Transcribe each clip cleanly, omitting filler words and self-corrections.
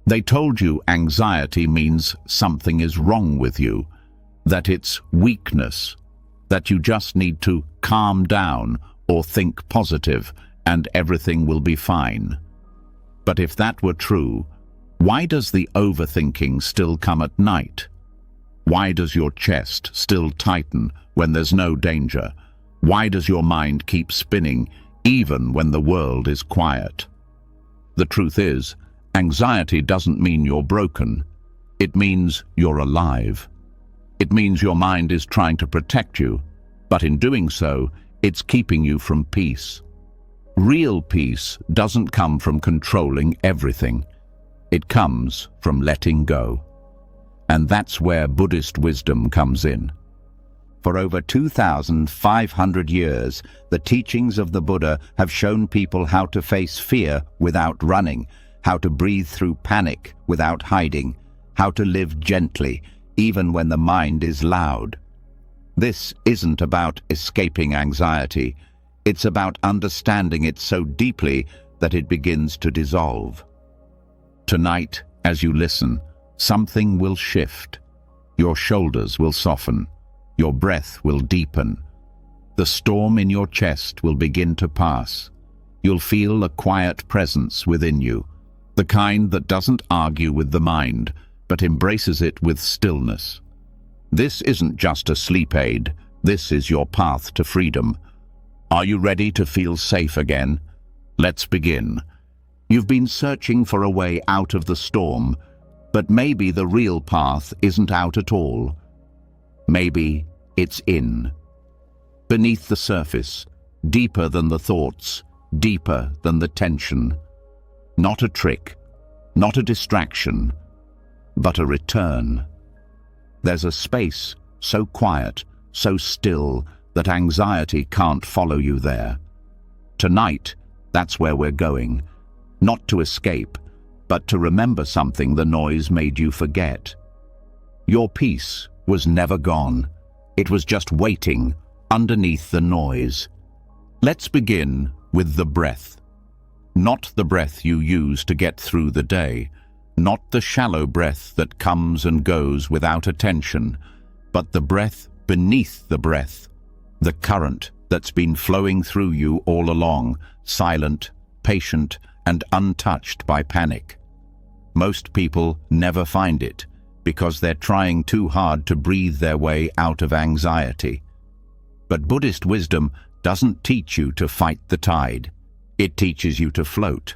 They told you anxiety means something is wrong with you, that it's weakness, that you just need to calm down or think positive and everything will be fine. But if that were true, why does the overthinking still come at night? Why does your chest still tighten when there's no danger? Why does your mind keep spinning even when the world is quiet? The truth is, anxiety doesn't mean you're broken. It means you're alive. It means your mind is trying to protect you, but in doing so, it's keeping you from peace. Real peace doesn't come from controlling everything. It comes from letting go. And that's where Buddhist wisdom comes in. For over 2,500 years, the teachings of the Buddha have shown people how to face fear without running, how to breathe through panic without hiding, how to live gently, even when the mind is loud. This isn't about escaping anxiety. It's about understanding it so deeply that it begins to dissolve. Tonight, as you listen, something will shift. Your shoulders will soften. Your breath will deepen. The storm in your chest will begin to pass. You'll feel a quiet presence within you, the kind that doesn't argue with the mind, but embraces it with stillness. This isn't just a sleep aid. This is your path to freedom. Are you ready to feel safe again? Let's begin. You've been searching for a way out of the storm, but maybe the real path isn't out at all. Maybe it's in. Beneath the surface, deeper than the thoughts, deeper than the tension. Not a trick, not a distraction, but a return. There's a space so quiet, so still, that anxiety can't follow you there. Tonight, that's where we're going. Not to escape, but to remember something the noise made you forget. Your peace was never gone. It was just waiting underneath the noise. Let's begin with the breath. Not the breath you use to get through the day, not the shallow breath that comes and goes without attention, but the breath beneath the breath, the current that's been flowing through you all along, silent, patient, and untouched by panic. Most people never find it because they're trying too hard to breathe their way out of anxiety. But Buddhist wisdom doesn't teach you to fight the tide. It teaches you to float.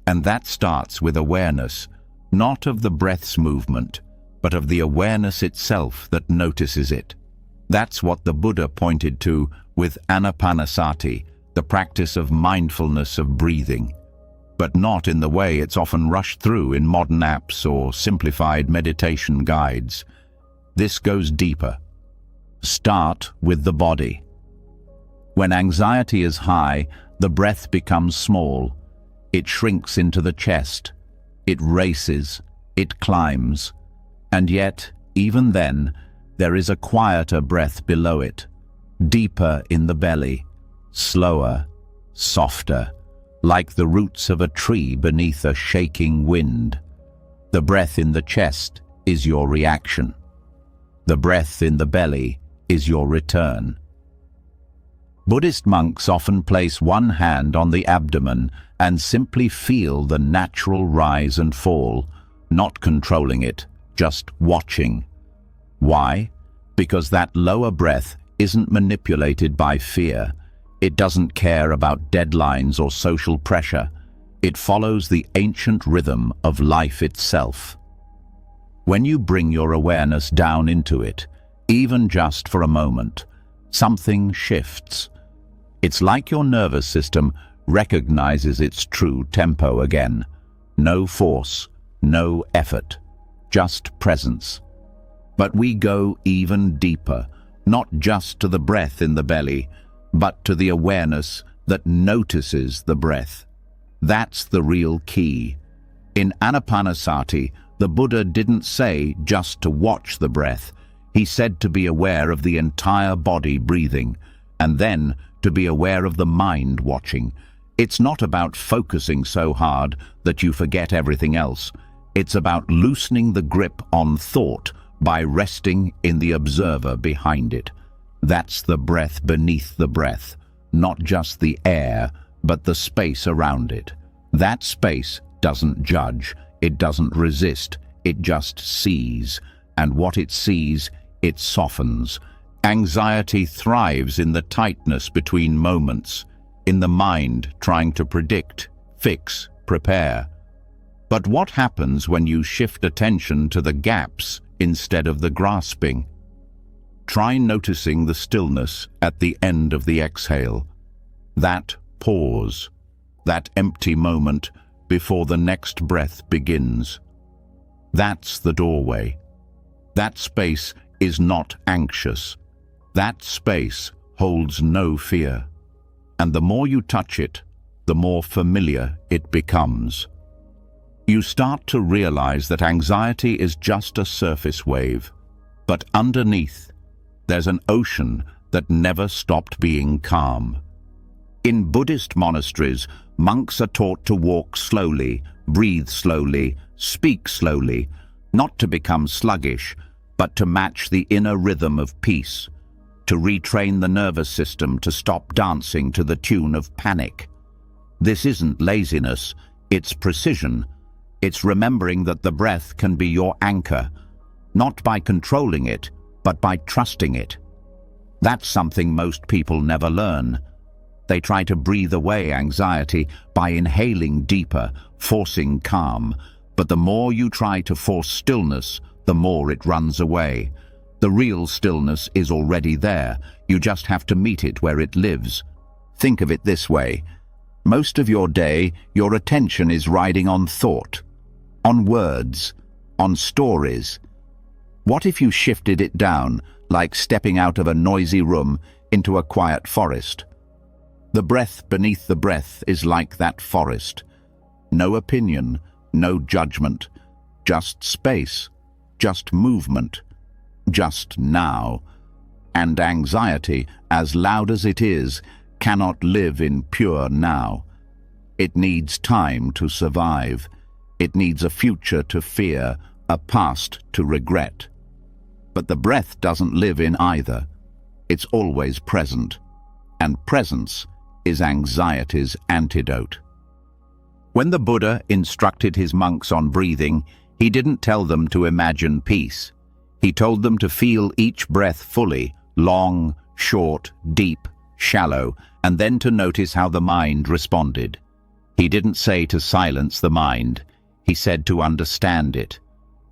And that starts with awareness, not of the breath's movement, but of the awareness itself that notices it. That's what the Buddha pointed to with anapanasati, the practice of mindfulness of breathing. But not in the way it's often rushed through in modern apps or simplified meditation guides. This goes deeper. Start with the body. When anxiety is high, the breath becomes small. It shrinks into the chest. It races. It climbs. And yet, even then, there is a quieter breath below it, deeper in the belly, slower, softer, like the roots of a tree beneath a shaking wind. The breath in the chest is your reaction. The breath in the belly is your return. Buddhist monks often place one hand on the abdomen and simply feel the natural rise and fall, not controlling it, just watching. Why? Because that lower breath isn't manipulated by fear. It doesn't care about deadlines or social pressure. It follows the ancient rhythm of life itself. When you bring your awareness down into it, even just for a moment, something shifts. It's like your nervous system recognizes its true tempo again. No force, no effort, just presence. But we go even deeper, not just to the breath in the belly, but to the awareness that notices the breath. That's the real key. In Anapanasati, the Buddha didn't say just to watch the breath. He said to be aware of the entire body breathing, and then to be aware of the mind watching. It's not about focusing so hard that you forget everything else. It's about loosening the grip on thought by resting in the observer behind it. That's the breath beneath the breath, not just the air, but the space around it. That space doesn't judge, it doesn't resist, it just sees. And what it sees, it softens. Anxiety thrives in the tightness between moments, in the mind trying to predict, fix, prepare. But what happens when you shift attention to the gaps instead of the grasping? Try noticing the stillness at the end of the exhale. That pause, that empty moment before the next breath begins. That's the doorway. That space is not anxious. That space holds no fear. And the more you touch it, the more familiar it becomes. You start to realize that anxiety is just a surface wave, but underneath, there's an ocean that never stopped being calm. In Buddhist monasteries, monks are taught to walk slowly, breathe slowly, speak slowly, not to become sluggish, but to match the inner rhythm of peace, to retrain the nervous system to stop dancing to the tune of panic. This isn't laziness, it's precision. It's remembering that the breath can be your anchor, not by controlling it, but by trusting it. That's something most people never learn. They try to breathe away anxiety by inhaling deeper, forcing calm. But the more you try to force stillness, the more it runs away. The real stillness is already there. You just have to meet it where it lives. Think of it this way. Most of your day, your attention is riding on thought, on words, on stories. What if you shifted it down, like stepping out of a noisy room into a quiet forest? The breath beneath the breath is like that forest. No opinion, no judgment, just space, just movement, just now. And anxiety, as loud as it is, cannot live in pure now. It needs time to survive. It needs a future to fear, a past to regret. But the breath doesn't live in either. It's always present. And presence is anxiety's antidote. When the Buddha instructed his monks on breathing, he didn't tell them to imagine peace. He told them to feel each breath fully, long, short, deep, shallow, and then to notice how the mind responded. He didn't say to silence the mind. He said to understand it.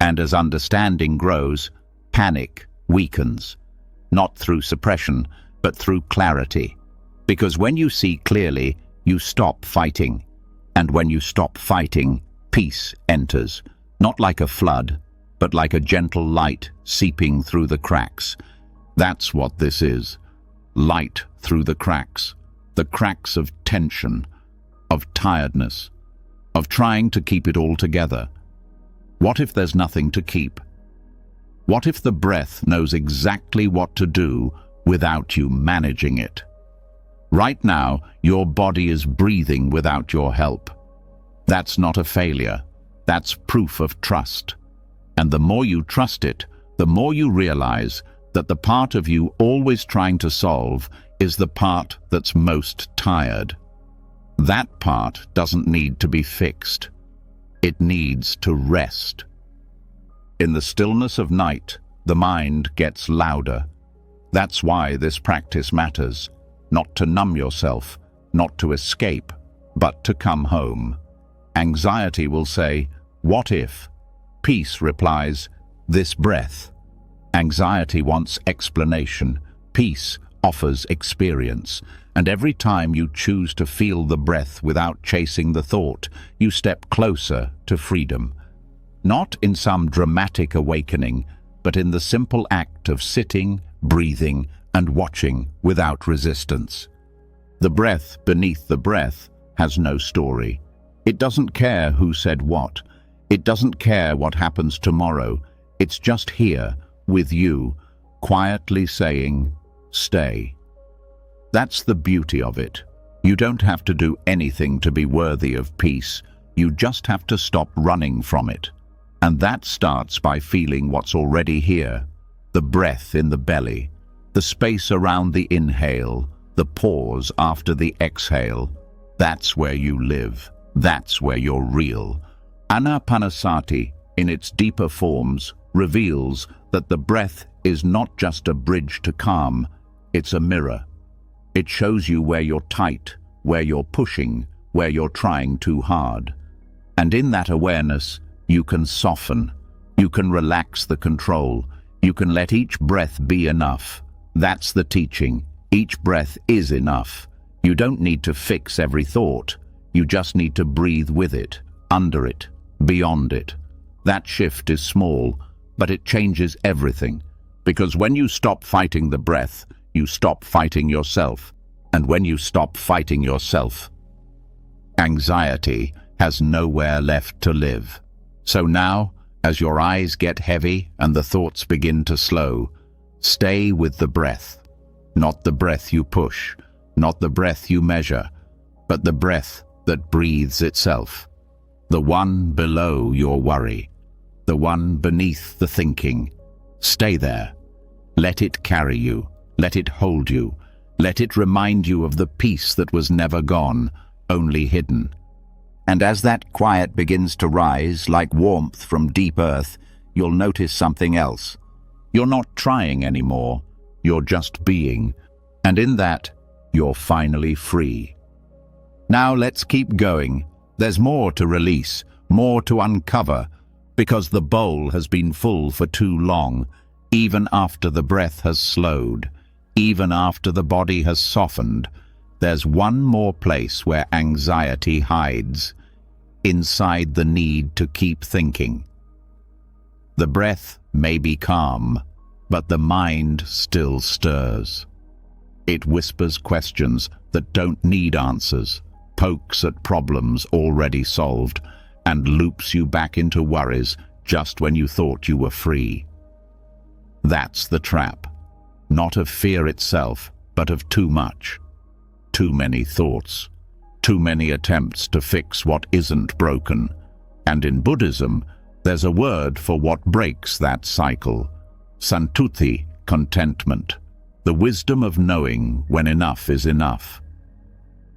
And as understanding grows, panic weakens. Not through suppression, but through clarity. Because when you see clearly, you stop fighting. And when you stop fighting, peace enters. Not like a flood, but like a gentle light seeping through the cracks. That's what this is. Light through the cracks of tension, of tiredness, of trying to keep it all together. What if there's nothing to keep? What if the breath knows exactly what to do without you managing it? Right now, your body is breathing without your help. That's not a failure. That's proof of trust. And the more you trust it, the more you realize that the part of you always trying to solve is the part that's most tired. That part doesn't need to be fixed. It needs to rest. In the stillness of night, the mind gets louder. That's why this practice matters. Not to numb yourself, not to escape, but to come home. Anxiety will say, "What if?" Peace replies, "This breath." Anxiety wants explanation. Peace offers experience. And every time you choose to feel the breath without chasing the thought, you step closer to freedom. Not in some dramatic awakening, but in the simple act of sitting, breathing, and watching without resistance. The breath beneath the breath has no story. It doesn't care who said what. It doesn't care what happens tomorrow. It's just here, with you, quietly saying, "Stay." That's the beauty of it. You don't have to do anything to be worthy of peace. You just have to stop running from it. And that starts by feeling what's already here, the breath in the belly, the space around the inhale, the pause after the exhale. That's where you live. That's where you're real. Anapanasati, in its deeper forms, reveals that the breath is not just a bridge to calm, it's a mirror. It shows you where you're tight, where you're pushing, where you're trying too hard. And in that awareness, you can soften, you can relax the control, you can let each breath be enough. That's the teaching. Each breath is enough. You don't need to fix every thought. You just need to breathe with it, under it, beyond it. That shift is small, but it changes everything. Because when you stop fighting the breath, you stop fighting yourself. And when you stop fighting yourself, anxiety has nowhere left to live. So now, as your eyes get heavy and the thoughts begin to slow, stay with the breath. Not the breath you push, not the breath you measure, but the breath that breathes itself. The one below your worry, the one beneath the thinking. Stay there. Let it carry you. Let it hold you. Let it remind you of the peace that was never gone, only hidden. And as that quiet begins to rise, like warmth from deep earth, you'll notice something else. You're not trying anymore. You're just being. And in that, you're finally free. Now let's keep going. There's more to release, more to uncover, because the bowl has been full for too long, even after the breath has slowed, even after the body has softened. There's one more place where anxiety hides, inside the need to keep thinking. The breath may be calm, but the mind still stirs. It whispers questions that don't need answers, pokes at problems already solved, and loops you back into worries just when you thought you were free. That's the trap, not of fear itself, but of too much. Too many thoughts, too many attempts to fix what isn't broken. And in Buddhism, there's a word for what breaks that cycle: santuti, contentment, the wisdom of knowing when enough is enough.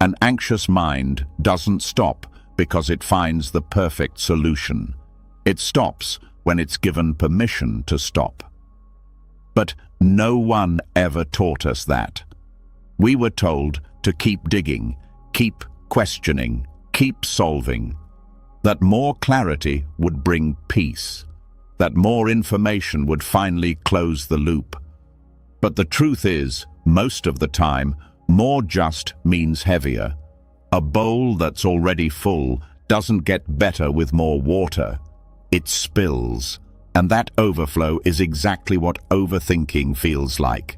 An anxious mind doesn't stop because it finds the perfect solution. It stops when it's given permission to stop. But no one ever taught us that. We were told to keep digging, keep questioning, keep solving. That more clarity would bring peace. That more information would finally close the loop. But the truth is, most of the time, more just means heavier. A bowl that's already full doesn't get better with more water. It spills. And that overflow is exactly what overthinking feels like.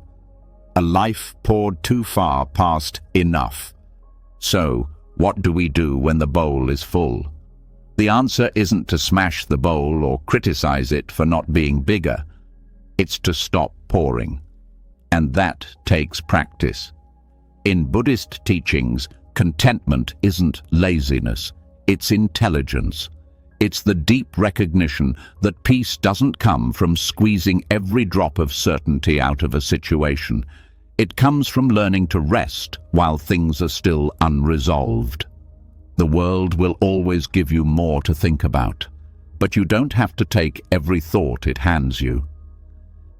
A life poured too far past enough. So, what do we do when the bowl is full? The answer isn't to smash the bowl or criticize it for not being bigger. It's to stop pouring. And that takes practice. In Buddhist teachings, contentment isn't laziness, it's intelligence. It's the deep recognition that peace doesn't come from squeezing every drop of certainty out of a situation. It comes from learning to rest while things are still unresolved. The world will always give you more to think about, but you don't have to take every thought it hands you.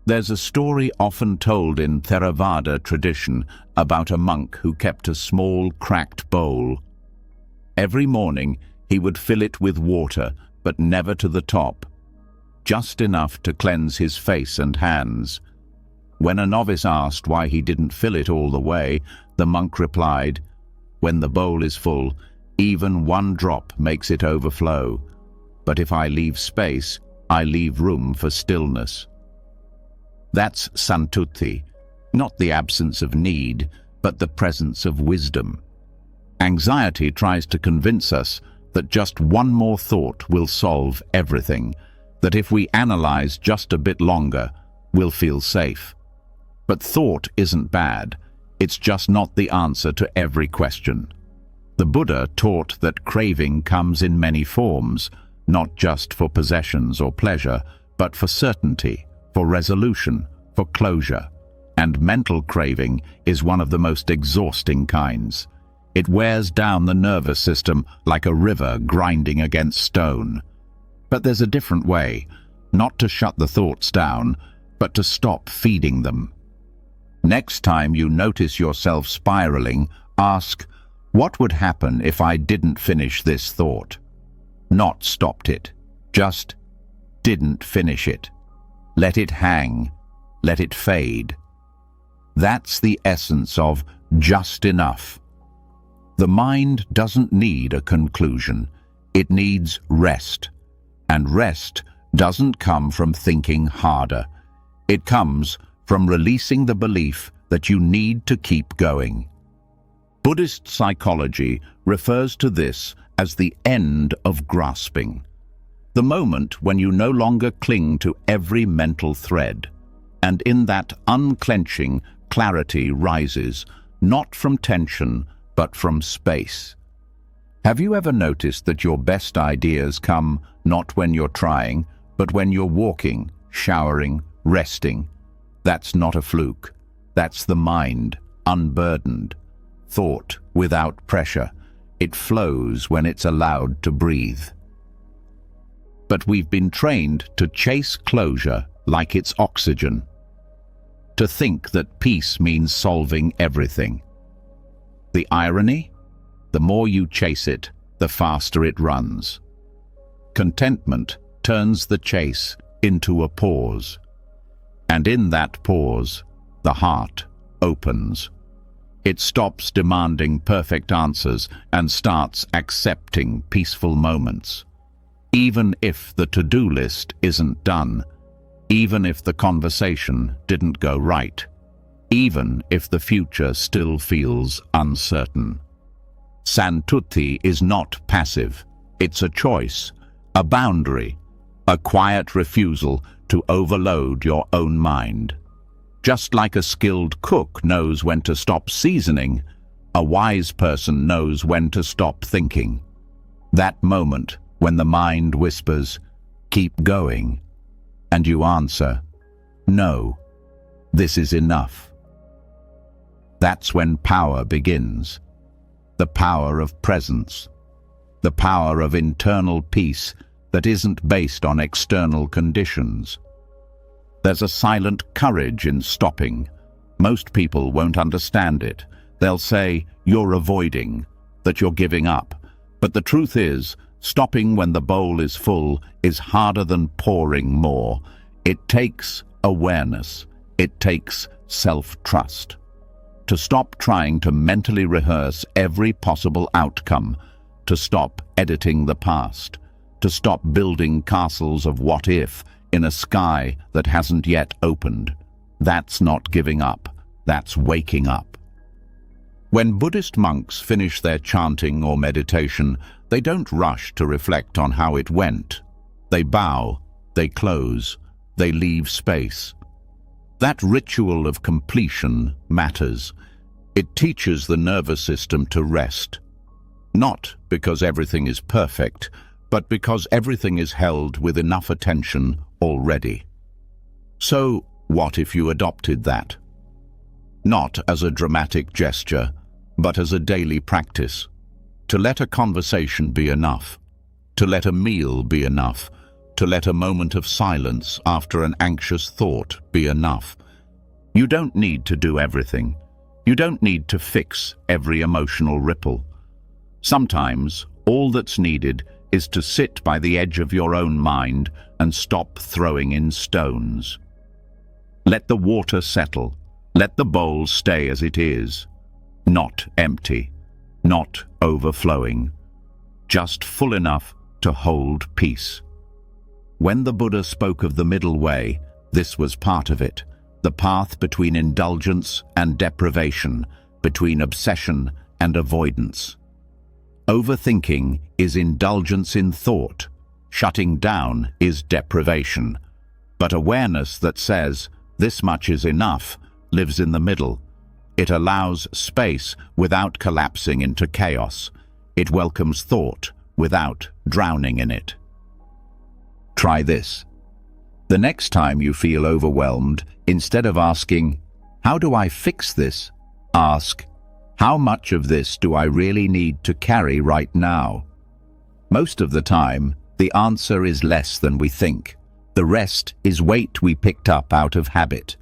There's a story often told in Theravada tradition about a monk who kept a small cracked bowl. Every morning, he would fill it with water, but never to the top, just enough to cleanse his face and hands. When a novice asked why he didn't fill it all the way, the monk replied, "When the bowl is full, even one drop makes it overflow. But if I leave space, I leave room for stillness." That's santuti, not the absence of need, but the presence of wisdom. Anxiety tries to convince us that just one more thought will solve everything, that if we analyze just a bit longer, we'll feel safe. But thought isn't bad, it's just not the answer to every question. The Buddha taught that craving comes in many forms, not just for possessions or pleasure, but for certainty, for resolution, for closure. And mental craving is one of the most exhausting kinds. It wears down the nervous system like a river grinding against stone. But there's a different way, not to shut the thoughts down, but to stop feeding them. Next time you notice yourself spiraling, ask, what would happen if I didn't finish this thought? Not stopped it, just didn't finish it. Let it hang, let it fade. That's the essence of just enough. The mind doesn't need a conclusion, it needs rest. And rest doesn't come from thinking harder. It comes from releasing the belief that you need to keep going. Buddhist psychology refers to this as the end of grasping. The moment when you no longer cling to every mental thread. And in that unclenching, clarity rises, not from tension, but from space. Have you ever noticed that your best ideas come not when you're trying, but when you're walking, showering, resting? That's not a fluke. That's the mind, unburdened. Thought without pressure. It flows when it's allowed to breathe. But we've been trained to chase closure like it's oxygen. To think that peace means solving everything. The irony? The more you chase it, the faster it runs. Contentment turns the chase into a pause. And in that pause, the heart opens. It stops demanding perfect answers and starts accepting peaceful moments. Even if the to-do list isn't done, even if the conversation didn't go right, even if the future still feels uncertain. Santuti is not passive. It's a choice, a boundary, a quiet refusal to overload your own mind. Just like a skilled cook knows when to stop seasoning, a wise person knows when to stop thinking. That moment when the mind whispers, "Keep going," and you answer, "No, this is enough." That's when power begins. The power of presence. The power of internal peace that isn't based on external conditions. There's a silent courage in stopping. Most people won't understand it. They'll say, you're avoiding, that you're giving up. But the truth is, stopping when the bowl is full is harder than pouring more. It takes awareness. It takes self-trust. To stop trying to mentally rehearse every possible outcome. To stop editing the past. To stop building castles of what if in a sky that hasn't yet opened. That's not giving up. That's waking up. When Buddhist monks finish their chanting or meditation, they don't rush to reflect on how it went. They bow, they close, they leave space. That ritual of completion matters. It teaches the nervous system to rest. Not because everything is perfect, but because everything is held with enough attention already. So, what if you adopted that? Not as a dramatic gesture, but as a daily practice. To let a conversation be enough. To let a meal be enough. To let a moment of silence after an anxious thought be enough. You don't need to do everything. You don't need to fix every emotional ripple. Sometimes, all that's needed is to sit by the edge of your own mind and stop throwing in stones. Let the water settle. Let the bowl stay as it is. Not empty, not overflowing, just full enough to hold peace. When the Buddha spoke of the middle way, this was part of it, the path between indulgence and deprivation, between obsession and avoidance. Overthinking is indulgence in thought. Shutting down is deprivation. But awareness that says, this much is enough, lives in the middle. It allows space without collapsing into chaos. It welcomes thought without drowning in it. Try this. The next time you feel overwhelmed, instead of asking, "How do I fix this?" ask, "How much of this do I really need to carry right now?" Most of the time, the answer is less than we think. The rest is weight we picked up out of habit.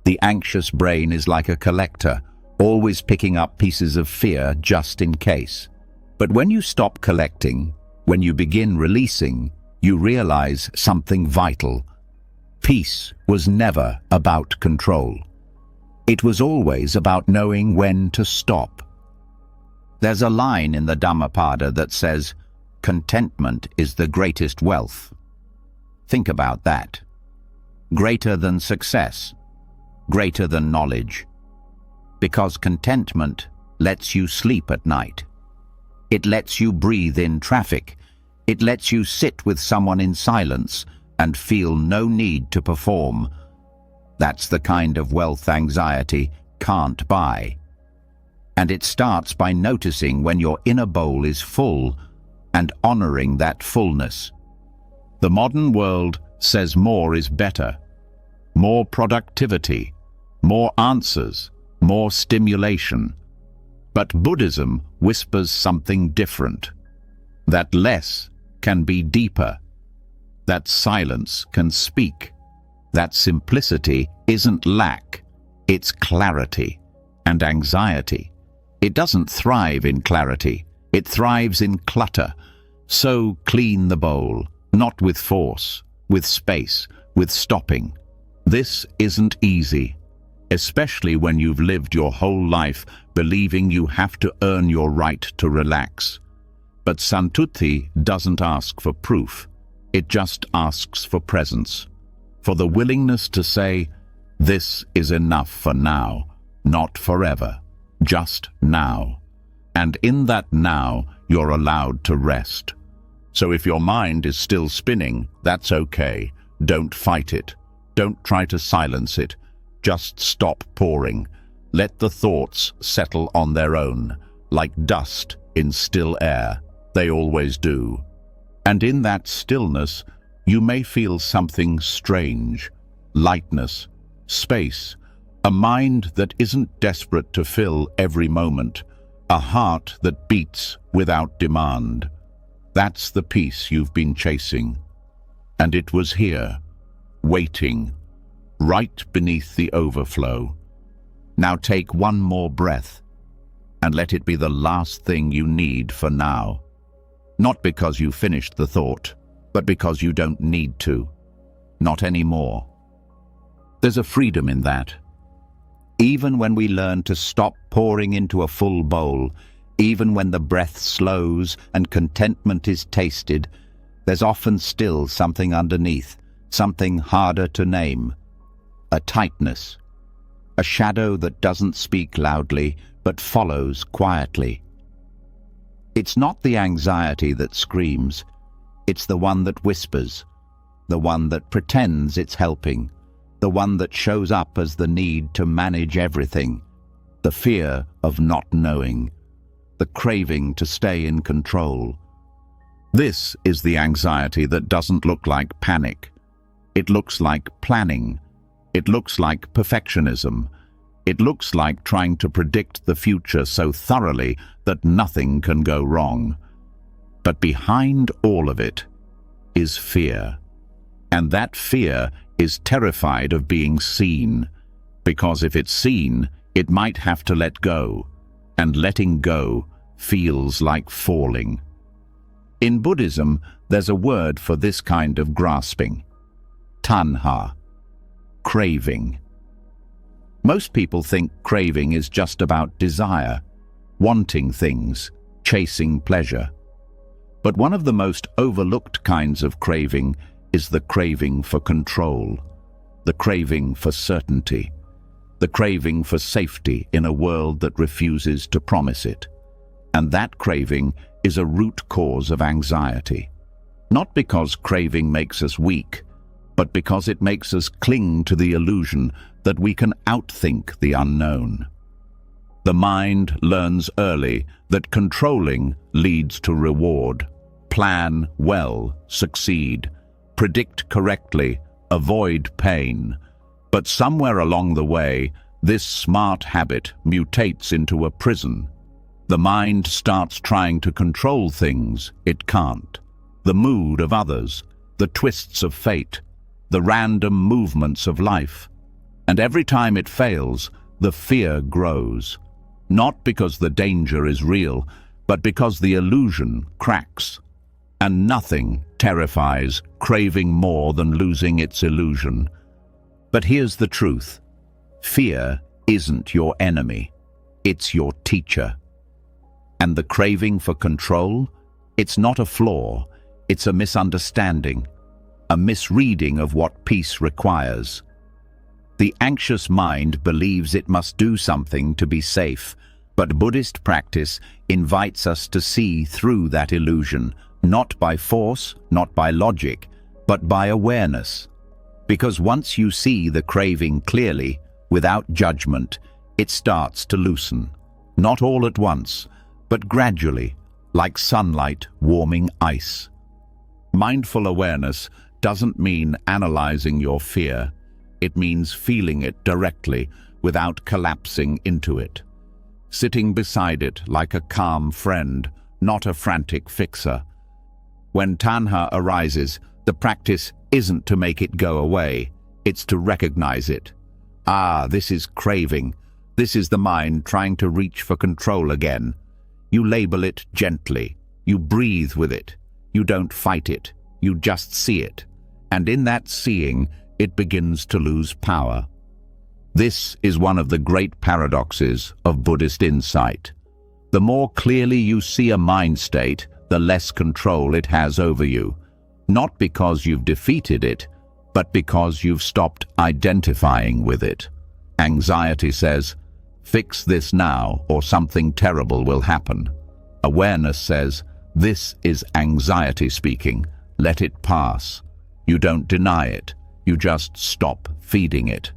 The anxious brain is like a collector, always picking up pieces of fear just in case. But when you stop collecting, when you begin releasing, you realize something vital. Peace was never about control. It was always about knowing when to stop. There's a line in the Dhammapada that says, "Contentment is the greatest wealth." Think about that. Greater than success, greater than knowledge. Because contentment lets you sleep at night. It lets you breathe in traffic. It lets you sit with someone in silence and feel no need to perform. That's the kind of wealth anxiety can't buy. And it starts by noticing when your inner bowl is full and honoring that fullness. The modern world says more is better. More productivity, more answers, more stimulation. But Buddhism whispers something different. That less can be deeper. That silence can speak. That simplicity isn't lack, it's clarity. And anxiety, it doesn't thrive in clarity, it thrives in clutter. So clean the bowl, not with force, with space, with stopping. This isn't easy, especially when you've lived your whole life believing you have to earn your right to relax. But Santuti doesn't ask for proof, it just asks for presence, for the willingness to say, "This is enough for now, not forever, just now." And in that now, you're allowed to rest. So if your mind is still spinning, that's okay. Don't fight it. Don't try to silence it. Just stop pouring. Let the thoughts settle on their own, like dust in still air. They always do. And in that stillness, you may feel something strange. Lightness, space, a mind that isn't desperate to fill every moment, a heart that beats without demand. That's the peace you've been chasing. And it was here, waiting, right beneath the overflow. Now take one more breath, and let it be the last thing you need for now. Not because you finished the thought, but because you don't need to. Not anymore. There's a freedom in that. Even when we learn to stop pouring into a full bowl, even when the breath slows and contentment is tasted, there's often still something underneath, something harder to name. A tightness, a shadow that doesn't speak loudly, but follows quietly. It's not the anxiety that screams, it's the one that whispers, the one that pretends it's helping, the one that shows up as the need to manage everything, the fear of not knowing, the craving to stay in control. This is the anxiety that doesn't look like panic. It looks like planning. It looks like perfectionism. It looks like trying to predict the future so thoroughly that nothing can go wrong. But behind all of it is fear. And that fear is terrified of being seen, because if it's seen, it might have to let go, and letting go feels like falling. In Buddhism, there's a word for this kind of grasping: tanha, craving. Most people think craving is just about desire, wanting things, chasing pleasure. But one of the most overlooked kinds of craving is the craving for control, the craving for certainty, the craving for safety in a world that refuses to promise it. And that craving is a root cause of anxiety. Not because craving makes us weak, but because it makes us cling to the illusion that we can outthink the unknown. The mind learns early that controlling leads to reward. Plan well, succeed. predict correctly, avoid pain. But somewhere along the way, this smart habit mutates into a prison. The mind starts trying to control things it can't. The mood of others, the twists of fate, the random movements of life. And every time it fails, the fear grows. Not because the danger is real, but because the illusion cracks. And nothing terrifies craving more than losing its illusion. But here's the truth. Fear isn't your enemy. It's your teacher. And the craving for control? It's not a flaw. It's a misunderstanding, a misreading of what peace requires. The anxious mind believes it must do something to be safe, but Buddhist practice invites us to see through that illusion, not by force, not by logic, but by awareness. Because once you see the craving clearly, without judgment, it starts to loosen. Not all at once, but gradually, like sunlight warming ice. Mindful awareness doesn't mean analyzing your fear. It means feeling it directly without collapsing into it. Sitting beside it like a calm friend, not a frantic fixer. When tanha arises, the practice isn't to make it go away. It's to recognize it. Ah, this is craving. This is the mind trying to reach for control again. You label it gently. You breathe with it. You don't fight it. You just see it. And in that seeing, it begins to lose power. This is one of the great paradoxes of Buddhist insight. The more clearly you see a mind state, the less control it has over you. Not because you've defeated it, but because you've stopped identifying with it. Anxiety says, "Fix this now, or something terrible will happen." Awareness says, "This is anxiety speaking. Let it pass." You don't deny it. You just stop feeding it.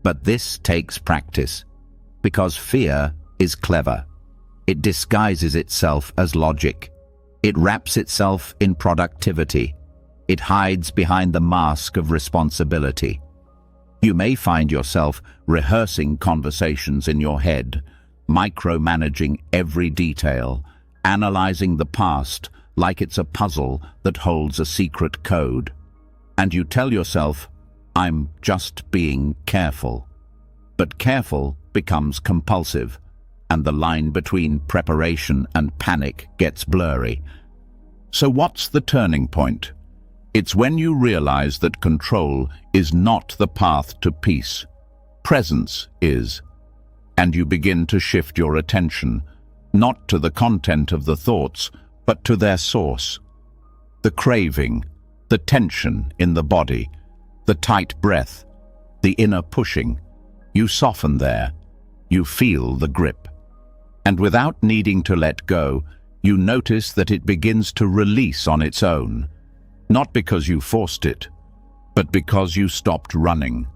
But this takes practice, because fear is clever. It disguises itself as logic. It wraps itself in productivity. It hides behind the mask of responsibility. You may find yourself rehearsing conversations in your head, micromanaging every detail, analyzing the past like it's a puzzle that holds a secret code. And you tell yourself, "I'm just being careful." But careful becomes compulsive, and the line between preparation and panic gets blurry. So what's the turning point? It's when you realize that control is not the path to peace. Presence is. And you begin to shift your attention, not to the content of the thoughts, but to their source. The craving, the tension in the body, the tight breath, the inner pushing. You soften there. You feel the grip. And without needing to let go, you notice that it begins to release on its own. Not because you forced it, but because you stopped running.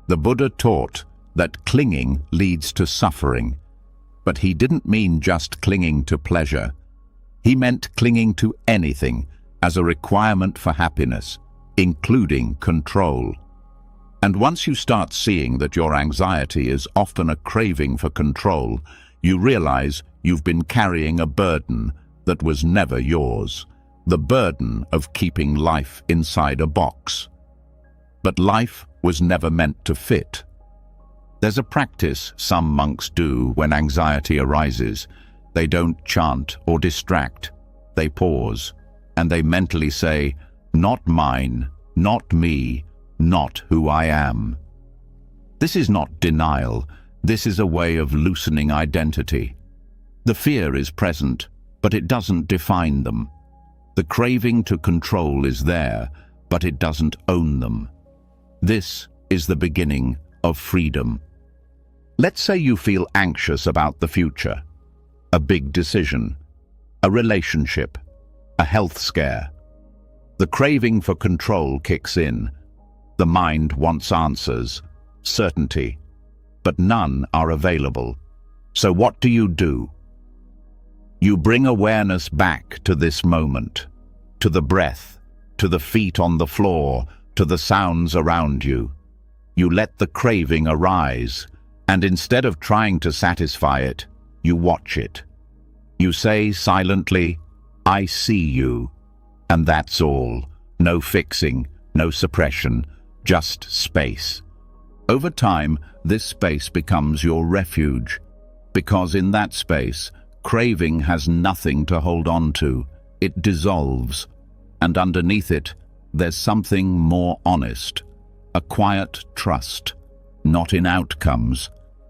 The Buddha taught that clinging leads to suffering. But he didn't mean just clinging to pleasure. He meant clinging to anything as a requirement for happiness, including control. And once you start seeing that your anxiety is often a craving for control, you realize you've been carrying a burden that was never yours. The burden of keeping life inside a box. But life was never meant to fit. There's a practice some monks do when anxiety arises. They don't chant or distract. They pause, and they mentally say, "Not mine, not me, not who I am." This is not denial. This is a way of loosening identity. The fear is present, but it doesn't define them. The craving to control is there, but it doesn't own them. This is the beginning of freedom. Let's say you feel anxious about the future. A big decision, a relationship, a health scare. The craving for control kicks in. The mind wants answers, certainty, but none are available. So what do? You bring awareness back to this moment, to the breath, to the feet on the floor, to the sounds around you. You let the craving arise, and instead of trying to satisfy it, you watch it. You say silently, "I see you," and that's all. No fixing, no suppression, just space. Over time, this space becomes your refuge, because in that space, craving has nothing to hold on to. It dissolves, and underneath it, there's something more honest, a quiet trust, not in outcomes,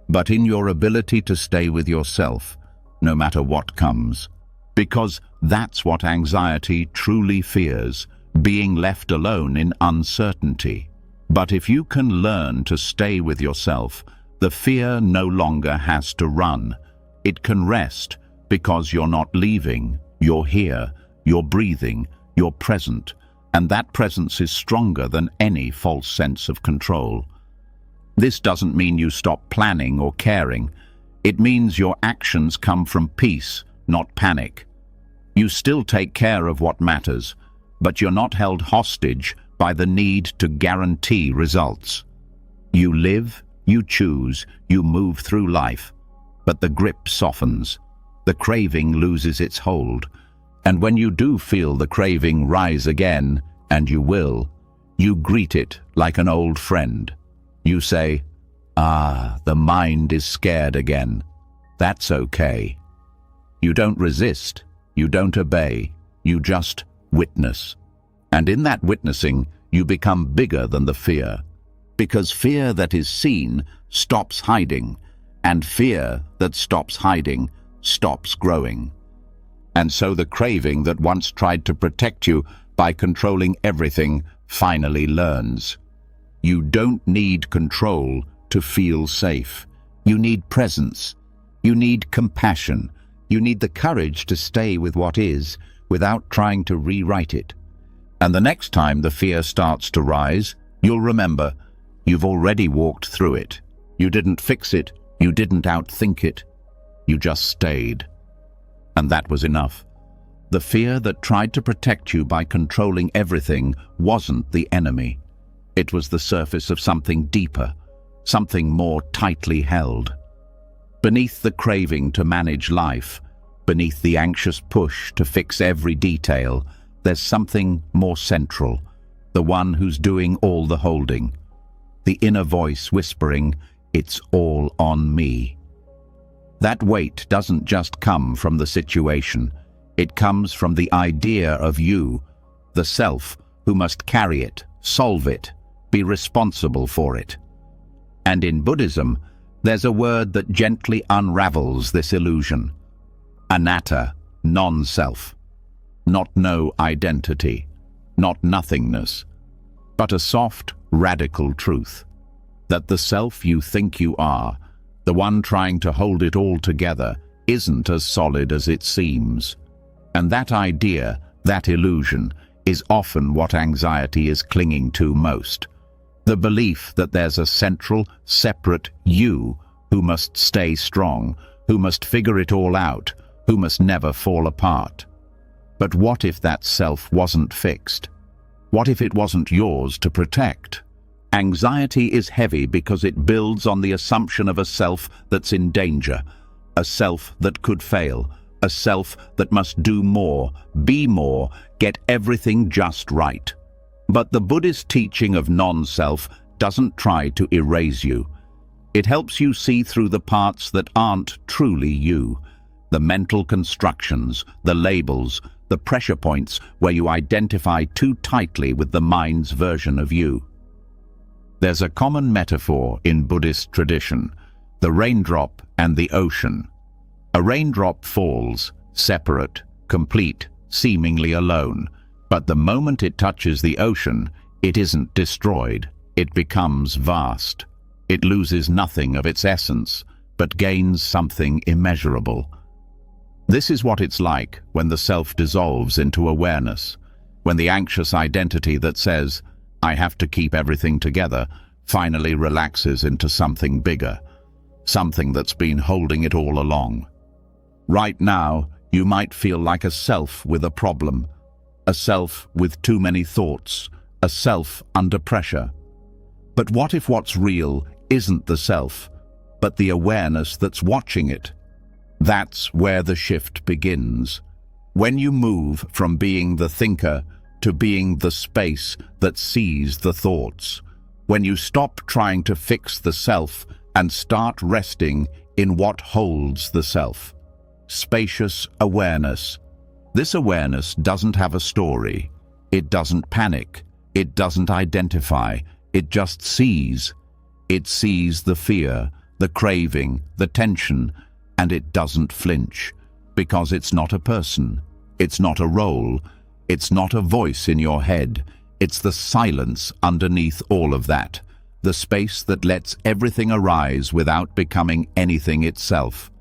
but in your ability to stay with yourself, no matter what comes. Because that's what anxiety truly fears, being left alone in uncertainty. But if you can learn to stay with yourself, the fear no longer has to run. It can rest because you're not leaving, you're here, you're breathing, you're present, and that presence is stronger than any false sense of control. This doesn't mean you stop planning or caring. It means your actions come from peace, not panic. You still take care of what matters, but you're not held hostage by the need to guarantee results. You live, you choose, you move through life, but the grip softens. The craving loses its hold. And when you do feel the craving rise again, and you will, you greet it like an old friend. You say, "Ah, the mind is scared again. That's okay." You don't resist, you don't obey, you just witness. And in that witnessing, you become bigger than the fear. Because fear that is seen stops hiding, and fear that stops hiding stops growing. And so the craving that once tried to protect you by controlling everything finally learns. You don't need control to feel safe. You need presence. You need compassion. You need the courage to stay with what is without trying to rewrite it. And the next time the fear starts to rise, you'll remember you've already walked through it. You didn't fix it. You didn't outthink it. You just stayed. And that was enough. The fear that tried to protect you by controlling everything wasn't the enemy. It was the surface of something deeper, something more tightly held. Beneath the craving to manage life, beneath the anxious push to fix every detail, there's something more central, the one who's doing all the holding. The inner voice whispering, "It's all on me." That weight doesn't just come from the situation. It comes from the idea of you, the self, who must carry it, solve it, be responsible for it. And in Buddhism, there's a word that gently unravels this illusion. Anatta, non-self. Not no identity, not nothingness, but a soft, radical truth. That the self you think you are, the one trying to hold it all together, isn't as solid as it seems. And that idea, that illusion, is often what anxiety is clinging to most. The belief that there's a central, separate you who must stay strong, who must figure it all out, who must never fall apart. But what if that self wasn't fixed? What if it wasn't yours to protect? Anxiety is heavy because it builds on the assumption of a self that's in danger, a self that could fail, a self that must do more, be more, get everything just right. But the Buddhist teaching of non-self doesn't try to erase you. It helps you see through the parts that aren't truly you, the mental constructions, the labels, the pressure points where you identify too tightly with the mind's version of you. There's a common metaphor in Buddhist tradition, the raindrop and the ocean. A raindrop falls, separate, complete, seemingly alone. But the moment it touches the ocean, it isn't destroyed. It becomes vast. It loses nothing of its essence, but gains something immeasurable. This is what it's like when the self dissolves into awareness, when the anxious identity that says, "I have to keep everything together," finally relaxes into something bigger, something that's been holding it all along. Right now, you might feel like a self with a problem, a self with too many thoughts, a self under pressure. But what if what's real isn't the self, but the awareness that's watching it? That's where the shift begins. When you move from being the thinker to being the space that sees the thoughts. When you stop trying to fix the self and start resting in what holds the self. Spacious awareness. This awareness doesn't have a story. It doesn't panic. It doesn't identify. It just sees. It sees the fear, the craving, the tension, and it doesn't flinch, because it's not a person. It's not a role. It's not a voice in your head. It's the silence underneath all of that, the space that lets everything arise without becoming anything itself.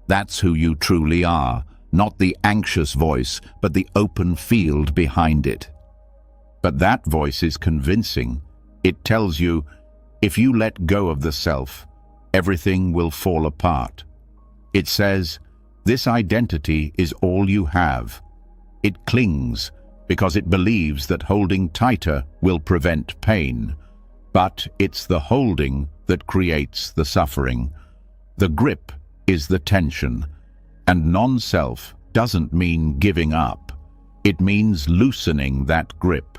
That's who you truly are, not the anxious voice, but the open field behind it. But that voice is convincing. It tells you, if you let go of the self, everything will fall apart. It says, this identity is all you have. It clings because it believes that holding tighter will prevent pain. But it's the holding that creates the suffering. The grip is the tension. And non-self doesn't mean giving up. It means loosening that grip.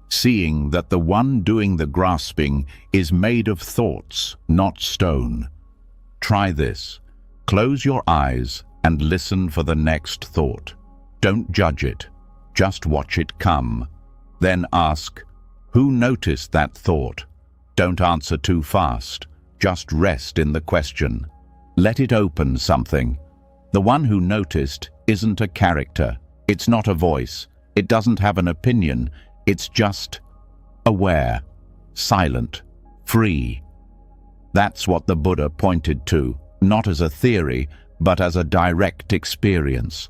Seeing that the one doing the grasping is made of thoughts, not stone. Try this. Close your eyes and listen for the next thought. Don't judge it. Just watch it come. Then ask, who noticed that thought? Don't answer too fast. Just rest in the question. Let it open something. The one who noticed isn't a character. It's not a voice. It doesn't have an opinion. It's just aware, silent, free. That's what the Buddha pointed to, not as a theory, but as a direct experience.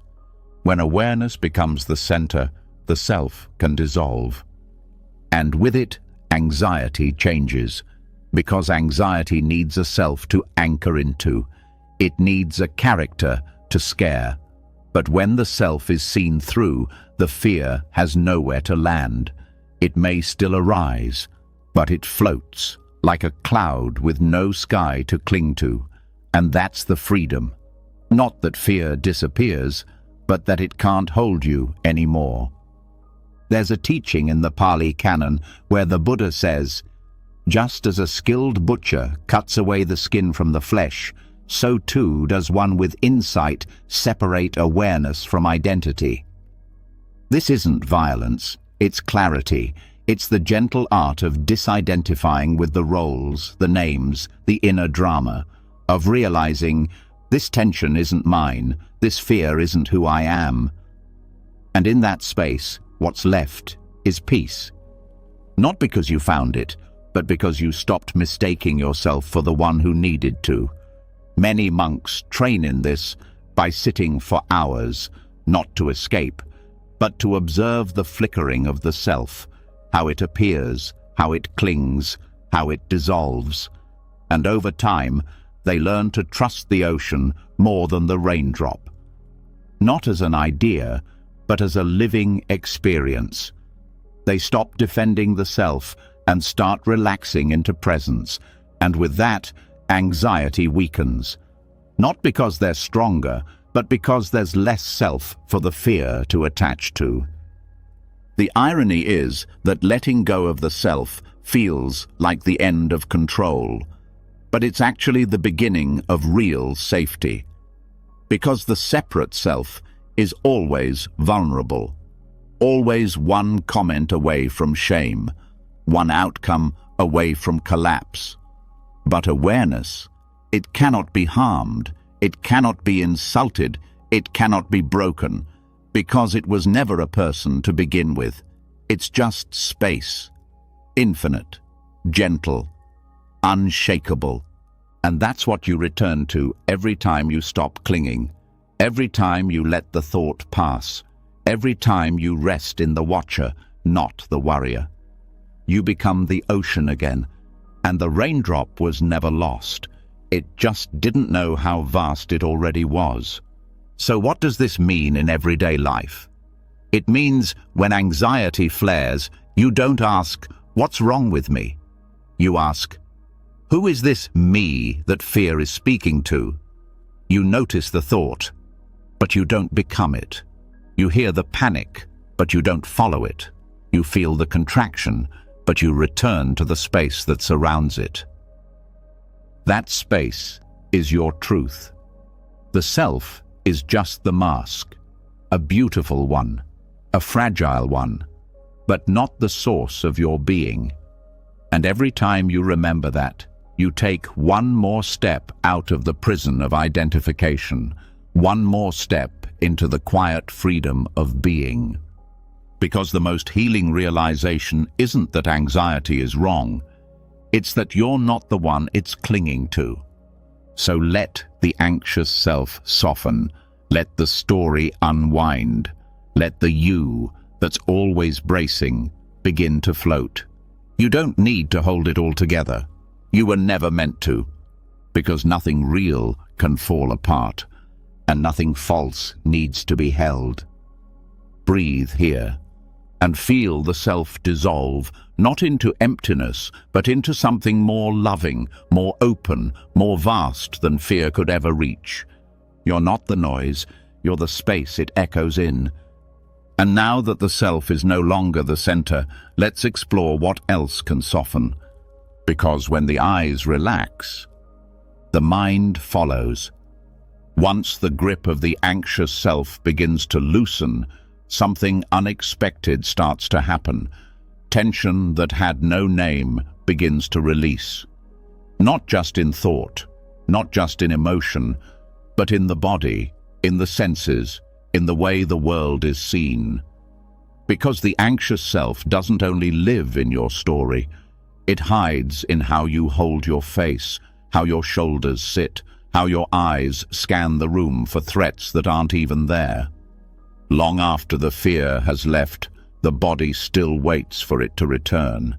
When awareness becomes the center, the self can dissolve. And with it, anxiety changes, because anxiety needs a self to anchor into. It needs a character to scare. But when the self is seen through, the fear has nowhere to land. It may still arise, but it floats, like a cloud with no sky to cling to. And that's the freedom. Not that fear disappears, but that it can't hold you anymore. There's a teaching in the Pali Canon where the Buddha says, just as a skilled butcher cuts away the skin from the flesh, so too does one with insight separate awareness from identity. This isn't violence, it's clarity. It's the gentle art of disidentifying with the roles, the names, the inner drama, of realizing this tension isn't mine, this fear isn't who I am. And in that space, what's left is peace. Not because you found it, but because you stopped mistaking yourself for the one who needed to. Many monks train in this by sitting for hours, not to escape, but to observe the flickering of the self, how it appears, how it clings, how it dissolves. And over time, they learn to trust the ocean more than the raindrop. Not as an idea, but as a living experience. They stop defending the self and start relaxing into presence, and with that, anxiety weakens. Not because they're stronger, but because there's less self for the fear to attach to. The irony is that letting go of the self feels like the end of control, but it's actually the beginning of real safety. Because the separate self is always vulnerable, always one comment away from shame, one outcome away from collapse. But awareness, it cannot be harmed, it cannot be insulted, it cannot be broken, because it was never a person to begin with. It's just space, infinite, gentle, unshakable. And that's what you return to every time you stop clinging, every time you let the thought pass, every time you rest in the watcher, not the worrier. You become the ocean again, and the raindrop was never lost. It just didn't know how vast it already was. So what does this mean in everyday life? It means when anxiety flares, you don't ask, "What's wrong with me?" You ask, "Who is this me that fear is speaking to?" You notice the thought, but you don't become it. You hear the panic, but you don't follow it. You feel the contraction, but you return to the space that surrounds it. That space is your truth. The self is just the mask, a beautiful one, a fragile one, but not the source of your being. And every time you remember that, you take one more step out of the prison of identification, one more step into the quiet freedom of being. Because the most healing realization isn't that anxiety is wrong, it's that you're not the one it's clinging to. So let the anxious self soften, let the story unwind, let the you that's always bracing begin to float. You don't need to hold it all together. You were never meant to, because nothing real can fall apart, and nothing false needs to be held. Breathe here, and feel the self dissolve, not into emptiness, but into something more loving, more open, more vast than fear could ever reach. You're not the noise, you're the space it echoes in. And now that the self is no longer the center, let's explore what else can soften. Because when the eyes relax, the mind follows. Once the grip of the anxious self begins to loosen, something unexpected starts to happen. Tension that had no name begins to release. Not just in thought, not just in emotion, but in the body, in the senses, in the way the world is seen. Because the anxious self doesn't only live in your story, it hides in how you hold your face, how your shoulders sit, how your eyes scan the room for threats that aren't even there. Long after the fear has left, the body still waits for it to return.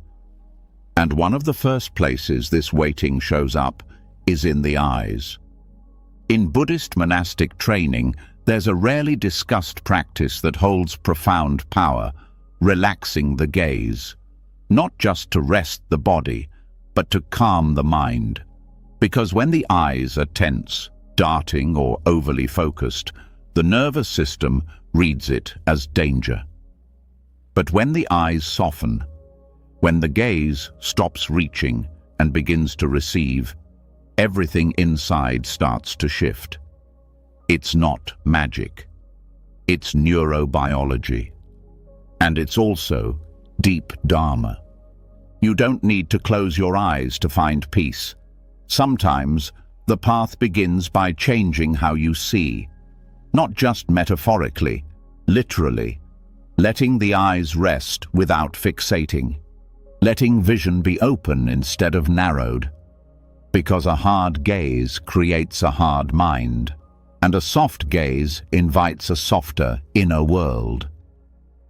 And one of the first places this waiting shows up is in the eyes. In Buddhist monastic training, there's a rarely discussed practice that holds profound power, relaxing the gaze. Not just to rest the body, but to calm the mind. Because when the eyes are tense, darting, or overly focused, the nervous system reads it as danger. But when the eyes soften, when the gaze stops reaching and begins to receive, everything inside starts to shift. It's not magic. It's neurobiology. And it's also deep Dharma. You don't need to close your eyes to find peace. Sometimes the path begins by changing how you see, not just metaphorically, literally, letting the eyes rest without fixating, letting vision be open instead of narrowed. Because a hard gaze creates a hard mind, and a soft gaze invites a softer inner world.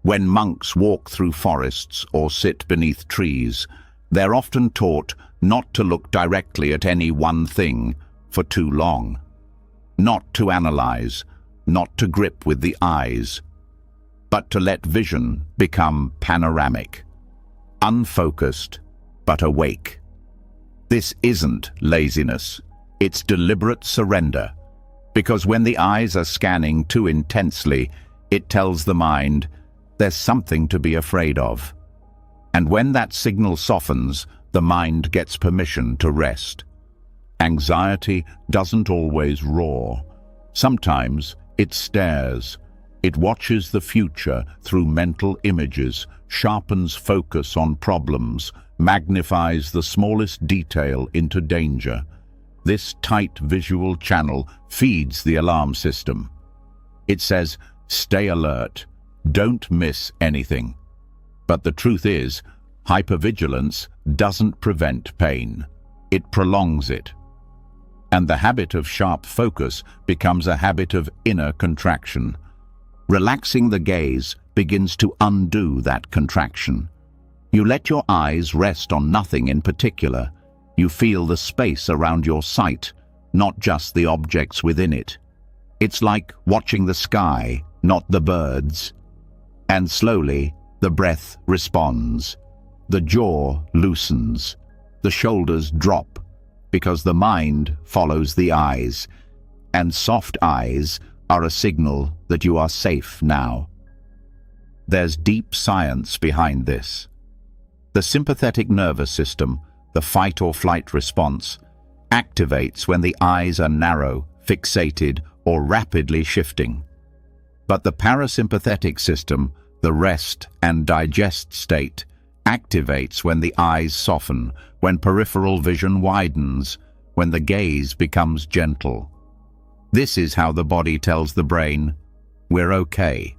When monks walk through forests or sit beneath trees, they're often taught not to look directly at any one thing for too long, not to analyze, not to grip with the eyes, but to let vision become panoramic, unfocused but awake. This isn't laziness, it's deliberate surrender, because when the eyes are scanning too intensely, it tells the mind, there's something to be afraid of. And when that signal softens, the mind gets permission to rest. Anxiety doesn't always roar. Sometimes it stares. It watches the future through mental images, sharpens focus on problems, magnifies the smallest detail into danger. This tight visual channel feeds the alarm system. It says, stay alert, don't miss anything. But the truth is, hypervigilance doesn't prevent pain. It prolongs it. And the habit of sharp focus becomes a habit of inner contraction. Relaxing the gaze begins to undo that contraction. You let your eyes rest on nothing in particular. You feel the space around your sight, not just the objects within it. It's like watching the sky, not the birds. And slowly, the breath responds. The jaw loosens. The shoulders drop, because the mind follows the eyes, and soft eyes are a signal that you are safe now. There's deep science behind this. The sympathetic nervous system, the fight or flight response, activates when the eyes are narrow, fixated, or rapidly shifting. But the parasympathetic system, the rest and digest state, activates when the eyes soften, when peripheral vision widens, when the gaze becomes gentle. This is how the body tells the brain, we're okay.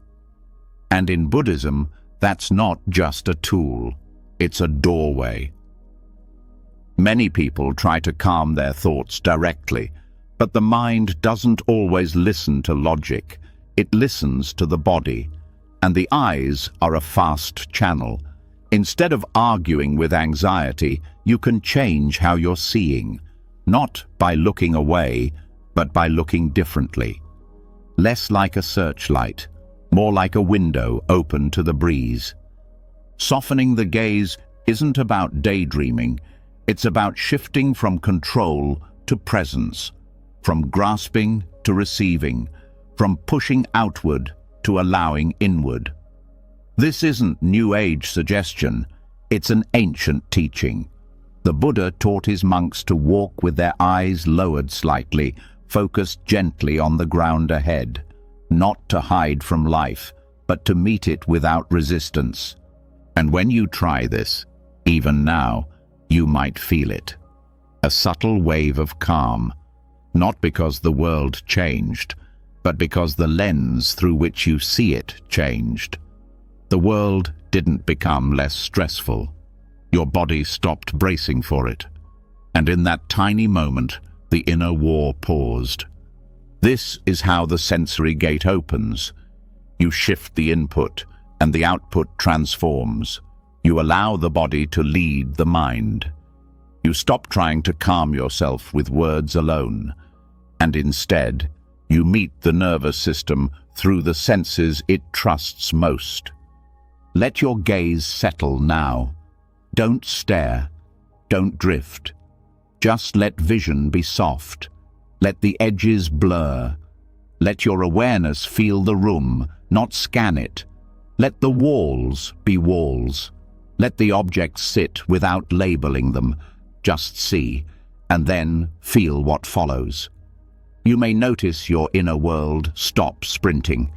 And in Buddhism, that's not just a tool, it's a doorway. Many people try to calm their thoughts directly, but the mind doesn't always listen to logic. It listens to the body, and the eyes are a fast channel. Instead of arguing with anxiety, you can change how you're seeing, not by looking away, but by looking differently. Less like a searchlight, more like a window open to the breeze. Softening the gaze isn't about daydreaming, it's about shifting from control to presence, from grasping to receiving, from pushing outward to allowing inward. This isn't New Age suggestion, it's an ancient teaching. The Buddha taught his monks to walk with their eyes lowered slightly, focused gently on the ground ahead, not to hide from life, but to meet it without resistance. And when you try this, even now, you might feel it. A subtle wave of calm, not because the world changed, but because the lens through which you see it changed. The world didn't become less stressful. Your body stopped bracing for it. And in that tiny moment, the inner war paused. This is how the sensory gate opens. You shift the input, and the output transforms. You allow the body to lead the mind. You stop trying to calm yourself with words alone, and instead, you meet the nervous system through the senses it trusts most. Let your gaze settle now. Don't stare. Don't drift. Just let vision be soft. Let the edges blur. Let your awareness feel the room, not scan it. Let the walls be walls. Let the objects sit without labeling them. Just see, and then feel what follows. You may notice your inner world stop sprinting.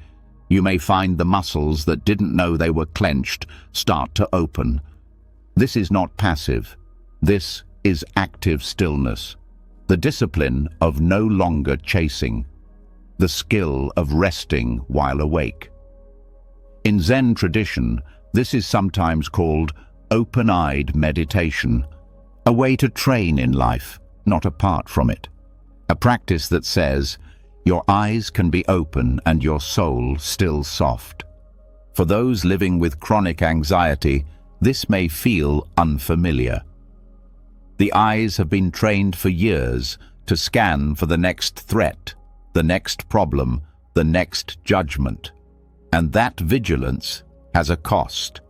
You may find the muscles that didn't know they were clenched start to open. This is not passive. This is active stillness. The discipline of no longer chasing. The skill of resting while awake. In Zen tradition, this is sometimes called open-eyed meditation, a way to train in life, not apart from it. A practice that says, your eyes can be open and your soul still soft. For those living with chronic anxiety, this may feel unfamiliar. The eyes have been trained for years to scan for the next threat, the next problem, the next judgment. And that vigilance has a cost.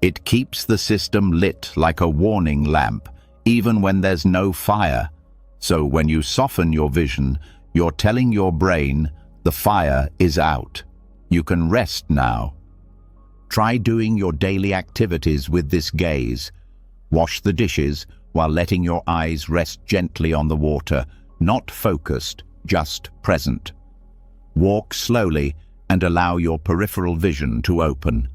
It keeps the system lit like a warning lamp, even when there's no fire. So when you soften your vision, you're telling your brain, the fire is out. You can rest now. Try doing your daily activities with this gaze. Wash the dishes while letting your eyes rest gently on the water, not focused, just present. Walk slowly and allow your peripheral vision to open.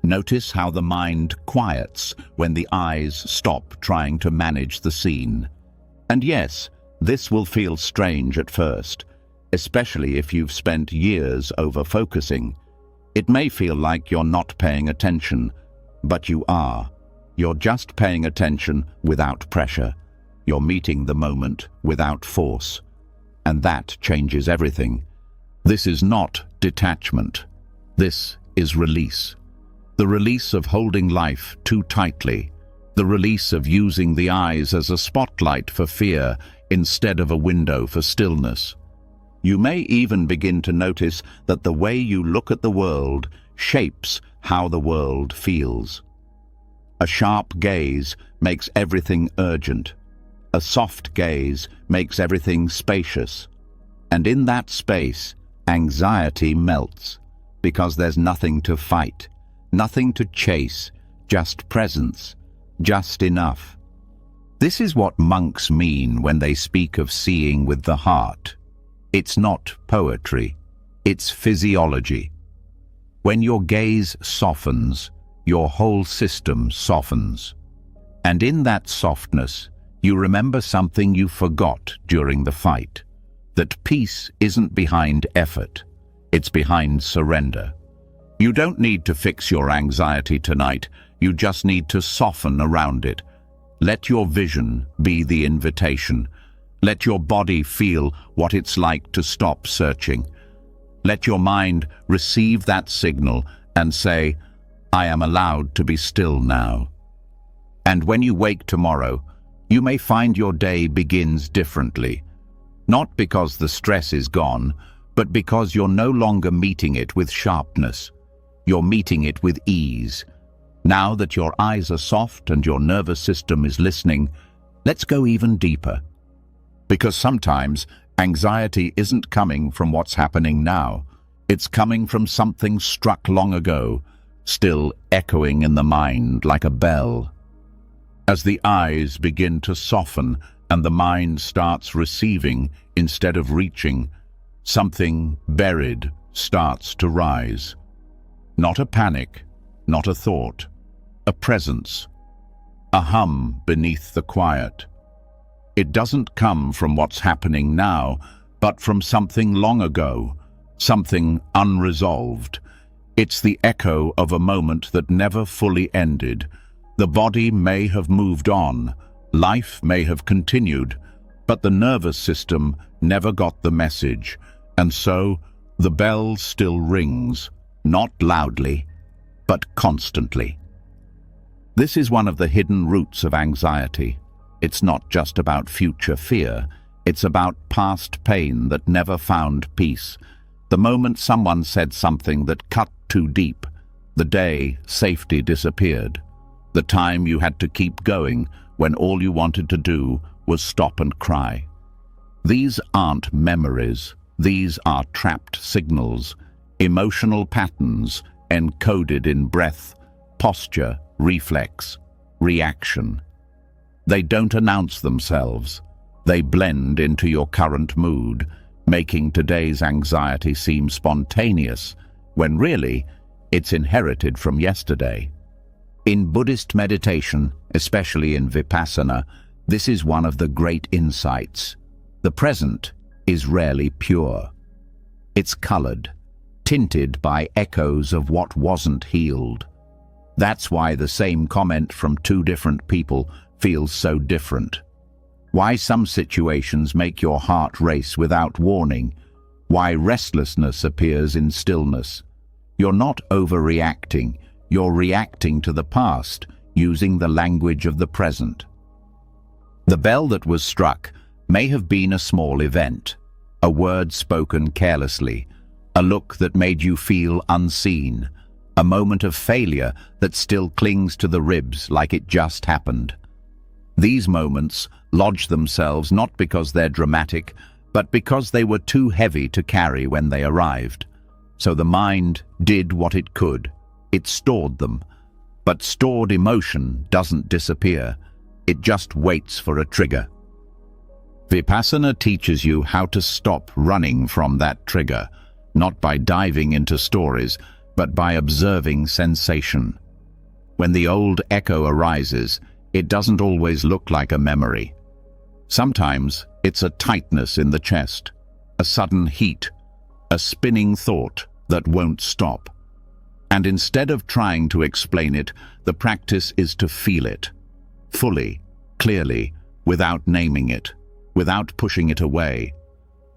Notice how the mind quiets when the eyes stop trying to manage the scene. And yes, this will feel strange at first, especially if you've spent years over-focusing. It may feel like you're not paying attention, but you are. You're just paying attention without pressure. You're meeting the moment without force. And that changes everything. This is not detachment. This is release. The release of holding life too tightly. The release of using the eyes as a spotlight for fear instead of a window for stillness. You may even begin to notice that the way you look at the world shapes how the world feels. A sharp gaze makes everything urgent. A soft gaze makes everything spacious. And in that space, anxiety melts, because there's nothing to fight, nothing to chase, just presence, just enough. This is what monks mean when they speak of seeing with the heart. It's not poetry, it's physiology. When your gaze softens, your whole system softens. And in that softness, you remember something you forgot during the fight. That peace isn't behind effort, it's behind surrender. You don't need to fix your anxiety tonight, you just need to soften around it. Let your vision be the invitation. Let your body feel what it's like to stop searching. Let your mind receive that signal and say, I am allowed to be still now. And when you wake tomorrow, you may find your day begins differently. Not because the stress is gone, but because you're no longer meeting it with sharpness. You're meeting it with ease. Now that your eyes are soft and your nervous system is listening, let's go even deeper. Because sometimes anxiety isn't coming from what's happening now. It's coming from something struck long ago, still echoing in the mind like a bell. As the eyes begin to soften and the mind starts receiving instead of reaching, something buried starts to rise. Not a panic, not a thought, a presence, a hum beneath the quiet. It doesn't come from what's happening now, but from something long ago, something unresolved. It's the echo of a moment that never fully ended. The body may have moved on, life may have continued, but the nervous system never got the message, and so the bell still rings, not loudly, but constantly. This is one of the hidden roots of anxiety. It's not just about future fear, it's about past pain that never found peace. The moment someone said something that cut too deep, the day safety disappeared. The time you had to keep going when all you wanted to do was stop and cry. These aren't memories, these are trapped signals, emotional patterns encoded in breath, posture, reflex, reaction. They don't announce themselves. They blend into your current mood, making today's anxiety seem spontaneous, when really it's inherited from yesterday. In Buddhist meditation, especially in Vipassana, this is one of the great insights. The present is rarely pure. It's colored, tinted by echoes of what wasn't healed. That's why the same comment from two different people feels so different. Why some situations make your heart race without warning. Why restlessness appears in stillness. You're not overreacting. You're reacting to the past, using the language of the present. The bell that was struck may have been a small event, a word spoken carelessly, a look that made you feel unseen, a moment of failure that still clings to the ribs like it just happened. These moments lodge themselves not because they're dramatic, but because they were too heavy to carry when they arrived. So the mind did what it could. It stored them. But stored emotion doesn't disappear. It just waits for a trigger. Vipassana teaches you how to stop running from that trigger, not by diving into stories, but by observing sensation. When the old echo arises, it doesn't always look like a memory. Sometimes it's a tightness in the chest, a sudden heat, a spinning thought that won't stop. And instead of trying to explain it, the practice is to feel it, fully, clearly, without naming it, without pushing it away.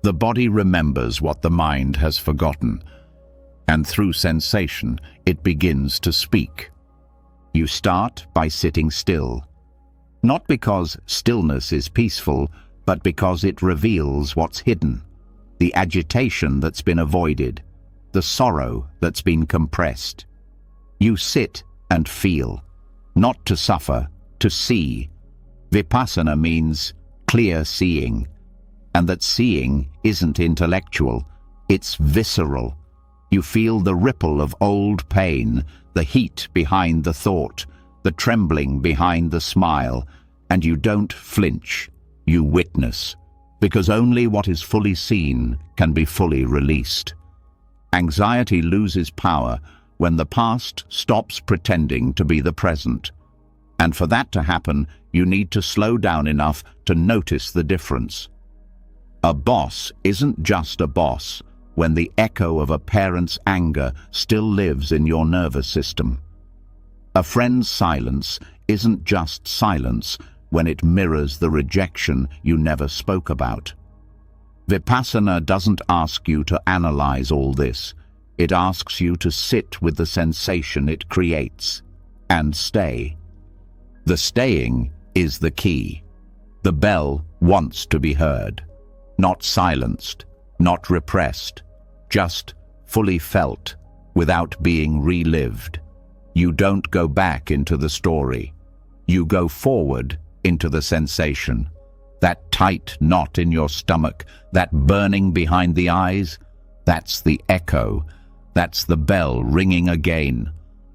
The body remembers what the mind has forgotten, and through sensation, it begins to speak. You start by sitting still, not because stillness is peaceful, but because it reveals what's hidden, the agitation that's been avoided. the sorrow that's been compressed. You sit and feel, not to suffer, to see. Vipassana means clear seeing, and that seeing isn't intellectual, it's visceral. You feel the ripple of old pain, the heat behind the thought, the trembling behind the smile, and you don't flinch, you witness, because only what is fully seen can be fully released. Anxiety loses power when the past stops pretending to be the present. And for that to happen, you need to slow down enough to notice the difference. A boss isn't just a boss when the echo of a parent's anger still lives in your nervous system. A friend's silence isn't just silence when it mirrors the rejection you never spoke about. Vipassana doesn't ask you to analyze all this. It asks you to sit with the sensation it creates and stay. The staying is the key. The bell wants to be heard, not silenced, not repressed, just fully felt without being relived. You don't go back into the story. You go forward into the sensation. That tight knot in your stomach, that burning behind the eyes, that's the echo. That's the bell ringing again.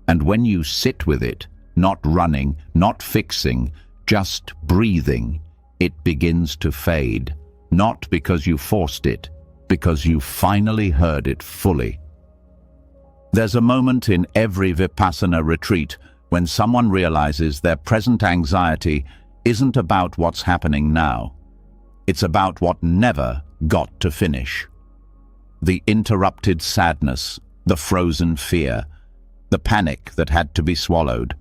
And when you sit with it, not running, not fixing, just breathing, it begins to fade. Not because you forced it, because you finally heard it fully. There's a moment in every Vipassana retreat when someone realizes their present anxiety isn't about what's happening now. It's about what never got to finish. The interrupted sadness, the frozen fear, the panic that had to be swallowed.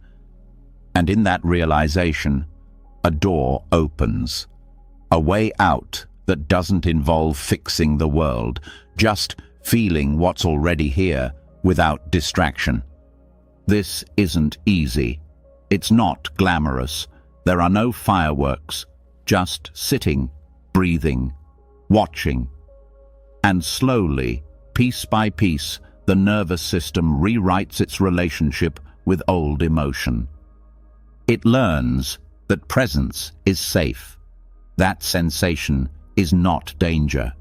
And in that realization, a door opens. A way out that doesn't involve fixing the world, just feeling what's already here without distraction. This isn't easy. It's not glamorous. There are no fireworks, just sitting, breathing, watching. And slowly, piece by piece, the nervous system rewrites its relationship with old emotion. It learns that presence is safe, that sensation is not danger,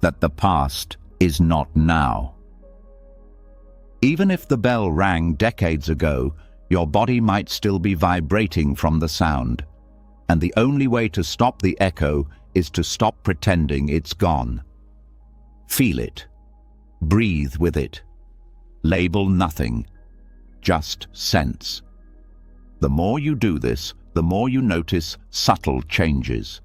that the past is not now. Even if the bell rang decades ago, your body might still be vibrating from the sound, and the only way to stop the echo is to stop pretending it's gone. Feel it. Breathe with it. Label nothing. Just sense. The more you do this, the more you notice subtle changes.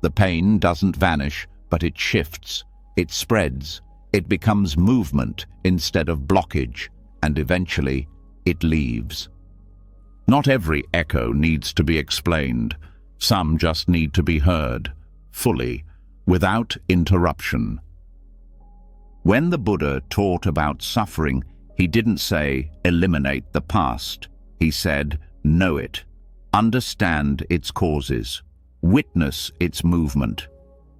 The pain doesn't vanish, but it shifts. It spreads. It becomes movement instead of blockage, and eventually it leaves. Not every echo needs to be explained. Some just need to be heard, fully, without interruption. When the Buddha taught about suffering, he didn't say, eliminate the past. He said, know it. Understand its causes. Witness its movement.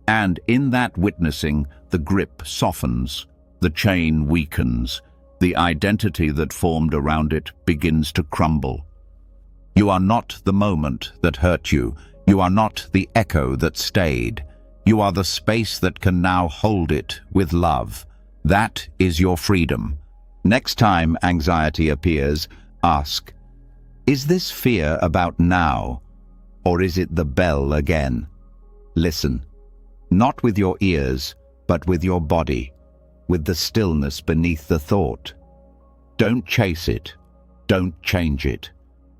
And in that witnessing, the grip softens, the chain weakens, the identity that formed around it begins to crumble. You are not the moment that hurt you. You are not the echo that stayed. You are the space that can now hold it with love. That is your freedom. Next time anxiety appears, ask, is this fear about now, or is it the bell again? Listen, not with your ears, but with your body, with the stillness beneath the thought. Don't chase it. Don't change it.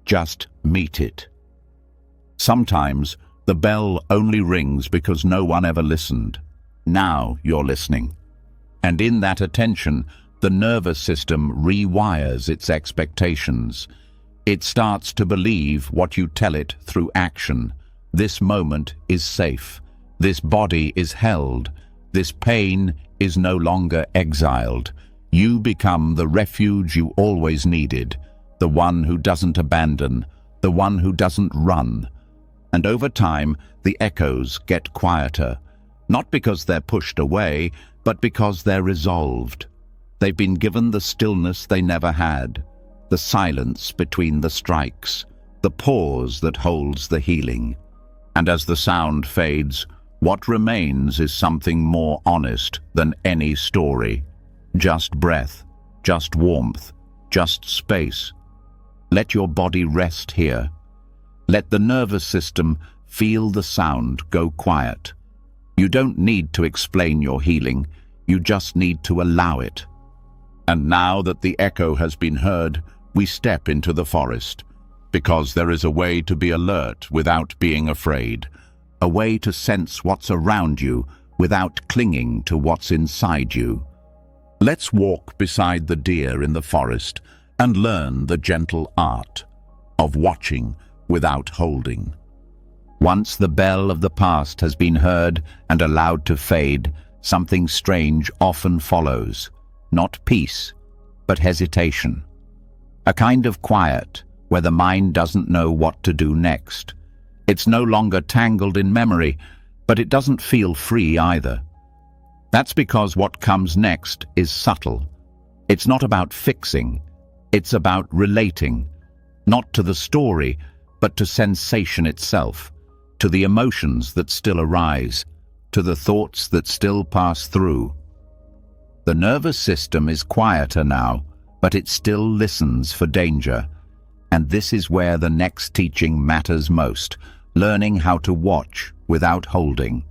Just meet it. Sometimes the bell only rings because no one ever listened. Now you're listening. And in that attention, the nervous system rewires its expectations. It starts to believe what you tell it through action. This moment is safe. This body is held. This pain is no longer exiled. You become the refuge you always needed, the one who doesn't abandon, the one who doesn't run. And over time, the echoes get quieter, not because they're pushed away, but because they're resolved. They've been given the stillness they never had, the silence between the strikes, the pause that holds the healing. And as the sound fades, what remains is something more honest than any story. Just breath, just warmth, just space. Let your body rest here. Let the nervous system feel the sound go quiet. You don't need to explain your healing, you just need to allow it. And now that the echo has been heard, we step into the forest, because there is a way to be alert without being afraid, a way to sense what's around you without clinging to what's inside you. Let's walk beside the deer in the forest and learn the gentle art of watching without holding. Once the bell of the past has been heard and allowed to fade, something strange often follows. Not peace, but hesitation. A kind of quiet where the mind doesn't know what to do next. It's no longer tangled in memory, but it doesn't feel free either. That's because what comes next is subtle. It's not about fixing, it's about relating, not to the story, but to sensation itself, to the emotions that still arise, to the thoughts that still pass through. The nervous system is quieter now, but it still listens for danger. And this is where the next teaching matters most, learning how to watch without holding.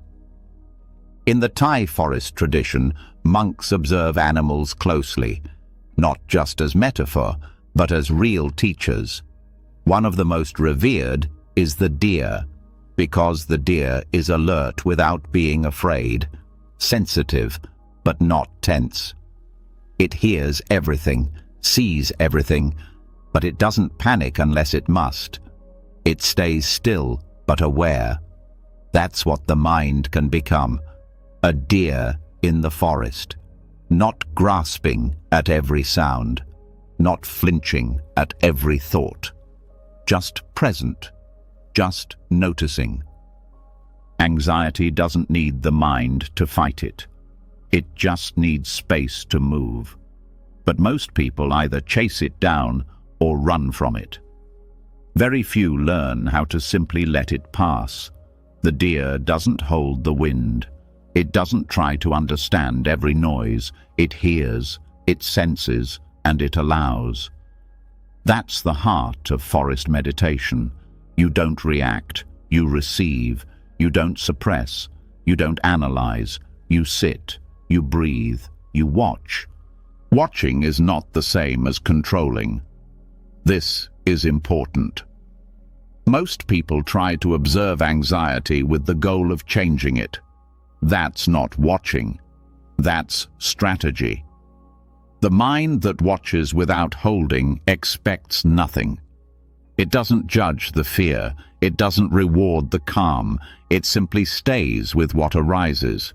In the Thai forest tradition, monks observe animals closely, not just as metaphor, but as real teachers. One of the most revered is the deer, because the deer is alert without being afraid, sensitive, but not tense. It hears everything, sees everything, but it doesn't panic unless it must. It stays still, but aware. That's what the mind can become, a deer in the forest, not grasping at every sound, not flinching at every thought, just present, just noticing. Anxiety doesn't need the mind to fight it. It just needs space to move. But most people either chase it down or run from it. Very few learn how to simply let it pass. The deer doesn't hold the wind. It doesn't try to understand every noise. It hears, it senses, and it allows. That's the heart of forest meditation. You don't react, you receive. You don't suppress, you don't analyze. You sit, you breathe, you watch. Watching is not the same as controlling. This is important. Most people try to observe anxiety with the goal of changing it. That's not watching. That's strategy. The mind that watches without holding expects nothing. It doesn't judge the fear. It doesn't reward the calm. It simply stays with what arises.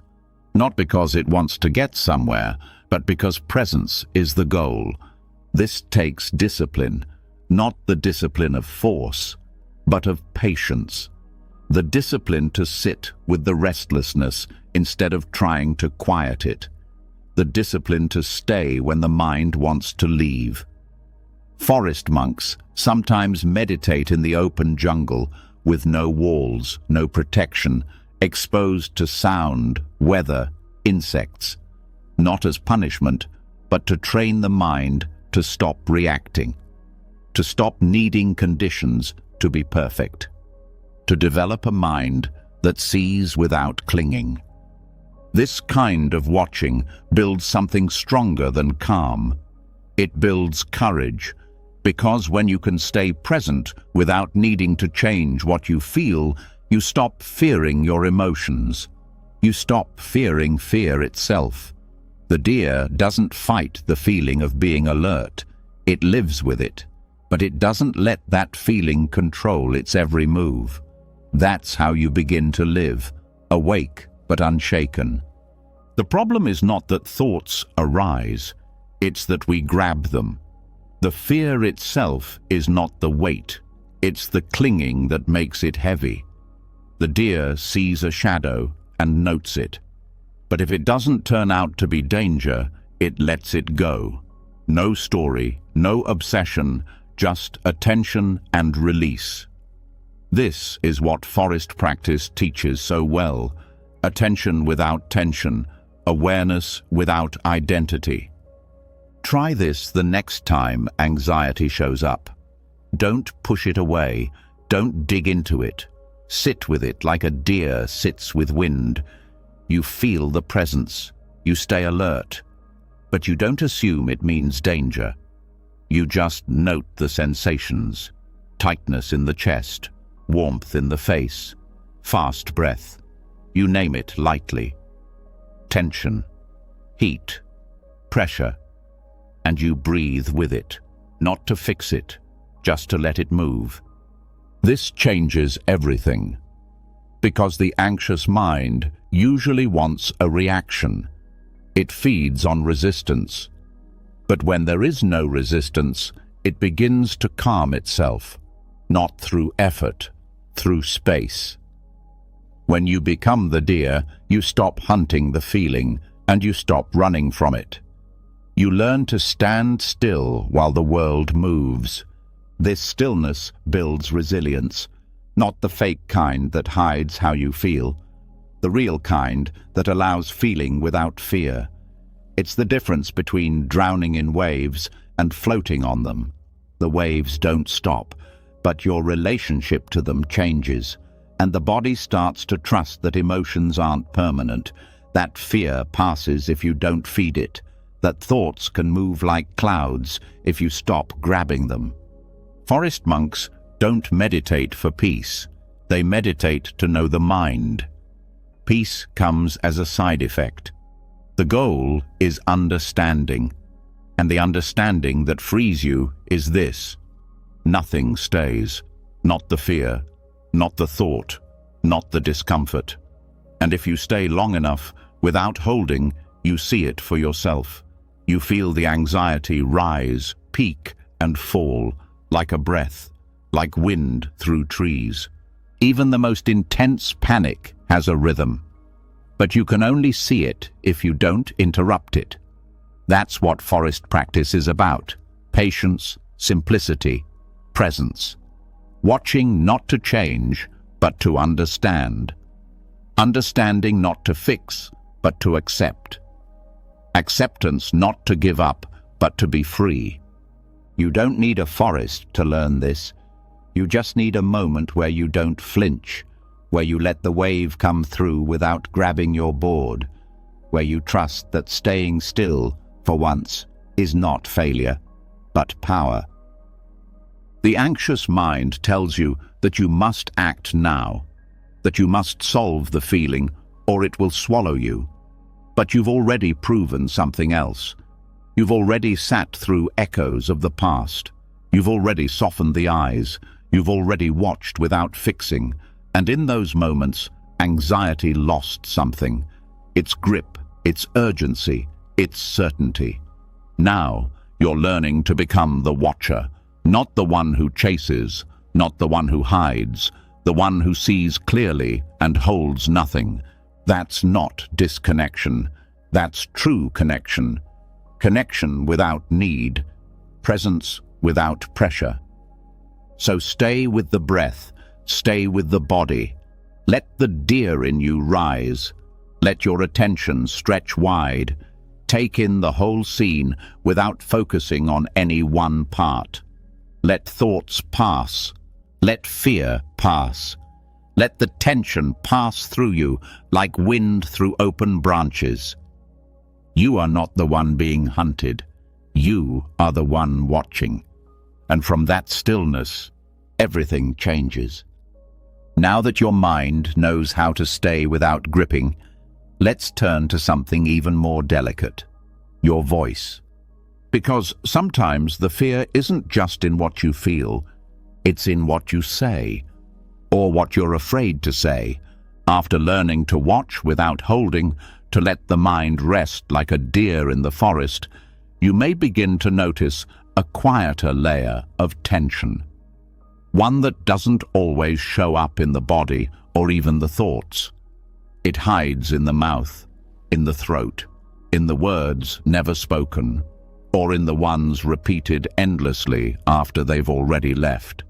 Not because it wants to get somewhere, but because presence is the goal. This takes discipline, not the discipline of force, but of patience. The discipline to sit with the restlessness instead of trying to quiet it. The discipline to stay when the mind wants to leave. Forest monks sometimes meditate in the open jungle with no walls, no protection, exposed to sound, weather, insects. Not as punishment, but to train the mind to stop reacting, to stop needing conditions to be perfect, to develop a mind that sees without clinging. This kind of watching builds something stronger than calm. It builds courage, because when you can stay present without needing to change what you feel, you stop fearing your emotions. You stop fearing fear itself. The deer doesn't fight the feeling of being alert. It lives with it, but it doesn't let that feeling control its every move. That's how you begin to live, awake but unshaken. The problem is not that thoughts arise, it's that we grab them. The fear itself is not the weight, it's the clinging that makes it heavy. The deer sees a shadow and notes it. But if it doesn't turn out to be danger, It lets it go. No story, no obsession, just attention and release. This is what forest practice teaches so well. Attention without tension, awareness without identity. Try this the next time anxiety shows up. Don't push it away. Don't dig into it. Sit with it like a deer sits with wind. You feel the presence. You stay alert. But you don't assume it means danger. You just note the sensations. Tightness in the chest, warmth in the face, fast breath. You name it lightly. Tension, heat, pressure. And you breathe with it, not to fix it, just to let it move. This changes everything, because the anxious mind usually wants a reaction. It feeds on resistance. But when there is no resistance, it begins to calm itself, not through effort, through space. When you become the deer, you stop hunting the feeling and you stop running from it. You learn to stand still while the world moves. This stillness builds resilience, not the fake kind that hides how you feel, the real kind that allows feeling without fear. It's the difference between drowning in waves and floating on them. The waves don't stop, but your relationship to them changes, and the body starts to trust that emotions aren't permanent, that fear passes if you don't feed it, that thoughts can move like clouds if you stop grabbing them. Forest monks don't meditate for peace. They meditate to know the mind. Peace comes as a side effect. The goal is understanding, and the understanding that frees you is this: nothing stays, not the fear, not the thought, not the discomfort. And if you stay long enough without holding, you see it for yourself. You feel the anxiety rise, peak, and fall, like a breath, like wind through trees. Even the most intense panic has a rhythm. But you can only see it if you don't interrupt it. That's what forest practice is about: patience, simplicity, presence. Watching not to change, but to understand. Understanding not to fix, but to accept. Acceptance not to give up, but to be free. You don't need a forest to learn this. You just need a moment where you don't flinch, where you let the wave come through without grabbing your board, where you trust that staying still, for once, is not failure, but power. The anxious mind tells you that you must act now, that you must solve the feeling or it will swallow you. But you've already proven something else. You've already sat through echoes of the past. You've already softened the eyes. You've already watched without fixing. And in those moments, anxiety lost something. Its grip, its urgency, its certainty. Now, you're learning to become the watcher, not the one who chases, not the one who hides, the one who sees clearly and holds nothing. That's not disconnection. That's true connection. Connection without need, presence without pressure. So stay with the breath, stay with the body. Let the deer in you rise. Let your attention stretch wide. Take in the whole scene without focusing on any one part. Let thoughts pass. Let fear pass. Let the tension pass through you like wind through open branches. You are not the one being hunted. You are the one watching. And from that stillness, everything changes. Now that your mind knows how to stay without gripping, let's turn to something even more delicate: your voice. Because sometimes the fear isn't just in what you feel, it's in what you say, or what you're afraid to say. After learning to watch without holding, to let the mind rest like a deer in the forest, you may begin to notice a quieter layer of tension. One that doesn't always show up in the body or even the thoughts. It hides in the mouth, in the throat, in the words never spoken, or in the ones repeated endlessly after they've already left.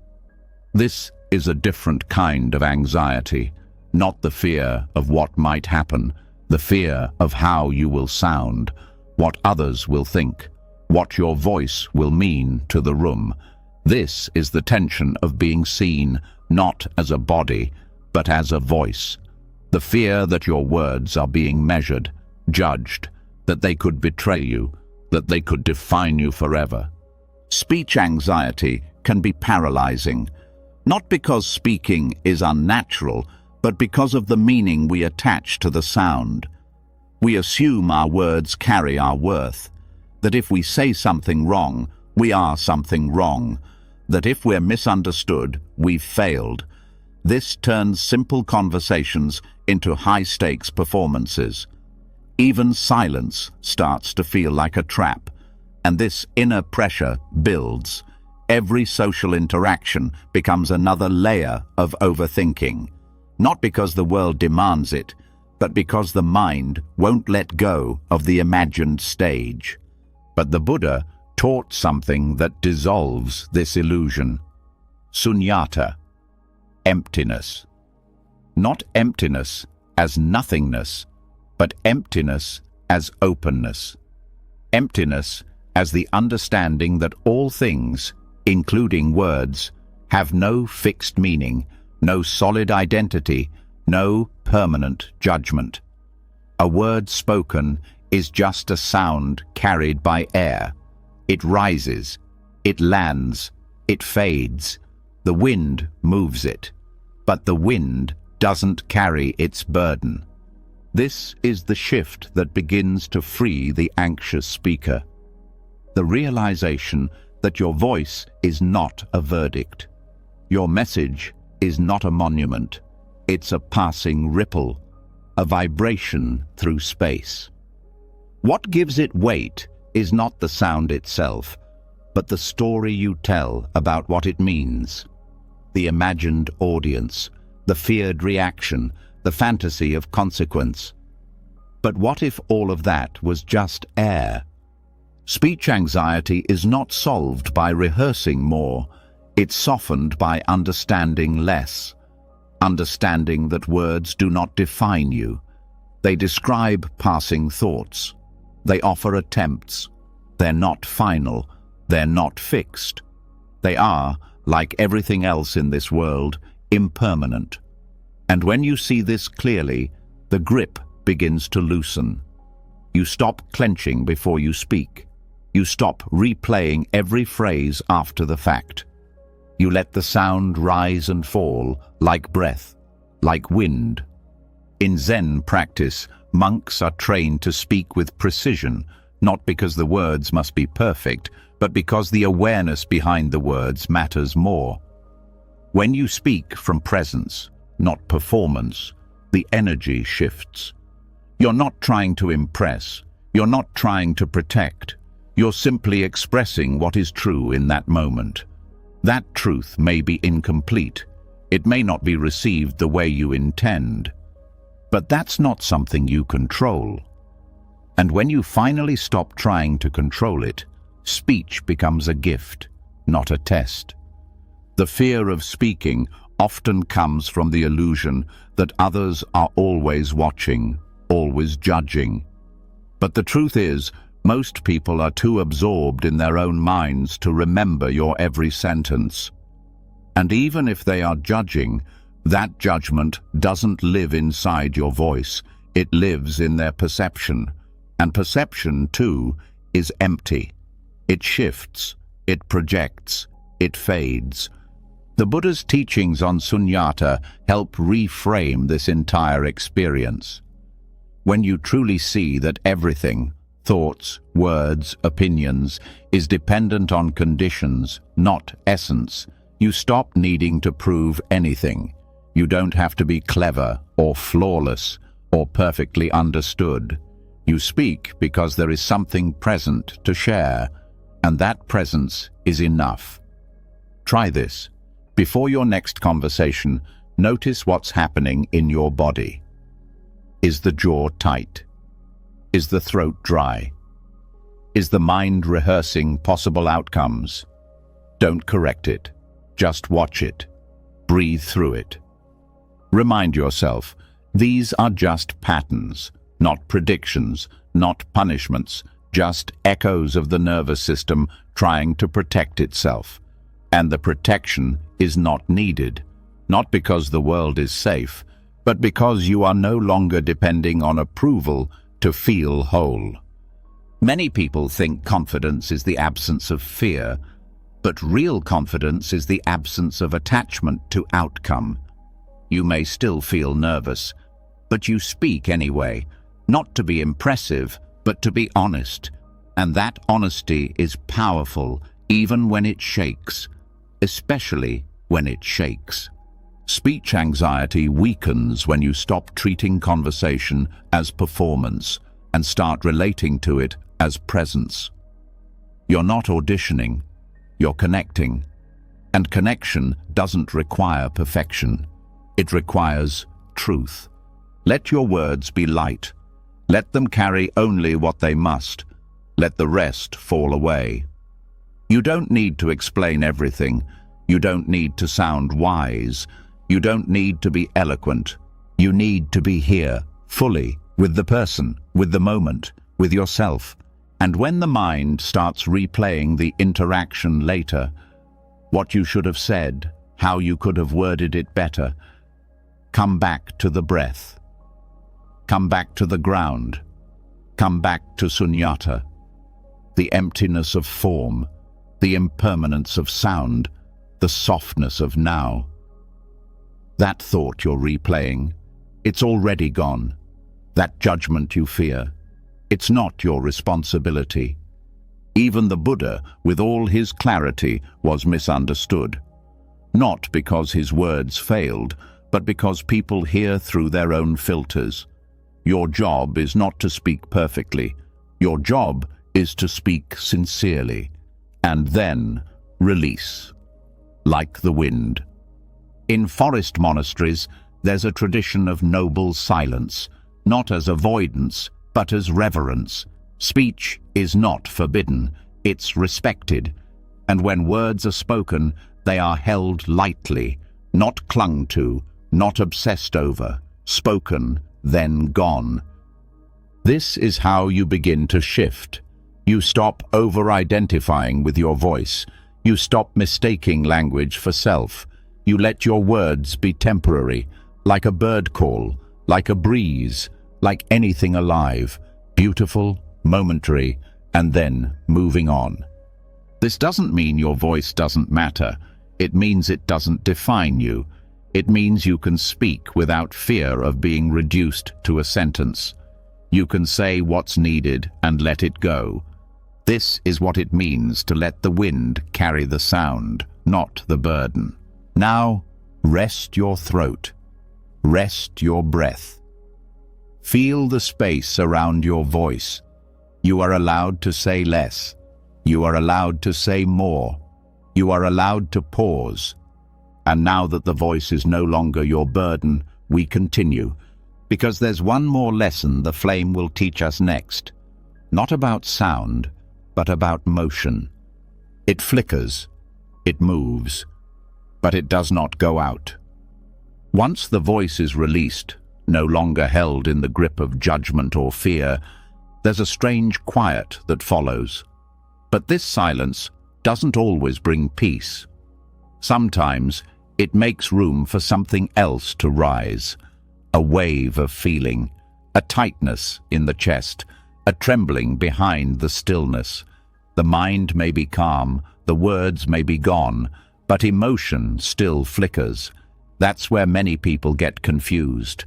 This is a different kind of anxiety, not the fear of what might happen, the fear of how you will sound, what others will think, what your voice will mean to the room. This is the tension of being seen not as a body, but as a voice. The fear that your words are being measured, judged, that they could betray you, that they could define you forever. Speech anxiety can be paralyzing, not because speaking is unnatural, but because of the meaning we attach to the sound. We assume our words carry our worth, that if we say something wrong, we are something wrong, that if we're misunderstood, we've failed. This turns simple conversations into high-stakes performances. Even silence starts to feel like a trap, and this inner pressure builds. Every social interaction becomes another layer of overthinking, not because the world demands it, but because the mind won't let go of the imagined stage. But the Buddha taught something that dissolves this illusion. Sunyata, emptiness. Not emptiness as nothingness, but emptiness as openness. Emptiness as the understanding that all things, including words, have no fixed meaning, no solid identity, no permanent judgment. A word spoken is just a sound carried by air. It rises, it lands, it fades. The wind moves it, but the wind doesn't carry its burden. This is the shift that begins to free the anxious speaker. The realization that your voice is not a verdict. Your message is not a monument. It's a passing ripple, a vibration through space. What gives it weight is not the sound itself, but the story you tell about what it means. The imagined audience, the feared reaction, the fantasy of consequence. But what if all of that was just air? Speech anxiety is not solved by rehearsing more. It's softened by understanding less. Understanding that words do not define you. They describe passing thoughts. They offer attempts. They're not final. They're not fixed. They are, like everything else in this world, impermanent. And when you see this clearly, the grip begins to loosen. You stop clenching before you speak. You stop replaying every phrase after the fact. You let the sound rise and fall, like breath, like wind. In Zen practice, monks are trained to speak with precision, not because the words must be perfect, but because the awareness behind the words matters more. When you speak from presence, not performance, the energy shifts. You're not trying to impress. You're not trying to protect. You're simply expressing what is true in that moment. That truth may be incomplete. It may not be received the way you intend. But that's not something you control. And when you finally stop trying to control it, speech becomes a gift, not a test. The fear of speaking often comes from the illusion that others are always watching, always judging. But the truth is, most people are too absorbed in their own minds to remember your every sentence. And even if they are judging, that judgment doesn't live inside your voice. It lives in their perception. And perception, too, is empty. It shifts, it projects, it fades. The Buddha's teachings on sunyata help reframe this entire experience. When you truly see that everything, thoughts, words, opinions, is dependent on conditions, not essence, you stop needing to prove anything. You don't have to be clever or flawless or perfectly understood. You speak because there is something present to share, and that presence is enough. Try this. Before your next conversation, notice what's happening in your body. Is the jaw tight? Is the throat dry? Is the mind rehearsing possible outcomes? Don't correct it. Just watch it. Breathe through it. Remind yourself, these are just patterns, not predictions, not punishments, just echoes of the nervous system trying to protect itself. And the protection is not needed, not because the world is safe, but because you are no longer depending on approval to feel whole. Many people think confidence is the absence of fear, but real confidence is the absence of attachment to outcome. You may still feel nervous, but you speak anyway, not to be impressive, but to be honest. And that honesty is powerful even when it shakes, especially when it shakes. Speech anxiety weakens when you stop treating conversation as performance and start relating to it as presence. You're not auditioning, you're connecting. And connection doesn't require perfection. It requires truth. Let your words be light. Let them carry only what they must. Let the rest fall away. You don't need to explain everything. You don't need to sound wise. You don't need to be eloquent. You need to be here, fully, with the person, with the moment, with yourself. And when the mind starts replaying the interaction later, what you should have said, how you could have worded it better, come back to the breath. Come back to the ground. Come back to sunyata, the emptiness of form, the impermanence of sound, the softness of now. That thought you're replaying, it's already gone. That judgment you fear, it's not your responsibility. Even the Buddha, with all his clarity, was misunderstood. Not because his words failed, but because people hear through their own filters. Your job is not to speak perfectly. Your job is to speak sincerely, and then release, like the wind. In forest monasteries, there's a tradition of noble silence, not as avoidance, but as reverence. Speech is not forbidden, it's respected, and when words are spoken, they are held lightly, not clung to, not obsessed over, spoken, then gone. This is how you begin to shift. You stop over-identifying with your voice. You stop mistaking language for self. You let your words be temporary, like a bird call, like a breeze, like anything alive, beautiful, momentary, and then moving on. This doesn't mean your voice doesn't matter. It means it doesn't define you. It means you can speak without fear of being reduced to a sentence. You can say what's needed and let it go. This is what it means to let the wind carry the sound, not the burden. Now, rest your throat. Rest your breath. Feel the space around your voice. You are allowed to say less. You are allowed to say more. You are allowed to pause. And now that the voice is no longer your burden, we continue, because there's one more lesson the flame will teach us next. Not about sound, but about motion. It flickers, it moves, but it does not go out. Once the voice is released, no longer held in the grip of judgment or fear, there's a strange quiet that follows. But this silence doesn't always bring peace. Sometimes it makes room for something else to rise, a wave of feeling, a tightness in the chest, a trembling behind the stillness. The mind may be calm, the words may be gone, but emotion still flickers. That's where many people get confused.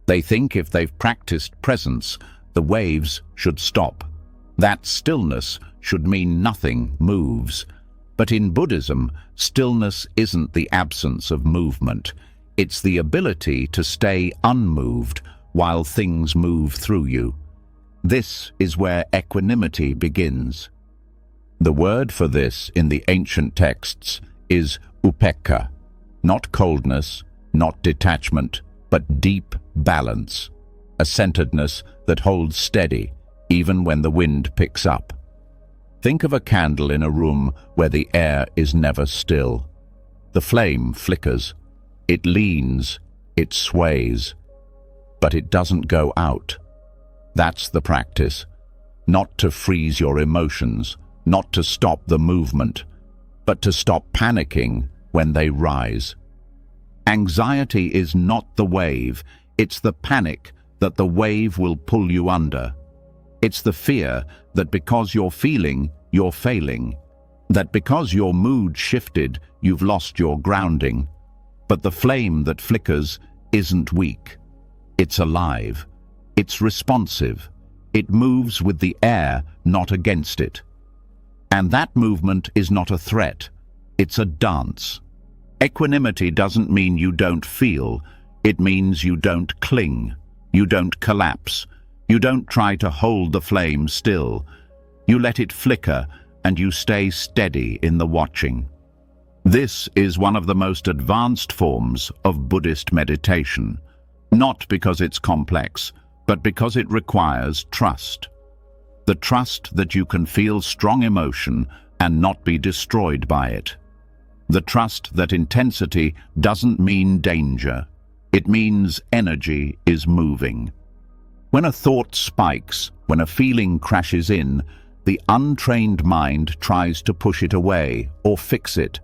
They think if they've practiced presence, the waves should stop. That stillness should mean nothing moves. But in Buddhism, stillness isn't the absence of movement. It's the ability to stay unmoved while things move through you. This is where equanimity begins. The word for this in the ancient texts is upekkha, not coldness, not detachment, but deep balance, a centeredness that holds steady, even when the wind picks up. Think of a candle in a room where the air is never still. The flame flickers, it leans, it sways, but it doesn't go out. That's the practice. Not to freeze your emotions, not to stop the movement, but to stop panicking when they rise. Anxiety is not the wave, it's the panic that the wave will pull you under. It's the fear that because you're feeling, you're failing. That because your mood shifted, you've lost your grounding. But the flame that flickers isn't weak. It's alive. It's responsive. It moves with the air, not against it. And that movement is not a threat. It's a dance. Equanimity doesn't mean you don't feel. It means you don't cling. You don't collapse. You don't try to hold the flame still. You let it flicker and you stay steady in the watching. This is one of the most advanced forms of Buddhist meditation, not because it's complex, but because it requires trust. The trust that you can feel strong emotion and not be destroyed by it. The trust that intensity doesn't mean danger. It means energy is moving. When a thought spikes, when a feeling crashes in, the untrained mind tries to push it away or fix it.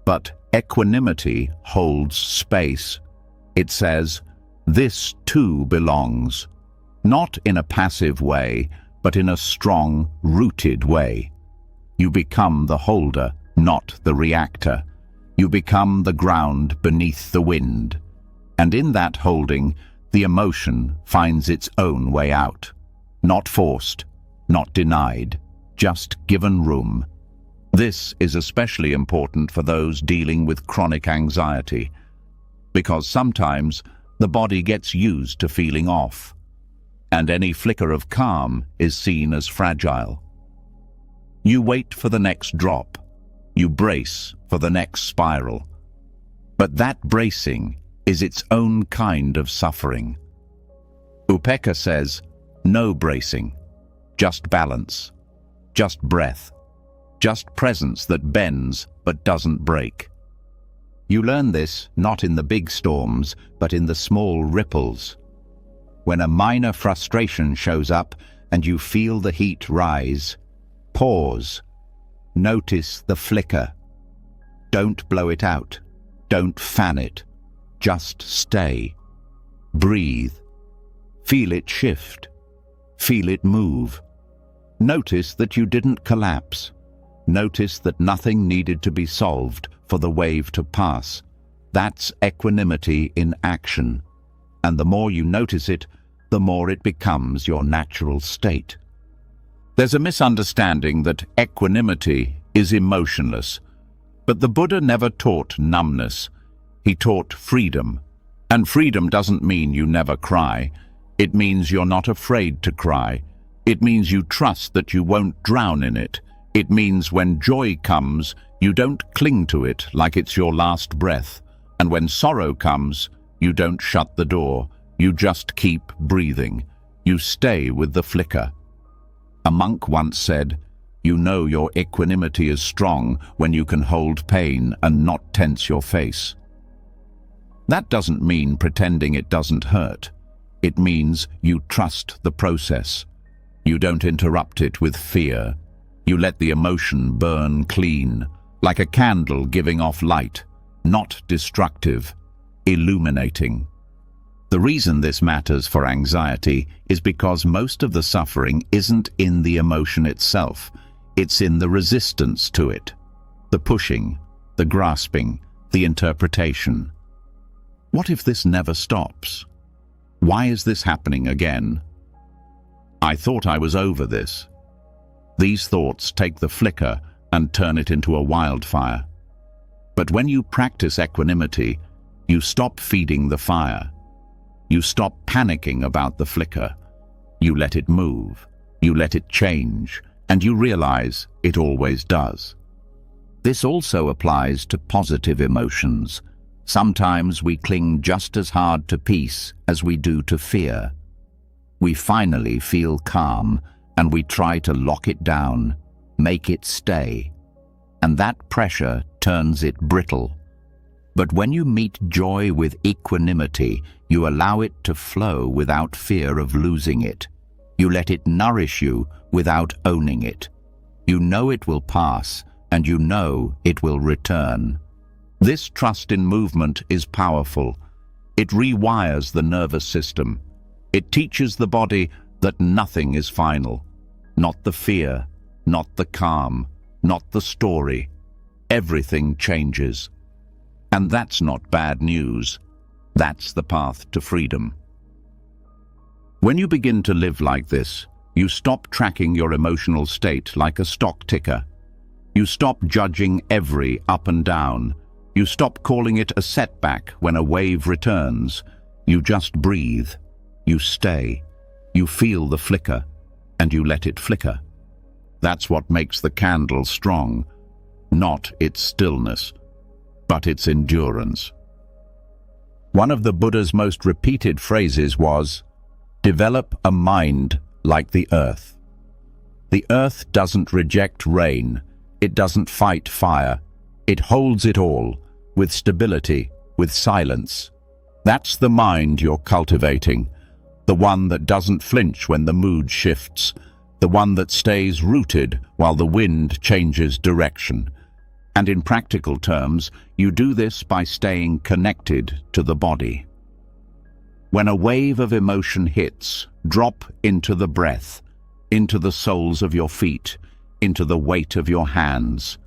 But equanimity holds space. It says, "This too belongs," not in a passive way, but in a strong, rooted way. You become the holder, not the reactor. You become the ground beneath the wind. And in that holding, the emotion finds its own way out. Not forced, not denied, just given room. This is especially important for those dealing with chronic anxiety, because sometimes the body gets used to feeling off, and any flicker of calm is seen as fragile. You wait for the next drop. You brace for the next spiral. But that bracing is its own kind of suffering. Upekkha says, no bracing, just balance, just breath, just presence that bends but doesn't break. You learn this not in the big storms, but in the small ripples. When a minor frustration shows up and you feel the heat rise, pause. Notice the flicker. Don't blow it out. Don't fan it. Just stay. Breathe. Feel it shift. Feel it move. Notice that you didn't collapse. Notice that nothing needed to be solved for the wave to pass. That's equanimity in action. And the more you notice it, the more it becomes your natural state. There's a misunderstanding that equanimity is emotionless, but the Buddha never taught numbness. He taught freedom. And freedom doesn't mean you never cry. It means you're not afraid to cry. It means you trust that you won't drown in it. It means when joy comes, you don't cling to it like it's your last breath. And when sorrow comes, you don't shut the door. You just keep breathing. You stay with the flicker. A monk once said, "You know your equanimity is strong when you can hold pain and not tense your face." That doesn't mean pretending it doesn't hurt. It means you trust the process. You don't interrupt it with fear. You let the emotion burn clean, like a candle giving off light, not destructive, illuminating. The reason this matters for anxiety is because most of the suffering isn't in the emotion itself. It's in the resistance to it, the pushing, the grasping, the interpretation. What if this never stops? Why is this happening again? I thought I was over this. These thoughts take the flicker and turn it into a wildfire. But when you practice equanimity, you stop feeding the fire. You stop panicking about the flicker. You let it move. You let it change. And you realize it always does. This also applies to positive emotions. Sometimes we cling just as hard to peace as we do to fear. We finally feel calm, and we try to lock it down, make it stay. And that pressure turns it brittle. But when you meet joy with equanimity, you allow it to flow without fear of losing it. You let it nourish you without owning it. You know it will pass, and you know it will return. This trust in movement is powerful. It rewires the nervous system. It teaches the body that nothing is final. Not the fear, not the calm, not the story. Everything changes. And that's not bad news. That's the path to freedom. When you begin to live like this, you stop tracking your emotional state like a stock ticker. You stop judging every up and down. You stop calling it a setback when a wave returns. You just breathe. You stay. You feel the flicker, and you let it flicker. That's what makes the candle strong, not its stillness, but its endurance. One of the Buddha's most repeated phrases was, "Develop a mind like the earth." The earth doesn't reject rain. It doesn't fight fire. It holds it all, with stability, with silence. That's the mind you're cultivating, the one that doesn't flinch when the mood shifts, the one that stays rooted while the wind changes direction. And in practical terms, you do this by staying connected to the body. When a wave of emotion hits, drop into the breath, into the soles of your feet, into the weight of your hands.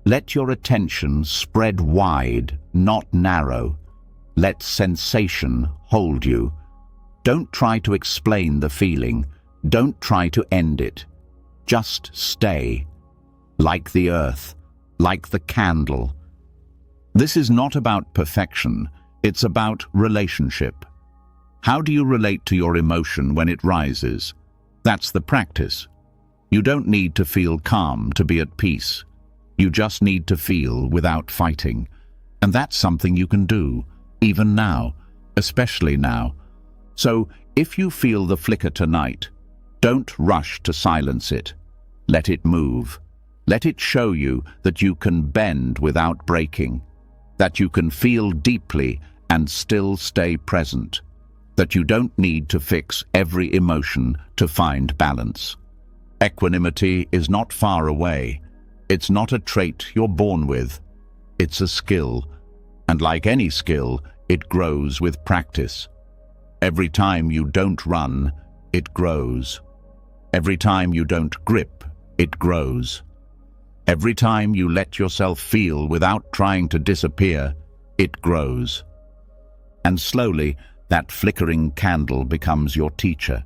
Let your attention spread wide, not narrow. Let sensation hold you. Don't try to explain the feeling. Don't try to end it. Just stay, like the earth, like the candle. This is not about perfection. It's about relationship. How do you relate to your emotion when it rises? That's the practice. You don't need to feel calm to be at peace. You just need to feel without fighting. And that's something you can do, even now, especially now. So, if you feel the flicker tonight, don't rush to silence it. Let it move. Let it show you that you can bend without breaking, that you can feel deeply and still stay present, that you don't need to fix every emotion to find balance. Equanimity is not far away. It's not a trait you're born with. It's a skill, and like any skill, it grows with practice. Every time you don't run, it grows. Every time you don't grip, it grows. Every time you let yourself feel without trying to disappear, it grows. And slowly, that flickering candle becomes your teacher.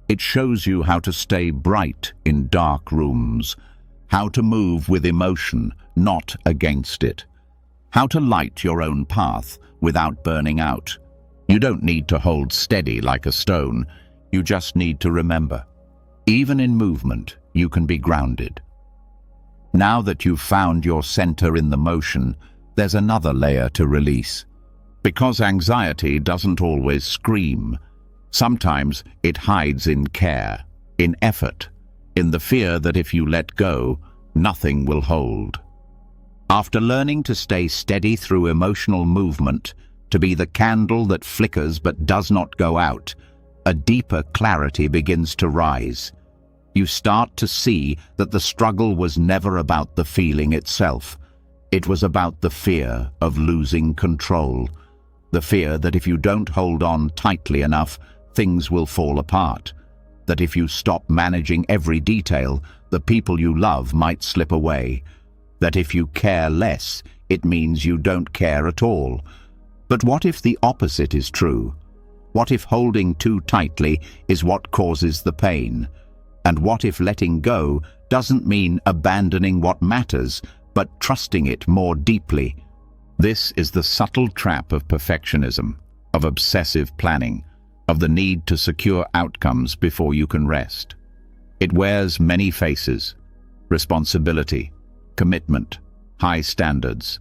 It shows you how to stay bright in dark rooms, how to move with emotion, not against it, how to light your own path without burning out. You don't need to hold steady like a stone. You just need to remember. Even in movement, you can be grounded. Now that you've found your center in the motion, there's another layer to release. Because anxiety doesn't always scream. Sometimes it hides in care, in effort, in the fear that if you let go, nothing will hold. After learning to stay steady through emotional movement, to be the candle that flickers but does not go out, a deeper clarity begins to rise. You start to see that the struggle was never about the feeling itself. It was about the fear of losing control. The fear that if you don't hold on tightly enough, things will fall apart. That if you stop managing every detail, the people you love might slip away. That if you care less, it means you don't care at all. But what if the opposite is true? What if holding too tightly is what causes the pain? And what if letting go doesn't mean abandoning what matters, but trusting it more deeply? This is the subtle trap of perfectionism, of obsessive planning, of the need to secure outcomes before you can rest. It wears many faces: responsibility, commitment, high standards.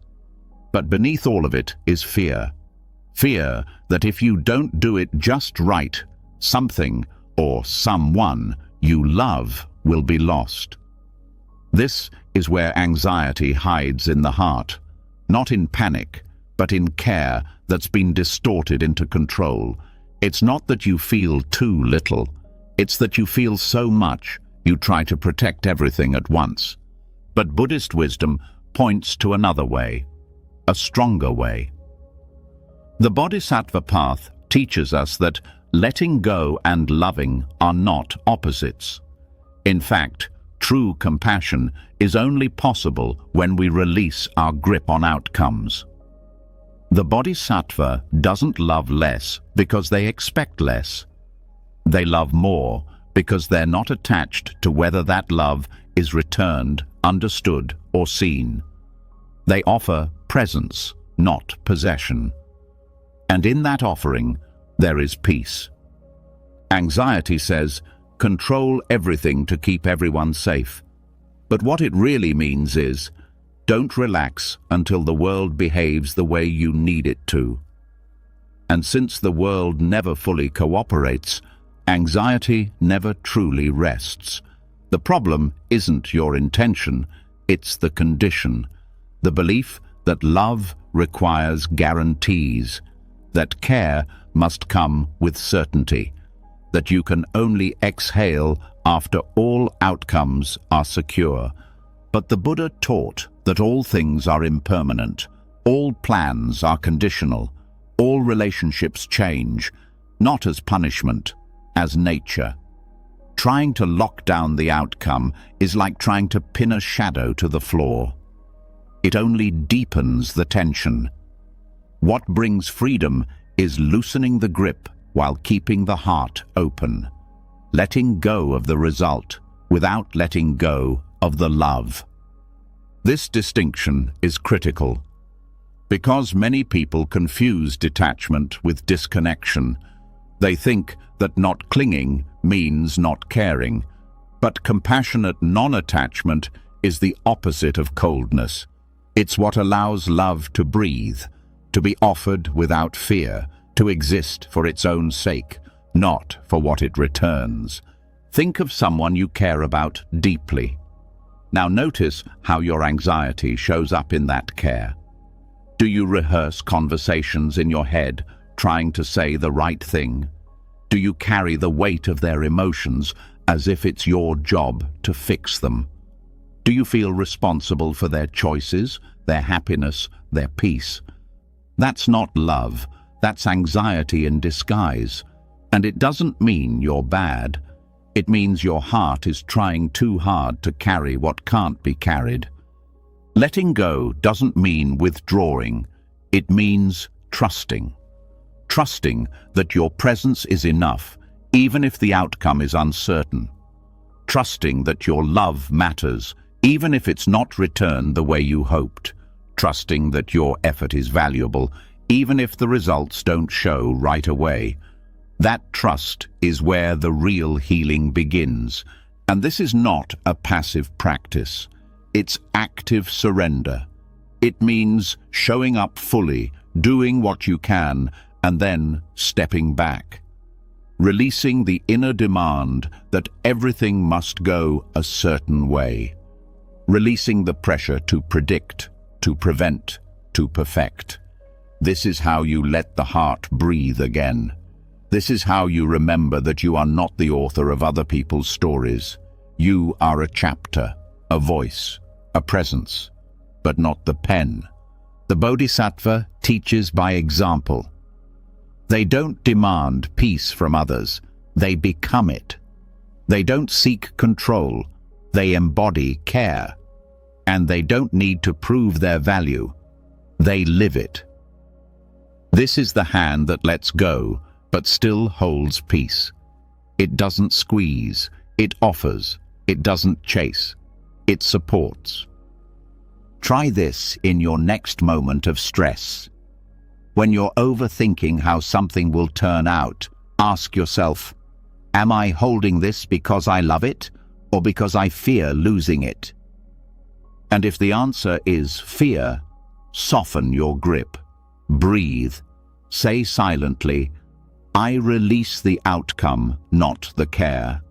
But beneath all of it is fear. Fear that if you don't do it just right, something or someone you love will be lost. This is where anxiety hides in the heart, not in panic, but in care that's been distorted into control. It's not that you feel too little, it's that you feel so much you try to protect everything at once. But Buddhist wisdom points to another way, a stronger way. The Bodhisattva path teaches us that letting go and loving are not opposites. In fact, true compassion is only possible when we release our grip on outcomes. The Bodhisattva doesn't love less because they expect less. They love more because they're not attached to whether that love is returned, understood, or seen. They offer presence, not possession. And in that offering, there is peace. Anxiety says, control everything to keep everyone safe. But what it really means is, don't relax until the world behaves the way you need it to. And since the world never fully cooperates, anxiety never truly rests. The problem isn't your intention, it's the condition. The belief that love requires guarantees, that care must come with certainty, that you can only exhale after all outcomes are secure. But the Buddha taught that all things are impermanent, all plans are conditional, all relationships change, not as punishment, as nature. Trying to lock down the outcome is like trying to pin a shadow to the floor. It only deepens the tension. What brings freedom is loosening the grip while keeping the heart open, letting go of the result without letting go of the love. This distinction is critical because many people confuse detachment with disconnection. They think that not clinging means not caring, but compassionate non-attachment is the opposite of coldness. It's what allows love to breathe, to be offered without fear, to exist for its own sake, not for what it returns. Think of someone you care about deeply. Now notice how your anxiety shows up in that care. Do you rehearse conversations in your head, trying to say the right thing? Do you carry the weight of their emotions as if it's your job to fix them? Do you feel responsible for their choices, their happiness, their peace? That's not love, that's anxiety in disguise. And it doesn't mean you're bad. It means your heart is trying too hard to carry what can't be carried. Letting go doesn't mean withdrawing. It means trusting. Trusting that your presence is enough, even if the outcome is uncertain. Trusting that your love matters, even if it's not returned the way you hoped. Trusting that your effort is valuable, even if the results don't show right away. That trust is where the real healing begins. And this is not a passive practice. It's active surrender. It means showing up fully, doing what you can, and then stepping back. Releasing the inner demand that everything must go a certain way. Releasing the pressure to predict, to prevent, to perfect. This is how you let the heart breathe again. This is how you remember that you are not the author of other people's stories. You are a chapter, a voice, a presence, but not the pen. The Bodhisattva teaches by example. They don't demand peace from others, they become it. They don't seek control, they embody care. And they don't need to prove their value, they live it. This is the hand that lets go, but still holds peace. It doesn't squeeze, it offers, it doesn't chase, it supports. Try this in your next moment of stress. When you're overthinking how something will turn out, ask yourself, am I holding this because I love it, or because I fear losing it? And if the answer is fear, soften your grip. Breathe. Say silently, I release the outcome, not the care.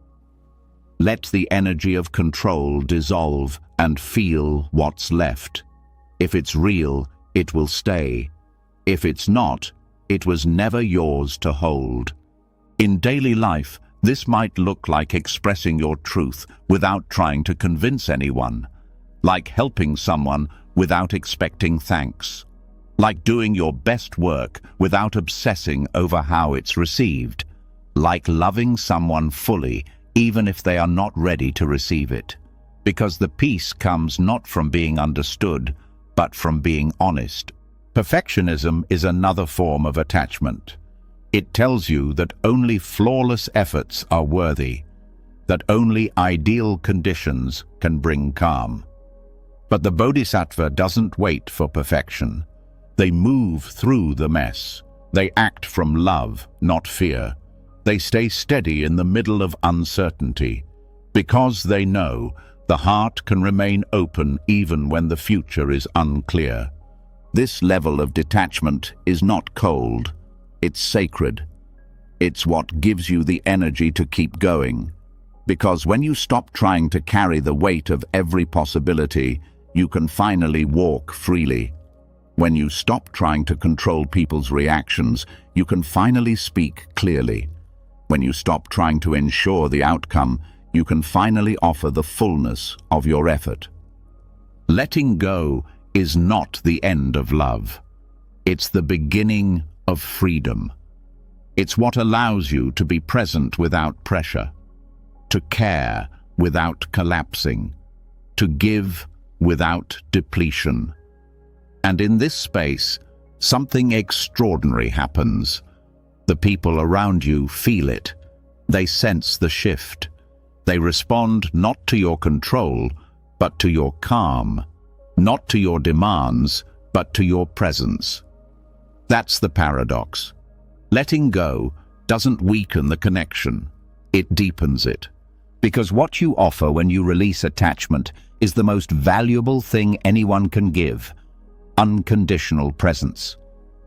Let the energy of control dissolve and feel what's left. If it's real, it will stay. If it's not, it was never yours to hold. In daily life, this might look like expressing your truth without trying to convince anyone, like helping someone without expecting thanks, like doing your best work without obsessing over how it's received, like loving someone fully even if they are not ready to receive it. Because the peace comes not from being understood, but from being honest. Perfectionism is another form of attachment. It tells you that only flawless efforts are worthy, that only ideal conditions can bring calm. But the Bodhisattva doesn't wait for perfection. They move through the mess. They act from love, not fear. They stay steady in the middle of uncertainty, because they know the heart can remain open even when the future is unclear. This level of detachment is not cold, it's sacred. It's what gives you the energy to keep going. Because when you stop trying to carry the weight of every possibility, you can finally walk freely. When you stop trying to control people's reactions, you can finally speak clearly. When you stop trying to ensure the outcome, you can finally offer the fullness of your effort. Letting go is not the end of love. It's the beginning of freedom. It's what allows you to be present without pressure, to care without collapsing, to give without depletion. And in this space, something extraordinary happens. The people around you feel it. They sense the shift. They respond not to your control, but to your calm, not to your demands, but to your presence. That's the paradox. Letting go doesn't weaken the connection, it deepens it. Because what you offer when you release attachment is the most valuable thing anyone can give: unconditional presence.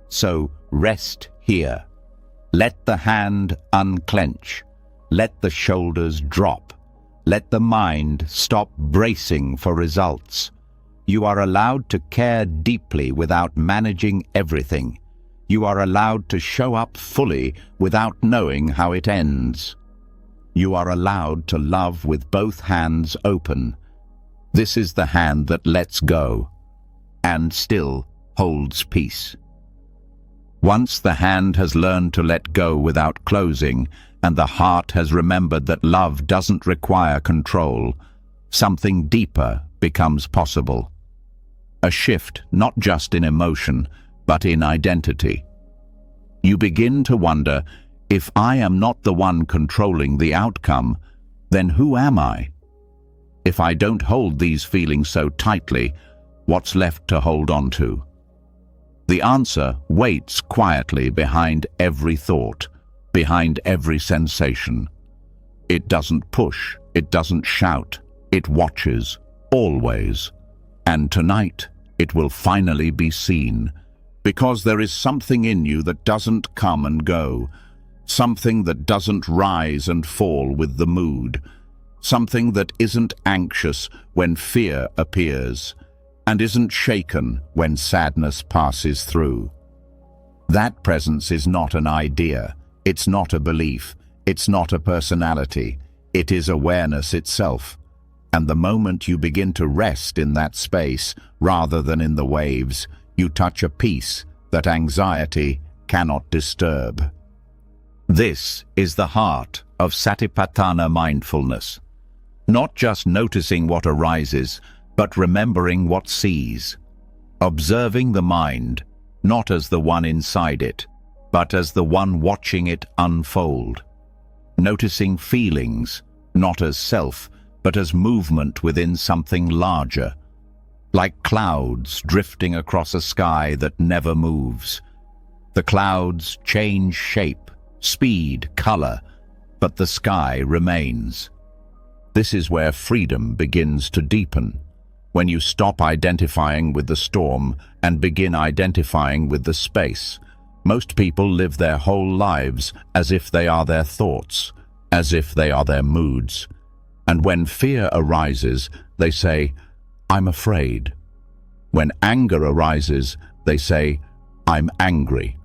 So rest here. Let the hand unclench. Let the shoulders drop. Let the mind stop bracing for results. You are allowed to care deeply without managing everything. You are allowed to show up fully without knowing how it ends. You are allowed to love with both hands open. This is the hand that lets go and still holds peace. Once the hand has learned to let go without closing, and the heart has remembered that love doesn't require control, something deeper becomes possible. A shift not just in emotion, but in identity. You begin to wonder, if I am not the one controlling the outcome, then who am I? If I don't hold these feelings so tightly, what's left to hold on to? The answer waits quietly behind every thought, behind every sensation. It doesn't push, it doesn't shout, it watches, always. And tonight, it will finally be seen, because there is something in you that doesn't come and go, something that doesn't rise and fall with the mood, something that isn't anxious when fear appears, and isn't shaken when sadness passes through. That presence is not an idea, it's not a belief, it's not a personality, it is awareness itself. And the moment you begin to rest in that space, rather than in the waves, you touch a peace that anxiety cannot disturb. This is the heart of Satipatthana mindfulness. Not just noticing what arises, but remembering what sees. Observing the mind, not as the one inside it, but as the one watching it unfold. Noticing feelings, not as self, but as movement within something larger. Like clouds drifting across a sky that never moves. The clouds change shape, speed, color, but the sky remains. This is where freedom begins to deepen. When you stop identifying with the storm and begin identifying with the space. Most people live their whole lives as if they are their thoughts, as if they are their moods. And when fear arises, they say, I'm afraid. When anger arises, they say, I'm angry.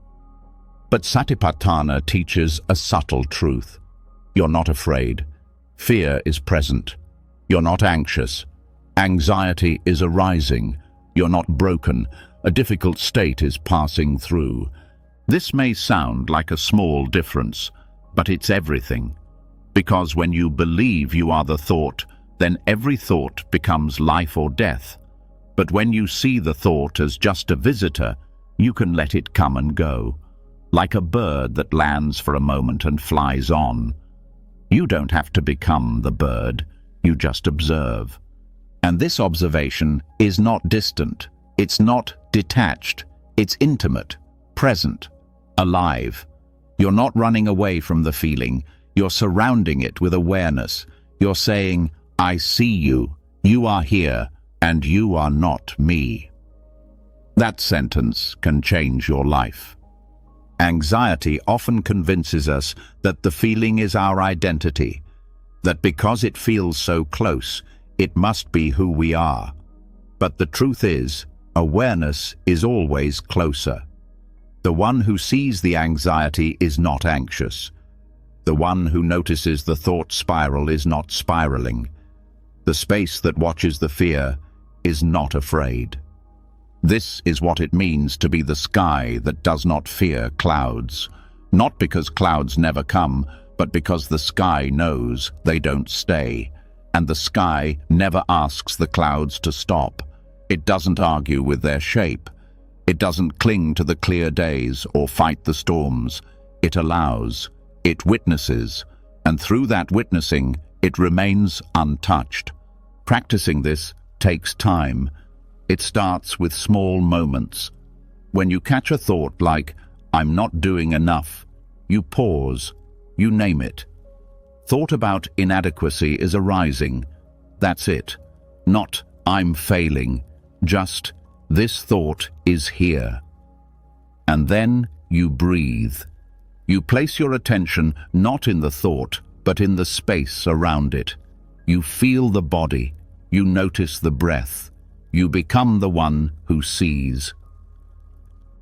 But Satipatthana teaches a subtle truth. You're not afraid. Fear is present. You're not anxious. Anxiety is arising. You're not broken. A difficult state is passing through. This may sound like a small difference, but it's everything. Because when you believe you are the thought, then every thought becomes life or death. But when you see the thought as just a visitor, you can let it come and go, like a bird that lands for a moment and flies on. You don't have to become the bird, you just observe. And this observation is not distant, it's not detached, it's intimate, present, alive. You're not running away from the feeling, you're surrounding it with awareness. You're saying, I see you, you are here, and you are not me. That sentence can change your life. Anxiety often convinces us that the feeling is our identity, that because it feels so close, it must be who we are. But the truth is, awareness is always closer. The one who sees the anxiety is not anxious. The one who notices the thought spiral is not spiraling. The space that watches the fear is not afraid. This is what it means to be the sky that does not fear clouds. Not because clouds never come, but because the sky knows they don't stay. And the sky never asks the clouds to stop. It doesn't argue with their shape. It doesn't cling to the clear days or fight the storms. It allows, it witnesses, and through that witnessing, it remains untouched. Practicing this takes time. It starts with small moments. When you catch a thought like, I'm not doing enough, you pause, you name it. Thought about inadequacy is arising. That's it. Not, I'm failing. Just, this thought is here. And then you breathe. You place your attention not in the thought, but in the space around it. You feel the body. You notice the breath. You become the one who sees.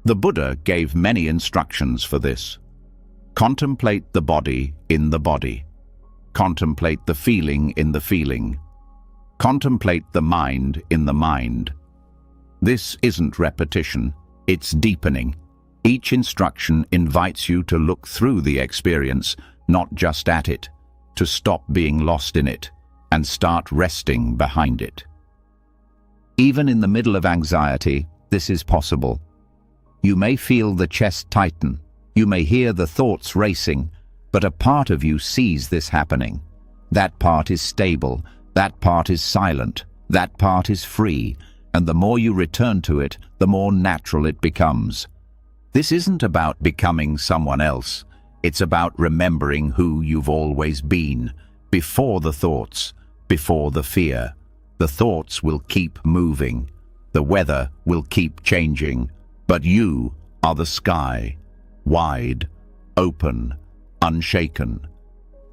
The Buddha gave many instructions for this. Contemplate the body in the body. Contemplate the feeling in the feeling. Contemplate the mind in the mind. This isn't repetition, it's deepening. Each instruction invites you to look through the experience, not just at it, to stop being lost in it and start resting behind it. Even in the middle of anxiety, this is possible. You may feel the chest tighten, you may hear the thoughts racing, but a part of you sees this happening. That part is stable, that part is silent, that part is free, and the more you return to it, the more natural it becomes. This isn't about becoming someone else. It's about remembering who you've always been, before the thoughts, before the fear. The thoughts will keep moving. The weather will keep changing. But you are the sky, wide, open, unshaken.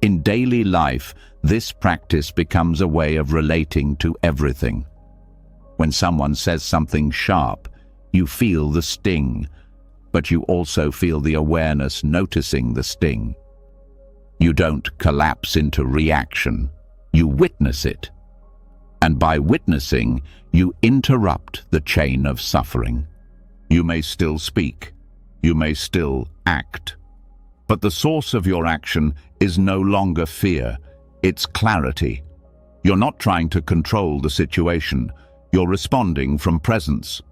In daily life, this practice becomes a way of relating to everything. When someone says something sharp, you feel the sting, but you also feel the awareness noticing the sting. You don't collapse into reaction, you witness it. And by witnessing, you interrupt the chain of suffering. You may still speak, you may still act, but the source of your action is no longer fear, it's clarity. You're not trying to control the situation, you're responding from presence.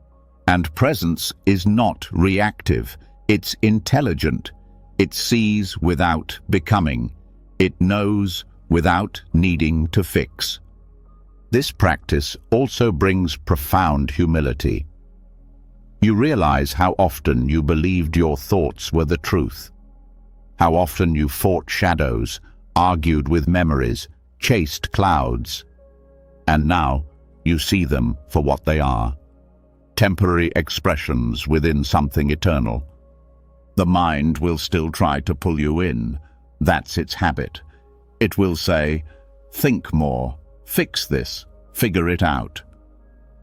And presence is not reactive, it's intelligent. It sees without becoming. It knows without needing to fix. This practice also brings profound humility. You realize how often you believed your thoughts were the truth, how often you fought shadows, argued with memories, chased clouds, and now you see them for what they are, temporary expressions within something eternal. The mind will still try to pull you in. That's its habit. It will say, think more, fix this, figure it out.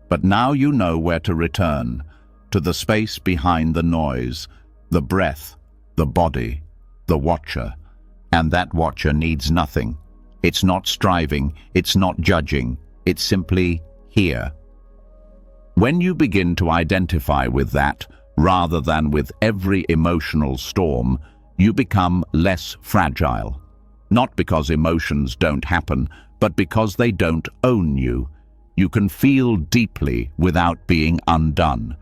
But now you know where to return, to the space behind the noise, the breath, the body, the watcher. And that watcher needs nothing. It's not striving, it's not judging, it's simply here. When you begin to identify with that, rather than with every emotional storm, you become less fragile. Not because emotions don't happen, but because they don't own you. You can feel deeply without being undone.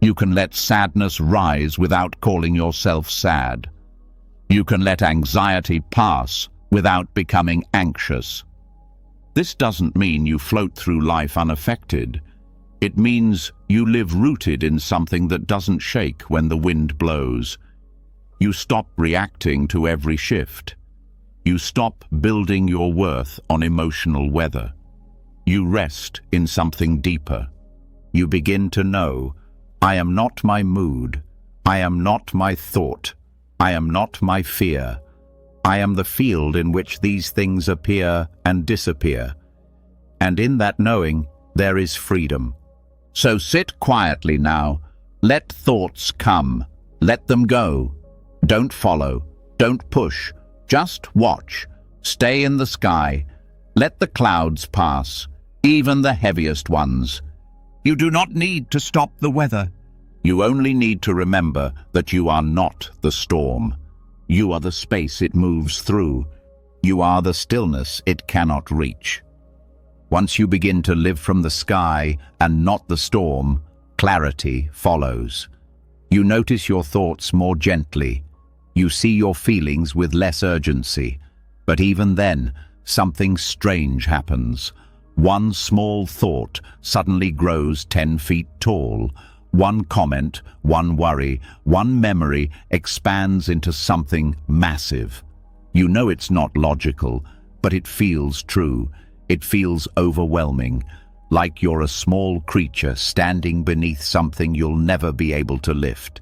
You can let sadness rise without calling yourself sad. You can let anxiety pass without becoming anxious. This doesn't mean you float through life unaffected. It means you live rooted in something that doesn't shake when the wind blows. You stop reacting to every shift. You stop building your worth on emotional weather. You rest in something deeper. You begin to know, I am not my mood. I am not my thought. I am not my fear. I am the field in which these things appear and disappear. And in that knowing, there is freedom. So sit quietly now. Let thoughts come. Let them go. Don't follow. Don't push. Just watch. Stay in the sky. Let the clouds pass, even the heaviest ones. You do not need to stop the weather. You only need to remember that you are not the storm. You are the space it moves through. You are the stillness it cannot reach. Once you begin to live from the sky and not the storm, clarity follows. You notice your thoughts more gently. You see your feelings with less urgency. But even then, something strange happens. One small thought suddenly grows 10 feet tall. One comment, one worry, one memory expands into something massive. You know it's not logical, but it feels true. It feels overwhelming, like you're a small creature standing beneath something you'll never be able to lift.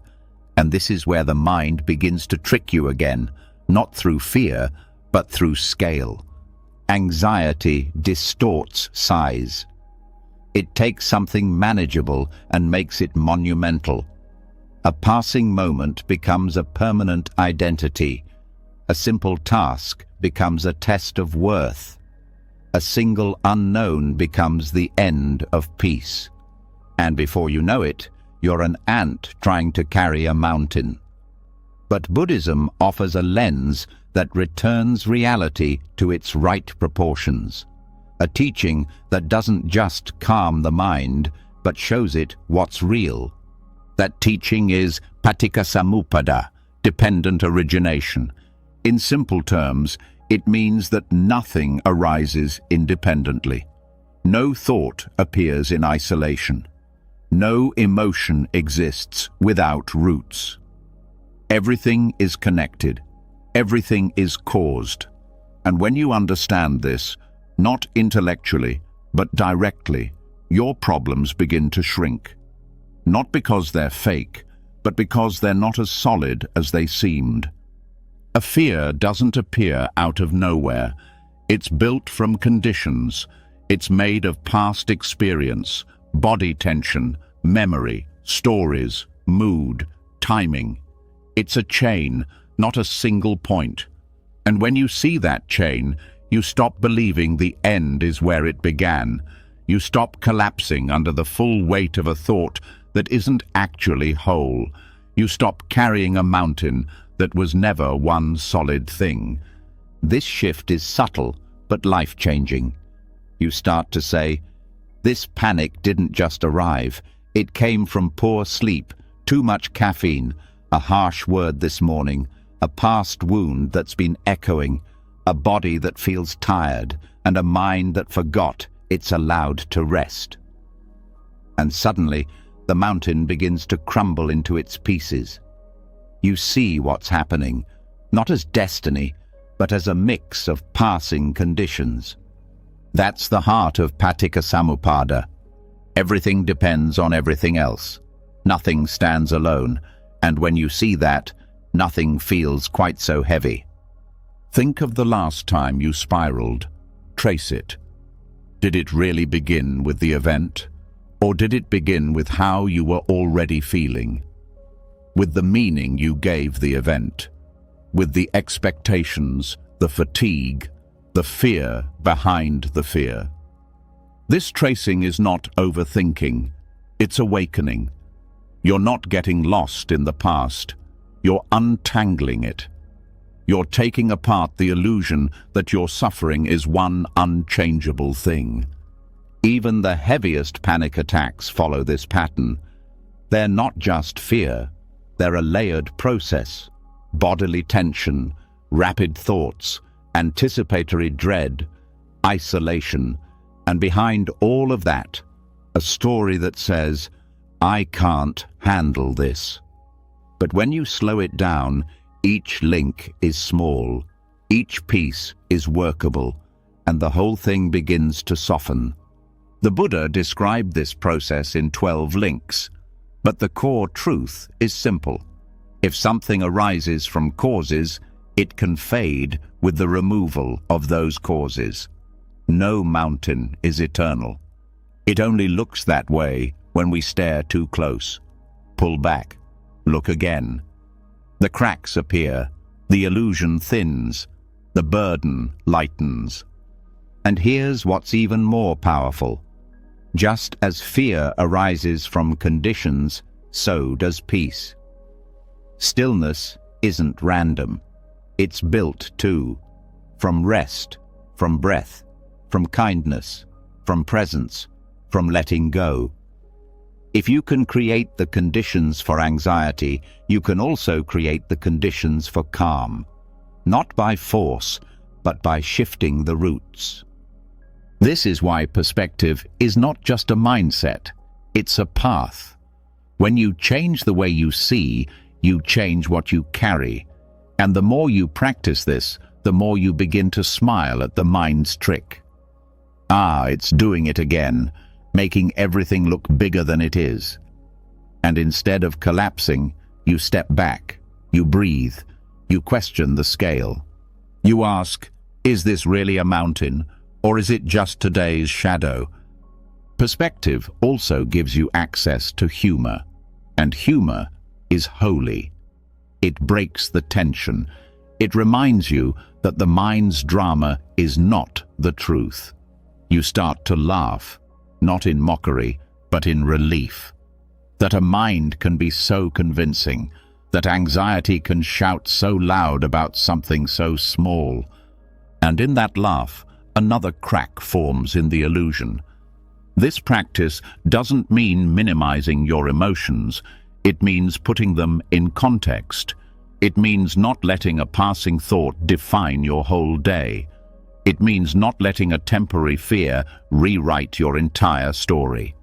And this is where the mind begins to trick you again, not through fear, but through scale. Anxiety distorts size. It takes something manageable and makes it monumental. A passing moment becomes a permanent identity. A simple task becomes a test of worth. A single unknown becomes the end of peace. And before you know it, you're an ant trying to carry a mountain. But Buddhism offers a lens that returns reality to its right proportions. A teaching that doesn't just calm the mind, but shows it what's real. That teaching is paticcasamuppada, dependent origination. In simple terms, it means that nothing arises independently. No thought appears in isolation. No emotion exists without roots. Everything is connected. Everything is caused. And when you understand this, not intellectually, but directly, your problems begin to shrink. Not because they're fake, but because they're not as solid as they seemed. A fear doesn't appear out of nowhere. It's built from conditions. It's made of past experience, body tension, memory, stories, mood, timing. It's a chain, not a single point. And when you see that chain, you stop believing the end is where it began. You stop collapsing under the full weight of a thought that isn't actually whole. You stop carrying a mountain that was never one solid thing. This shift is subtle, but life-changing. You start to say, this panic didn't just arrive. It came from poor sleep, too much caffeine, a harsh word this morning, a past wound that's been echoing, a body that feels tired, and a mind that forgot it's allowed to rest. And suddenly, the mountain begins to crumble into its pieces. You see what's happening, not as destiny, but as a mix of passing conditions. That's the heart of paticcasamuppada. Everything depends on everything else. Nothing stands alone, and when you see that, nothing feels quite so heavy. Think of the last time you spiraled. Trace it. Did it really begin with the event? Or did it begin with how you were already feeling? With the meaning you gave the event? With the expectations, the fatigue, the fear behind the fear? This tracing is not overthinking. It's awakening. You're not getting lost in the past. You're untangling it. You're taking apart the illusion that your suffering is one unchangeable thing. Even the heaviest panic attacks follow this pattern. They're not just fear. They're a layered process. Bodily tension, rapid thoughts, anticipatory dread, isolation, and behind all of that, a story that says, "I can't handle this." But when you slow it down, each link is small, each piece is workable, and the whole thing begins to soften. The Buddha described this process in 12 links, but the core truth is simple. If something arises from causes, it can fade with the removal of those causes. No mountain is eternal. It only looks that way when we stare too close. Pull back. Look again. The cracks appear. The illusion thins. The burden lightens. And here's what's even more powerful. Just as fear arises from conditions, so does peace. Stillness isn't random. It's built too. From rest, from breath, from kindness, from presence, from letting go. If you can create the conditions for anxiety, you can also create the conditions for calm. Not by force, but by shifting the roots. This is why perspective is not just a mindset, it's a path. When you change the way you see, you change what you carry. And the more you practice this, the more you begin to smile at the mind's trick. Ah, it's doing it again, making everything look bigger than it is. And instead of collapsing, you step back, you breathe, you question the scale. You ask, is this really a mountain, or is it just today's shadow? Perspective also gives you access to humor, and humor is holy. It breaks the tension. It reminds you that the mind's drama is not the truth. You start to laugh, not in mockery, but in relief. That a mind can be so convincing, that anxiety can shout so loud about something so small. And in that laugh, another crack forms in the illusion. This practice doesn't mean minimizing your emotions. It means putting them in context. It means not letting a passing thought define your whole day. It means not letting a temporary fear rewrite your entire story.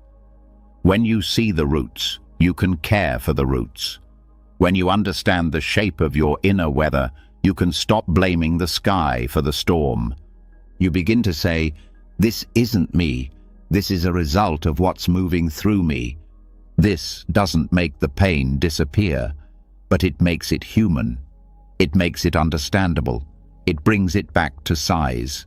When you see the roots, you can care for the roots. When you understand the shape of your inner weather, you can stop blaming the sky for the storm. You begin to say, this isn't me. This is a result of what's moving through me. This doesn't make the pain disappear, but it makes it human. It makes it understandable. It brings it back to size.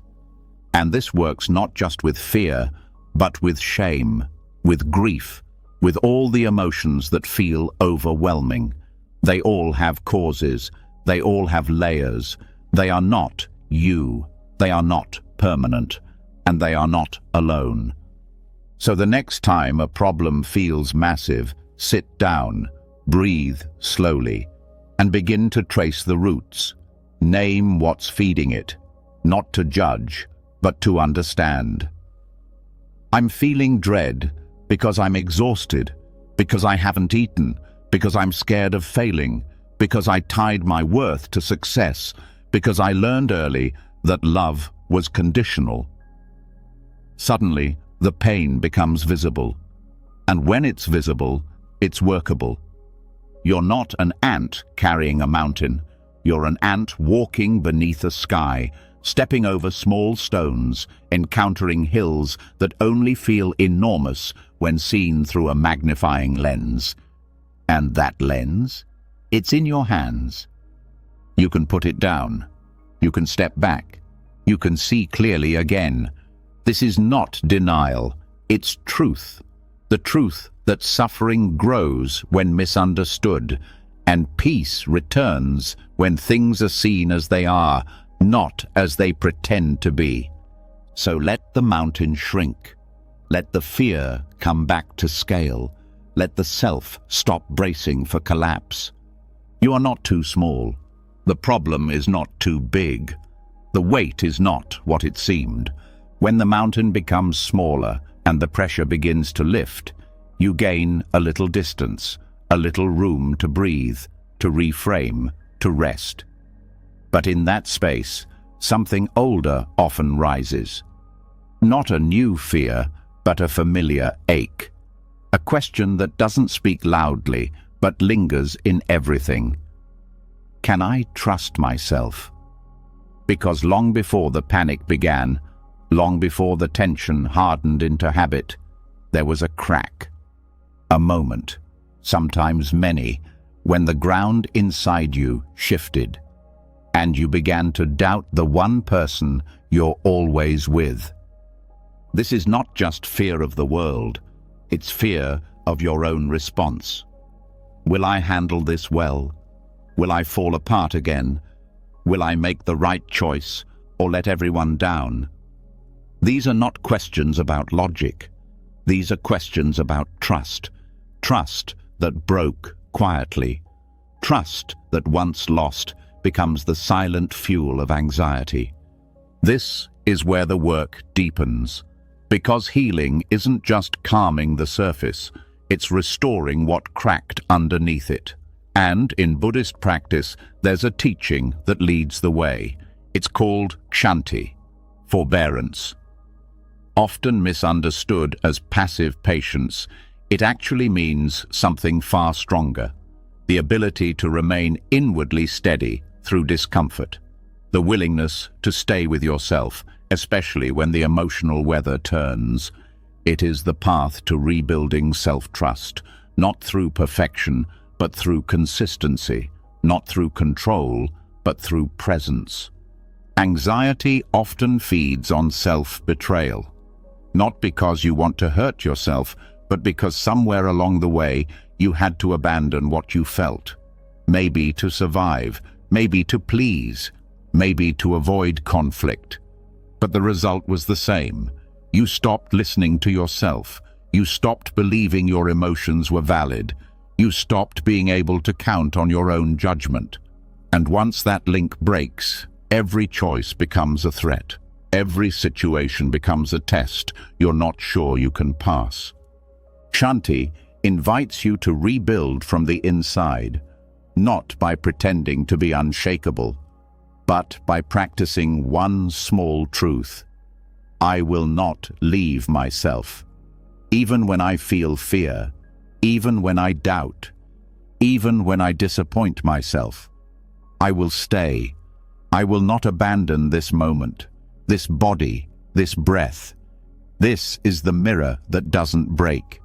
And this works not just with fear, but with shame, with grief, with all the emotions that feel overwhelming. They all have causes. They all have layers. They are not you. They are not permanent, and they are not alone. So the next time a problem feels massive, sit down, breathe slowly, and begin to trace the roots. Name what's feeding it, not to judge, but to understand. I'm feeling dread because I'm exhausted, because I haven't eaten, because I'm scared of failing, because I tied my worth to success, because I learned early that love was conditional. Suddenly, the pain becomes visible. And when it's visible, it's workable. You're not an ant carrying a mountain. You're an ant walking beneath a sky, stepping over small stones, encountering hills that only feel enormous when seen through a magnifying lens. And that lens? It's in your hands. You can put it down, You can step back. You can see clearly again. This is not denial, it's truth. The truth that suffering grows when misunderstood, and peace returns when things are seen as they are, not as they pretend to be. So let the mountain shrink. Let the fear come back to scale. Let the self stop bracing for collapse. You are not too small. The problem is not too big. The weight is not what it seemed. When the mountain becomes smaller and the pressure begins to lift, you gain a little distance, a little room to breathe, to reframe, to rest. But in that space, something older often rises. Not a new fear, but a familiar ache. A question that doesn't speak loudly, but lingers in everything. Can I trust myself? Because long before the panic began, long before the tension hardened into habit, there was a crack. A moment, sometimes many, when the ground inside you shifted, and you began to doubt the one person you're always with. This is not just fear of the world, it's fear of your own response. Will I handle this well? Will I fall apart again? Will I make the right choice or let everyone down? These are not questions about logic. These are questions about trust. Trust that broke quietly. Trust that once lost becomes the silent fuel of anxiety. This is where the work deepens. Because healing isn't just calming the surface, it's restoring what cracked underneath it. And in Buddhist practice, there's a teaching that leads the way. It's called Kshanti, forbearance. Often misunderstood as passive patience, it actually means something far stronger. The ability to remain inwardly steady through discomfort. The willingness to stay with yourself, especially when the emotional weather turns. It is the path to rebuilding self-trust, not through perfection, but through consistency, not through control, but through presence. Anxiety often feeds on self-betrayal, not because you want to hurt yourself, but because somewhere along the way you had to abandon what you felt. Maybe to survive, maybe to please, maybe to avoid conflict. But the result was the same. You stopped listening to yourself. You stopped believing your emotions were valid. You stopped being able to count on your own judgment. And once that link breaks, every choice becomes a threat. Every situation becomes a test you're not sure you can pass. Kshanti invites you to rebuild from the inside, not by pretending to be unshakable, but by practicing one small truth. I will not leave myself. Even when I feel fear, even when I doubt, even when I disappoint myself, I will stay. I will not abandon this moment, this body, this breath. This is the mirror that doesn't break.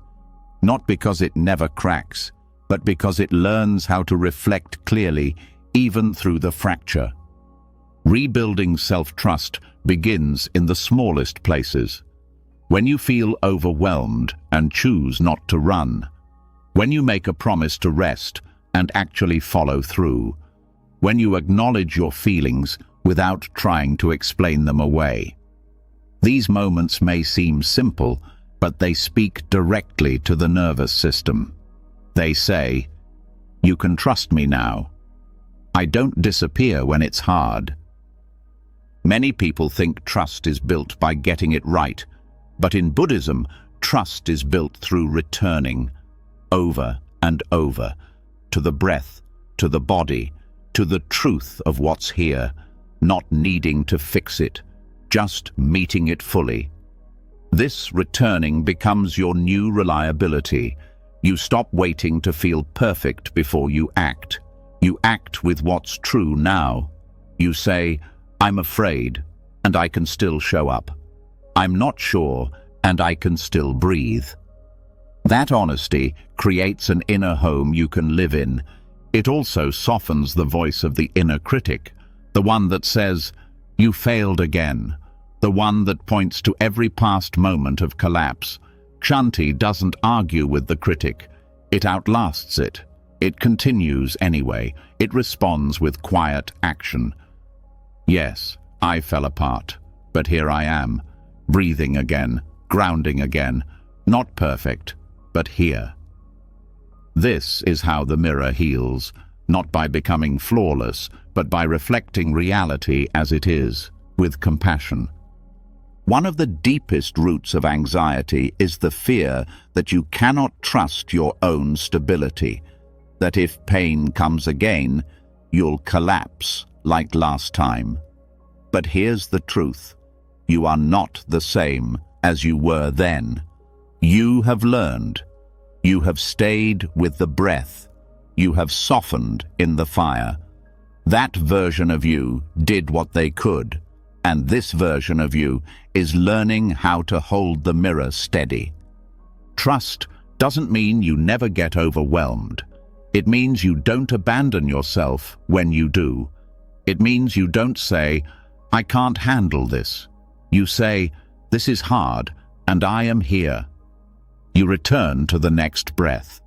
Not because it never cracks, but because it learns how to reflect clearly, even through the fracture. Rebuilding self-trust begins in the smallest places. When you feel overwhelmed and choose not to run. When you make a promise to rest and actually follow through. When you acknowledge your feelings without trying to explain them away. These moments may seem simple, but they speak directly to the nervous system. They say, "You can trust me now. I don't disappear when it's hard." Many people think trust is built by getting it right, but in Buddhism, trust is built through returning, over and over, to the breath, to the body, to the truth of what's here, not needing to fix it, just meeting it fully. This returning becomes your new reliability. You stop waiting to feel perfect before you act. You act with what's true now. You say, "I'm afraid, and I can still show up. I'm not sure, and I can still breathe." That honesty creates an inner home you can live in. It also softens the voice of the inner critic, the one that says, "You failed again," the one that points to every past moment of collapse. Kshanti doesn't argue with the critic. It outlasts it. It continues anyway. It responds with quiet action. Yes, I fell apart, but here I am, breathing again, grounding again, not perfect, but here. This is how the mirror heals, not by becoming flawless, but by reflecting reality as it is, with compassion. One of the deepest roots of anxiety is the fear that you cannot trust your own stability, that if pain comes again, you'll collapse like last time. But here's the truth. You are not the same as you were then. You have learned. You have stayed with the breath. You have softened in the fire. That version of you did what they could, and this version of you is learning how to hold the mirror steady. Trust doesn't mean you never get overwhelmed. It means you don't abandon yourself when you do. It means you don't say, "I can't handle this." You say, "This is hard, and I am here." You return to the next breath.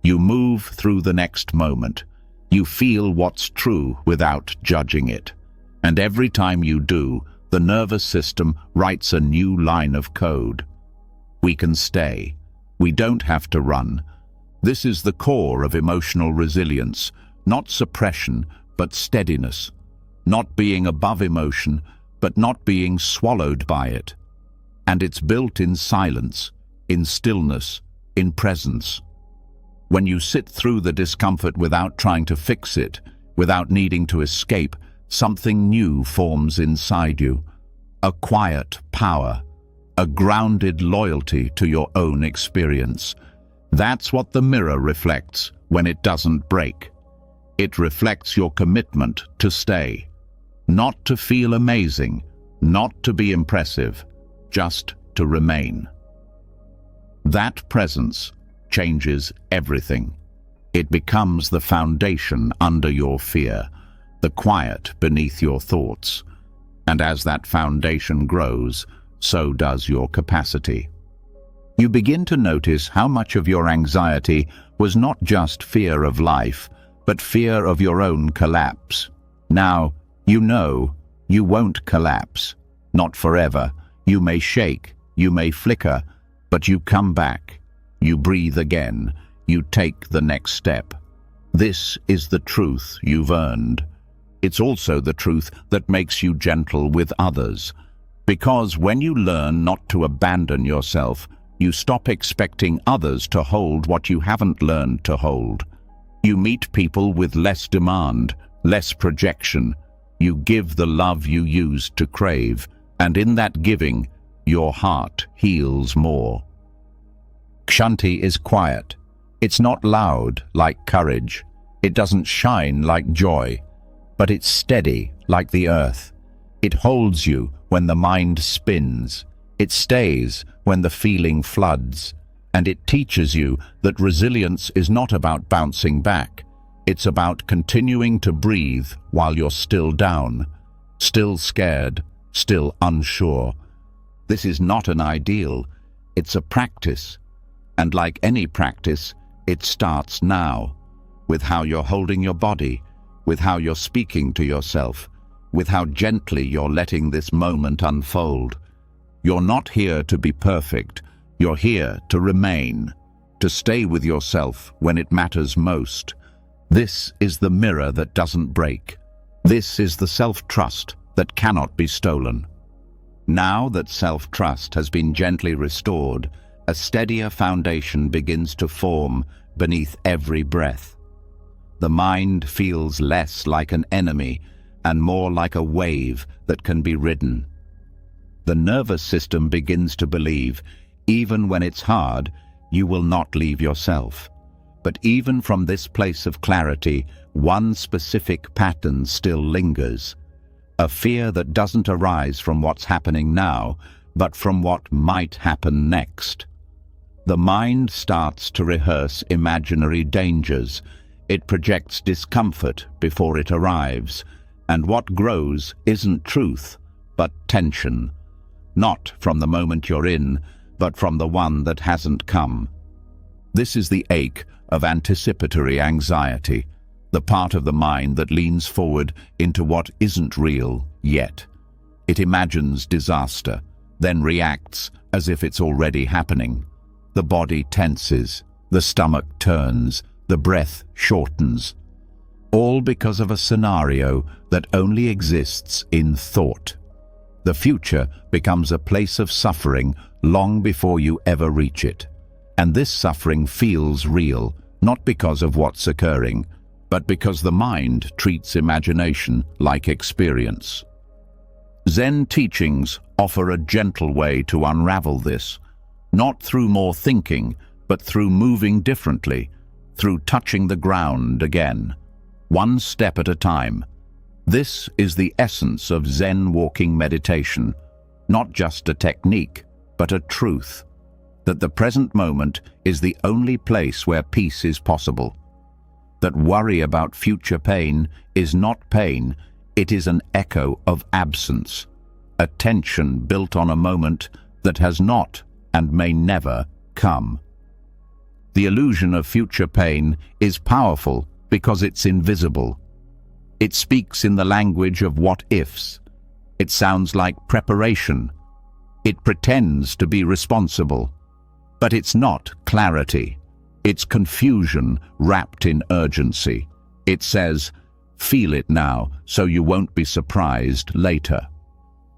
You move through the next moment. You feel what's true without judging it. And every time you do, the nervous system writes a new line of code. We can stay. We don't have to run. This is the core of emotional resilience, not suppression, but steadiness. Not being above emotion, but not being swallowed by it. And it's built in silence, in stillness, in presence. When you sit through the discomfort without trying to fix it, without needing to escape, something new forms inside you. A quiet power, a grounded loyalty to your own experience. That's what the mirror reflects when it doesn't break. It reflects your commitment to stay. Not to feel amazing, not to be impressive, just to remain. That presence changes everything. It becomes the foundation under your fear, the quiet beneath your thoughts. And as that foundation grows, so does your capacity. You begin to notice how much of your anxiety was not just fear of life, but fear of your own collapse. Now, you know you won't collapse. Not forever. You may shake, you may flicker, but you come back. You breathe again. You take the next step. This is the truth you've earned. It's also the truth that makes you gentle with others. Because when you learn not to abandon yourself, you stop expecting others to hold what you haven't learned to hold. You meet people with less demand, less projection. You give the love you used to crave, and in that giving, your heart heals more. Kshanti is quiet. It's not loud like courage. It doesn't shine like joy. But it's steady like the earth. It holds you when the mind spins. It stays when the feeling floods. And it teaches you that resilience is not about bouncing back. It's about continuing to breathe while you're still down, still scared, still unsure. This is not an ideal. It's a practice. And like any practice, it starts now, with how you're holding your body, with how you're speaking to yourself, with how gently you're letting this moment unfold. You're not here to be perfect. You're here to remain, to stay with yourself when it matters most. This is the mirror that doesn't break. This is the self-trust that cannot be stolen. Now that self-trust has been gently restored, a steadier foundation begins to form beneath every breath. The mind feels less like an enemy and more like a wave that can be ridden. The nervous system begins to believe, even when it's hard, you will not leave yourself. But even from this place of clarity, one specific pattern still lingers. A fear that doesn't arise from what's happening now, but from what might happen next. The mind starts to rehearse imaginary dangers. It projects discomfort before it arrives, And what grows isn't truth, but tension. Not from the moment you're in, but from the one that hasn't come. This is the ache of anticipatory anxiety, the part of the mind that leans forward into what isn't real yet. It imagines disaster, then reacts as if it's already happening. The body tenses, the stomach turns, the breath shortens. All because of a scenario that only exists in thought. The future becomes a place of suffering long before you ever reach it. And this suffering feels real, not because of what's occurring, but because the mind treats imagination like experience. Zen teachings offer a gentle way to unravel this, not through more thinking, but through moving differently, through touching the ground again, one step at a time. This is the essence of Zen walking meditation, not just a technique, but a truth, that the present moment is the only place where peace is possible. That worry about future pain is not pain, it is an echo of absence, a tension built on a moment that has not and may never come. The illusion of future pain is powerful because it's invisible. It speaks in the language of what-ifs. It sounds like preparation. It pretends to be responsible. But it's not clarity. It's confusion wrapped in urgency. It says, feel it now so you won't be surprised later.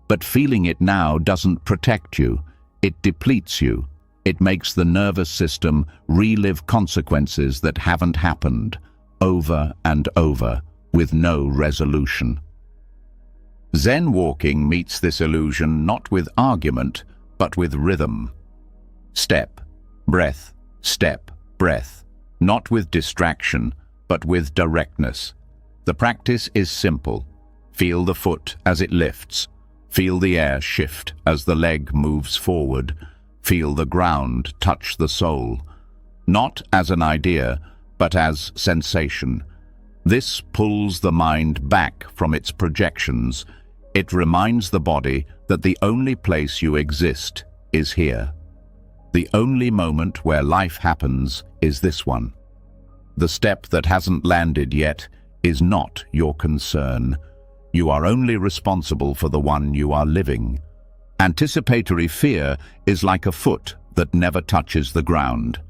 But feeling it now doesn't protect you. It depletes you. It makes the nervous system relive consequences that haven't happened, over and over, with no resolution. Zen walking meets this illusion not with argument, but with rhythm. Step, breath, step, breath. Not with distraction, but with directness. The practice is simple. Feel the foot as it lifts. Feel the air shift as the leg moves forward. Feel the ground touch the soul. Not as an idea, but as sensation. This pulls the mind back from its projections. It reminds the body that the only place you exist is here. The only moment where life happens is this one. The step that hasn't landed yet is not your concern. You are only responsible for the one you are living. Anticipatory fear is like a foot that never touches the ground.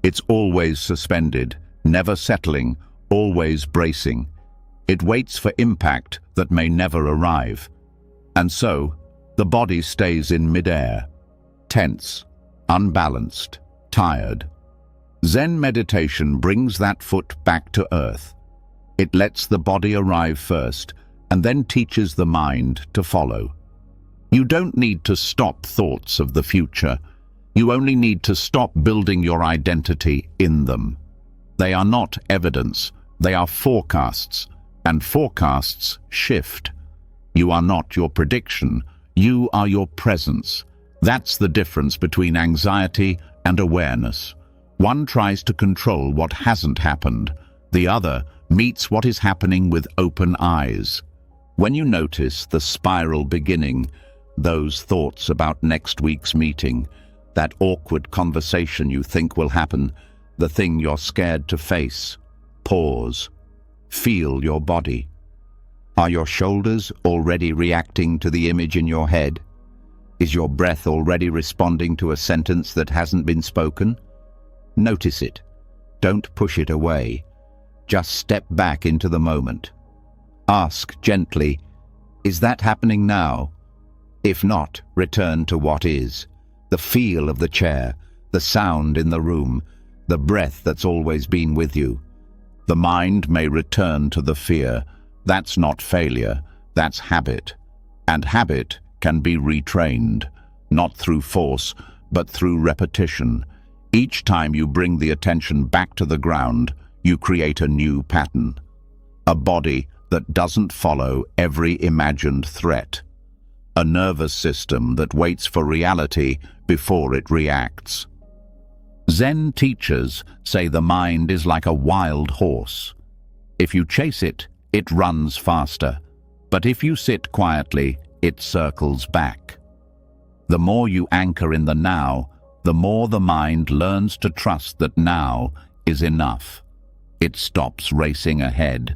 It's always suspended, never settling, always bracing. It waits for impact that may never arrive. And so, the body stays in midair, tense, unbalanced, tired. Zen meditation brings that foot back to earth. It lets the body arrive first, and then teaches the mind to follow. You don't need to stop thoughts of the future. You only need to stop building your identity in them. They are not evidence, they are forecasts, and forecasts shift. You are not your prediction, you are your presence. That's the difference between anxiety and awareness. One tries to control what hasn't happened. The other meets what is happening with open eyes. When you notice the spiral beginning, those thoughts about next week's meeting, that awkward conversation you think will happen, the thing you're scared to face, pause. Feel your body. Are your shoulders already reacting to the image in your head? Is your breath already responding to a sentence that hasn't been spoken? Notice it. Don't push it away. Just step back into the moment. Ask gently, is that happening now? If not, return to what is. The feel of the chair, the sound in the room, the breath that's always been with you. The mind may return to the fear. That's not failure, that's habit. And habit can be retrained, not through force, but through repetition. Each time you bring the attention back to the ground, you create a new pattern. A body that doesn't follow every imagined threat. A nervous system that waits for reality before it reacts. Zen teachers say the mind is like a wild horse. If you chase it, it runs faster. But if you sit quietly, it circles back. The more you anchor in the now, the more the mind learns to trust that now is enough. It stops racing ahead.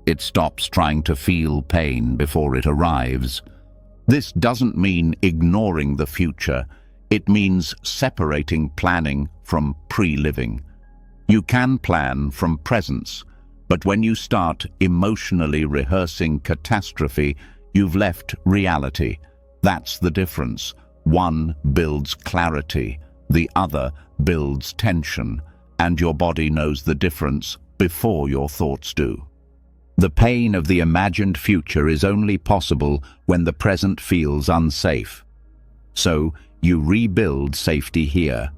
It stops trying to feel pain before it arrives. This doesn't mean ignoring the future. It means separating planning from pre-living. You can plan from presence, but when you start emotionally rehearsing catastrophe, you've left reality. That's the difference. One builds clarity, the other builds tension, and your body knows the difference before your thoughts do. The pain of the imagined future is only possible when the present feels unsafe. So you rebuild safety here,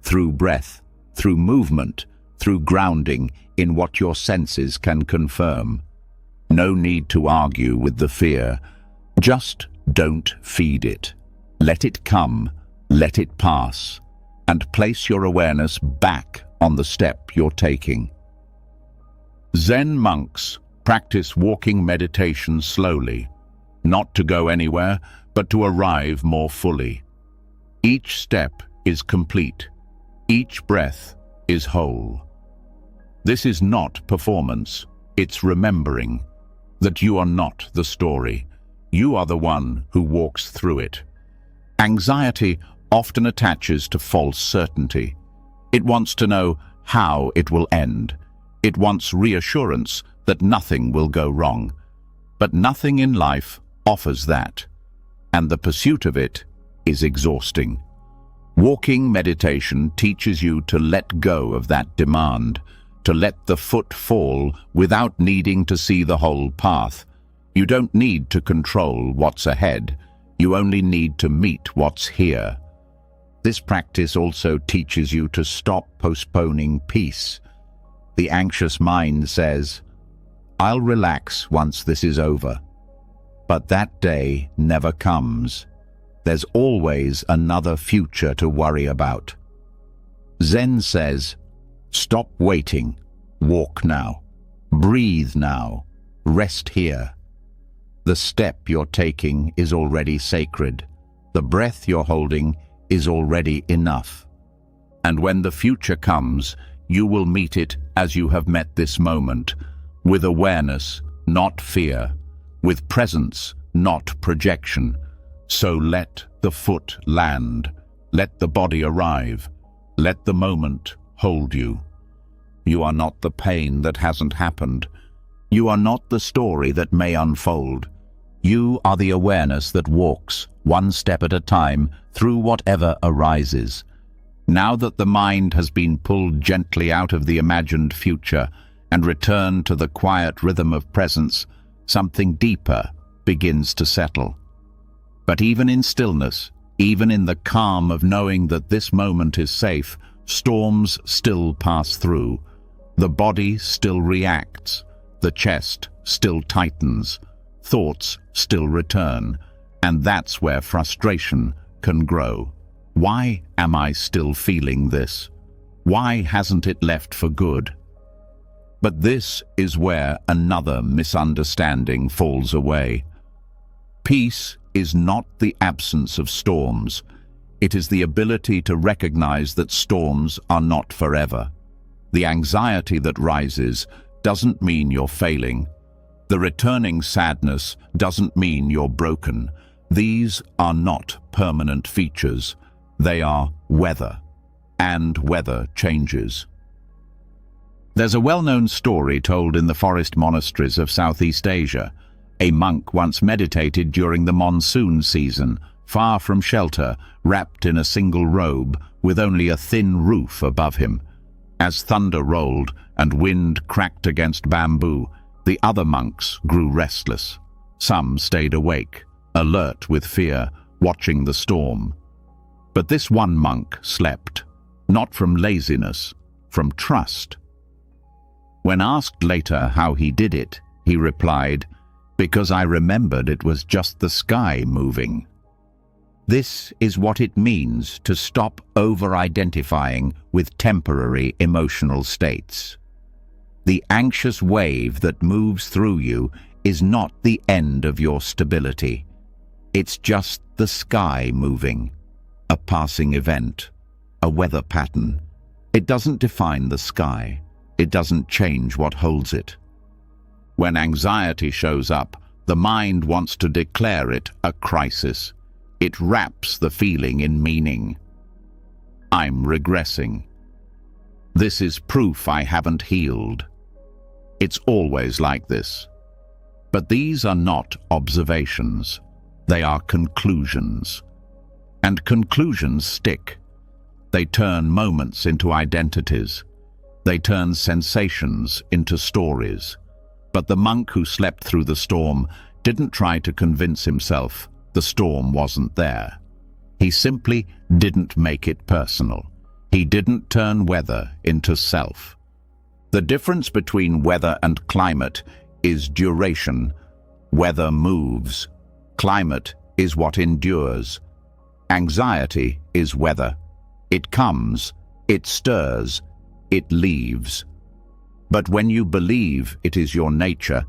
through breath, through movement, through grounding in what your senses can confirm. No need to argue with the fear. Just don't feed it. Let it come, let it pass, and place your awareness back on the step you're taking. Zen monks practice walking meditation slowly, not to go anywhere, but to arrive more fully. Each step is complete. Each breath is whole. This is not performance, it's remembering that you are not the story. You are the one who walks through it. Anxiety often attaches to false certainty. It wants to know how it will end. It wants reassurance that nothing will go wrong. But nothing in life offers that, and the pursuit of it is exhausting. Walking meditation teaches you to let go of that demand, to let the foot fall without needing to see the whole path. You don't need to control what's ahead. You only need to meet what's here. This practice also teaches you to stop postponing peace. The anxious mind says, "I'll relax once this is over." But that day never comes. There's always another future to worry about. Zen says, stop waiting, walk now, breathe now, rest here. The step you're taking is already sacred. The breath you're holding is already enough. And when the future comes, you will meet it as you have met this moment, with awareness, not fear, with presence, not projection. So let the foot land, let the body arrive, let the moment hold you. You are not the pain that hasn't happened. You are not the story that may unfold. You are the awareness that walks, one step at a time, through whatever arises. Now that the mind has been pulled gently out of the imagined future and returned to the quiet rhythm of presence, something deeper begins to settle. But even in stillness, even in the calm of knowing that this moment is safe, storms still pass through. The body still reacts, the chest still tightens, thoughts still return, and that's where frustration can grow. Why am I still feeling this? Why hasn't it left for good? But this is where another misunderstanding falls away. Peace is not the absence of storms. It is the ability to recognize that storms are not forever. The anxiety that rises doesn't mean you're failing. The returning sadness doesn't mean you're broken. These are not permanent features. They are weather, and weather changes. There's a well-known story told in the forest monasteries of Southeast Asia. A monk once meditated during the monsoon season, far from shelter, wrapped in a single robe, with only a thin roof above him. As thunder rolled and wind cracked against bamboo, the other monks grew restless. Some stayed awake, alert with fear, watching the storm. But this one monk slept, not from laziness, from trust. When asked later how he did it, he replied, "Because I remembered it was just the sky moving." This is what it means to stop over-identifying with temporary emotional states. The anxious wave that moves through you is not the end of your stability. It's just the sky moving, a passing event, a weather pattern. It doesn't define the sky. It doesn't change what holds it. When anxiety shows up, the mind wants to declare it a crisis. It wraps the feeling in meaning. I'm regressing. This is proof I haven't healed. It's always like this. But these are not observations. They are conclusions. And conclusions stick. They turn moments into identities. They turn sensations into stories. But the monk who slept through the storm didn't try to convince himself the storm wasn't there. He simply didn't make it personal. He didn't turn weather into self. The difference between weather and climate is duration. Weather moves. Climate is what endures. Anxiety is weather. It comes, it stirs, it leaves. But when you believe it is your nature,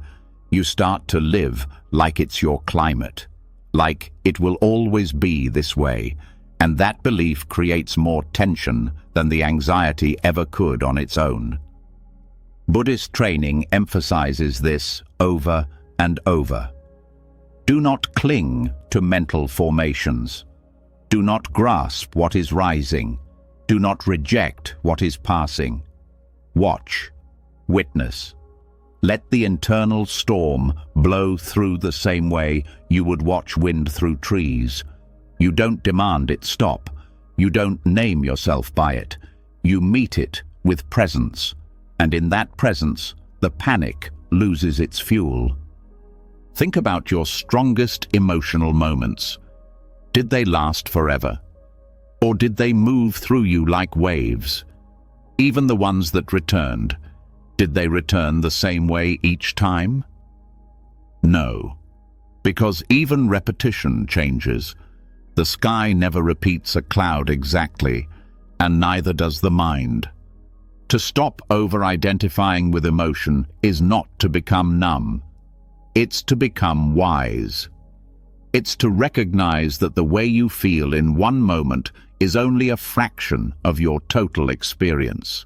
you start to live like it's your climate, like it will always be this way, and that belief creates more tension than the anxiety ever could on its own. Buddhist training emphasizes this over and over. Do not cling to mental formations. Do not grasp what is rising. Do not reject what is passing. Watch. Witness. Let the internal storm blow through the same way you would watch wind through trees. You don't demand it stop. You don't name yourself by it. You meet it with presence. And in that presence, the panic loses its fuel. Think about your strongest emotional moments. Did they last forever? Or did they move through you like waves? Even the ones that returned, did they return the same way each time? No, because even repetition changes. The sky never repeats a cloud exactly, and neither does the mind. To stop over-identifying with emotion is not to become numb. It's to become wise. It's to recognize that the way you feel in one moment is only a fraction of your total experience.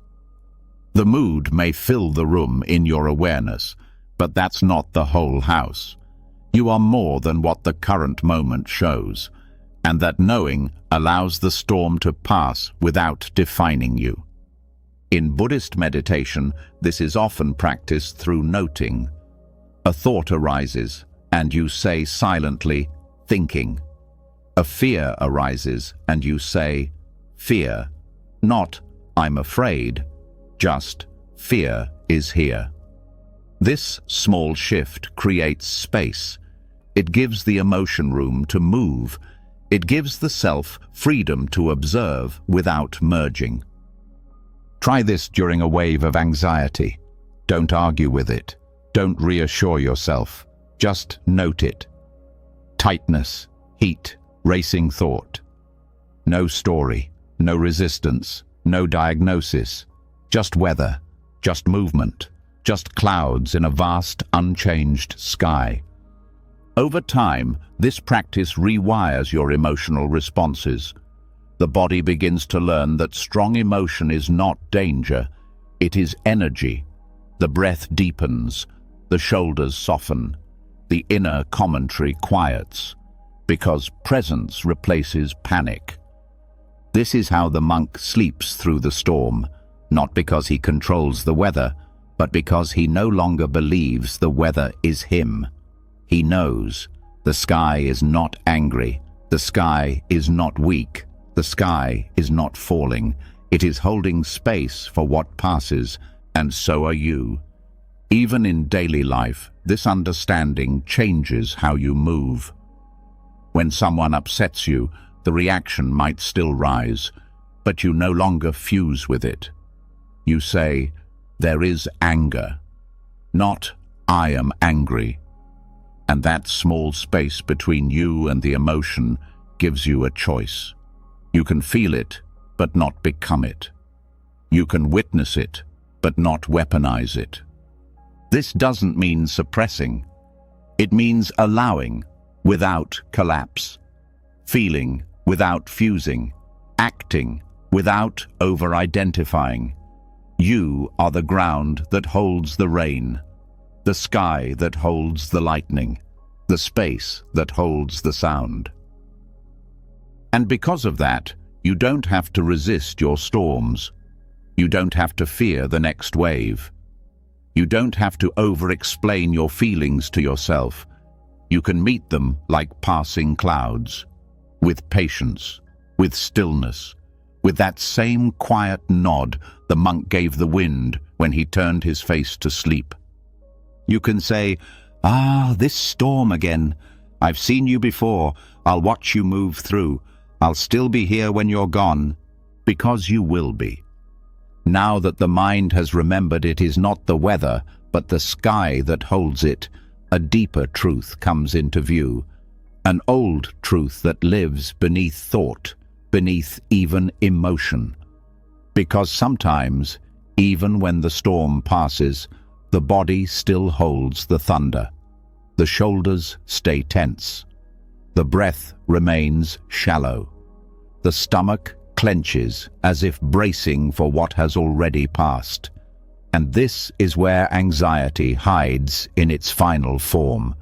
The mood may fill the room in your awareness, but that's not the whole house. You are more than what the current moment shows, and that knowing allows the storm to pass without defining you. In Buddhist meditation, this is often practiced through noting. A thought arises, and you say silently, thinking. A fear arises, and you say, fear, not, I'm afraid. Just, fear is here. This small shift creates space. It gives the emotion room to move. It gives the self freedom to observe without merging. Try this during a wave of anxiety. Don't argue with it. Don't reassure yourself. Just note it. Tightness, heat, racing thought. No story, no resistance, no diagnosis. Just weather, just movement, just clouds in a vast, unchanged sky. Over time, this practice rewires your emotional responses. The body begins to learn that strong emotion is not danger, it is energy. The breath deepens, the shoulders soften, the inner commentary quiets, because presence replaces panic. This is how the monk sleeps through the storm. Not because he controls the weather, but because he no longer believes the weather is him. He knows the sky is not angry, the sky is not weak, the sky is not falling. It is holding space for what passes, and so are you. Even in daily life, this understanding changes how you move. When someone upsets you, the reaction might still rise, but you no longer fuse with it. You say, there is anger, not I am angry. And that small space between you and the emotion gives you a choice. You can feel it, but not become it. You can witness it, but not weaponize it. This doesn't mean suppressing. It means allowing without collapse, feeling without fusing, acting without over-identifying. You are the ground that holds the rain, the sky that holds the lightning, the space that holds the sound. And because of that, you don't have to resist your storms. You don't have to fear the next wave. You don't have to over-explain your feelings to yourself. You can meet them like passing clouds, with patience, with stillness, with that same quiet nod the monk gave the wind when he turned his face to sleep. You can say, "Ah, this storm again. I've seen you before. I'll watch you move through. I'll still be here when you're gone," because you will be. Now that the mind has remembered it is not the weather, but the sky that holds it, a deeper truth comes into view, an old truth that lives beneath thought, beneath even emotion. Because sometimes, even when the storm passes, the body still holds the thunder. The shoulders stay tense. The breath remains shallow. The stomach clenches as if bracing for what has already passed. And this is where anxiety hides in its final form,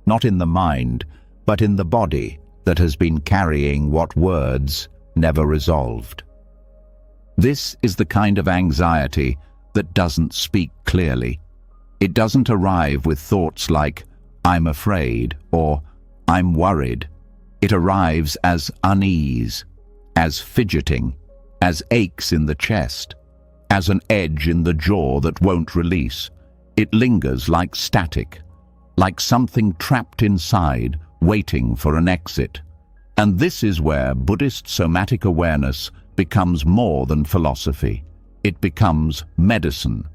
not in the mind, but in the body that has been carrying what words never resolved. This is the kind of anxiety that doesn't speak clearly. It doesn't arrive with thoughts like, "I'm afraid," or "I'm worried." It arrives as unease, as fidgeting, as aches in the chest, as an edge in the jaw that won't release. It lingers like static, like something trapped inside, waiting for an exit. And this is where Buddhist somatic awareness becomes more than philosophy. It becomes medicine,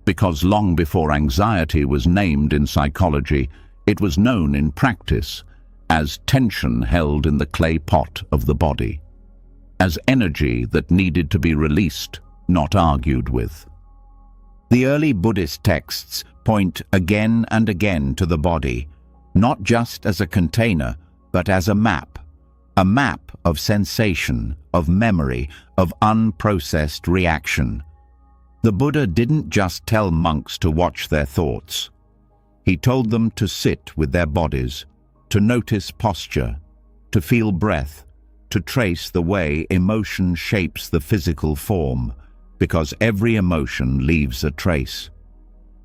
because long before anxiety was named in psychology, it was known in practice as tension held in the clay pot of the body, as energy that needed to be released, not argued with. The early Buddhist texts point again and again to the body, not just as a container, but as a map of sensation, of memory, of unprocessed reaction. The Buddha didn't just tell monks to watch their thoughts. He told them to sit with their bodies, to notice posture, to feel breath, to trace the way emotion shapes the physical form, because every emotion leaves a trace.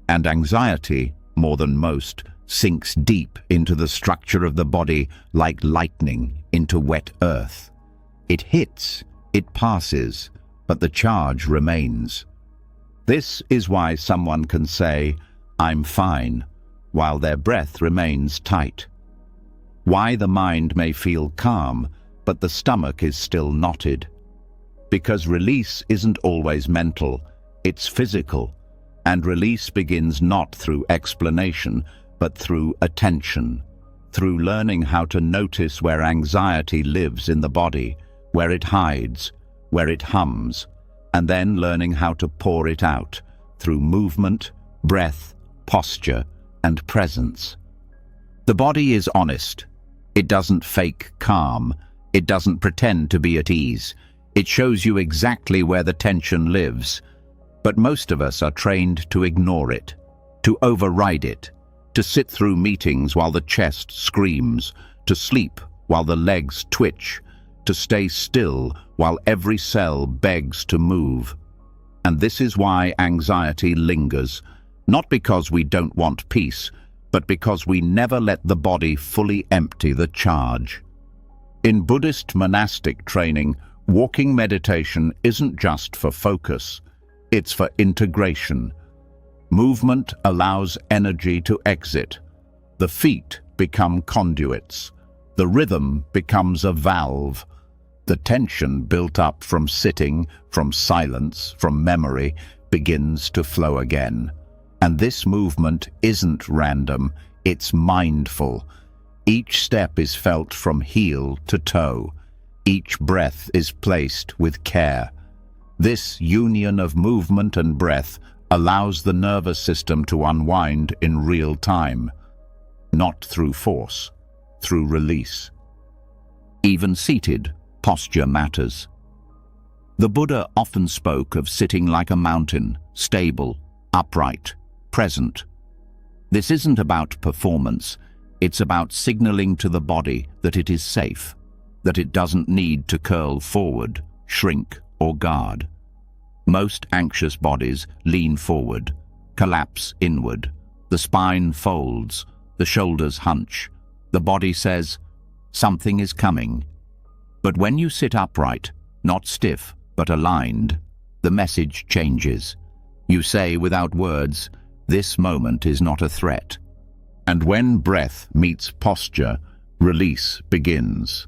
And anxiety, more than most, sinks deep into the structure of the body like lightning into wet earth. It hits, it passes, but the charge remains. This is why someone can say, "I'm fine," while their breath remains tight. Why the mind may feel calm, but the stomach is still knotted. Because release isn't always mental, it's physical, and release begins not through explanation, but through attention, through learning how to notice where anxiety lives in the body, where it hides, where it hums, and then learning how to pour it out through movement, breath, posture, and presence. The body is honest. It doesn't fake calm. It doesn't pretend to be at ease. It shows you exactly where the tension lives. But most of us are trained to ignore it, to override it, to sit through meetings while the chest screams, to sleep while the legs twitch, to stay still while every cell begs to move. And this is why anxiety lingers, not because we don't want peace, but because we never let the body fully empty the charge. In Buddhist monastic training, walking meditation isn't just for focus, it's for integration. Movement allows energy to exit. The feet become conduits. The rhythm becomes a valve. The tension built up from sitting, from silence, from memory, begins to flow again. And this movement isn't random, it's mindful. Each step is felt from heel to toe. Each breath is placed with care. This union of movement and breath allows the nervous system to unwind in real time. not through force, through release. Even seated, posture matters. The Buddha often spoke of sitting like a mountain, stable, upright, present. This isn't about performance, it's about signaling to the body that it is safe, that it doesn't need to curl forward, shrink, or guard. Most anxious bodies lean forward, collapse inward, the spine folds, the shoulders hunch. The body says, something is coming. But when you sit upright, not stiff, but aligned, the message changes. You say without words, this moment is not a threat. And when breath meets posture, release begins.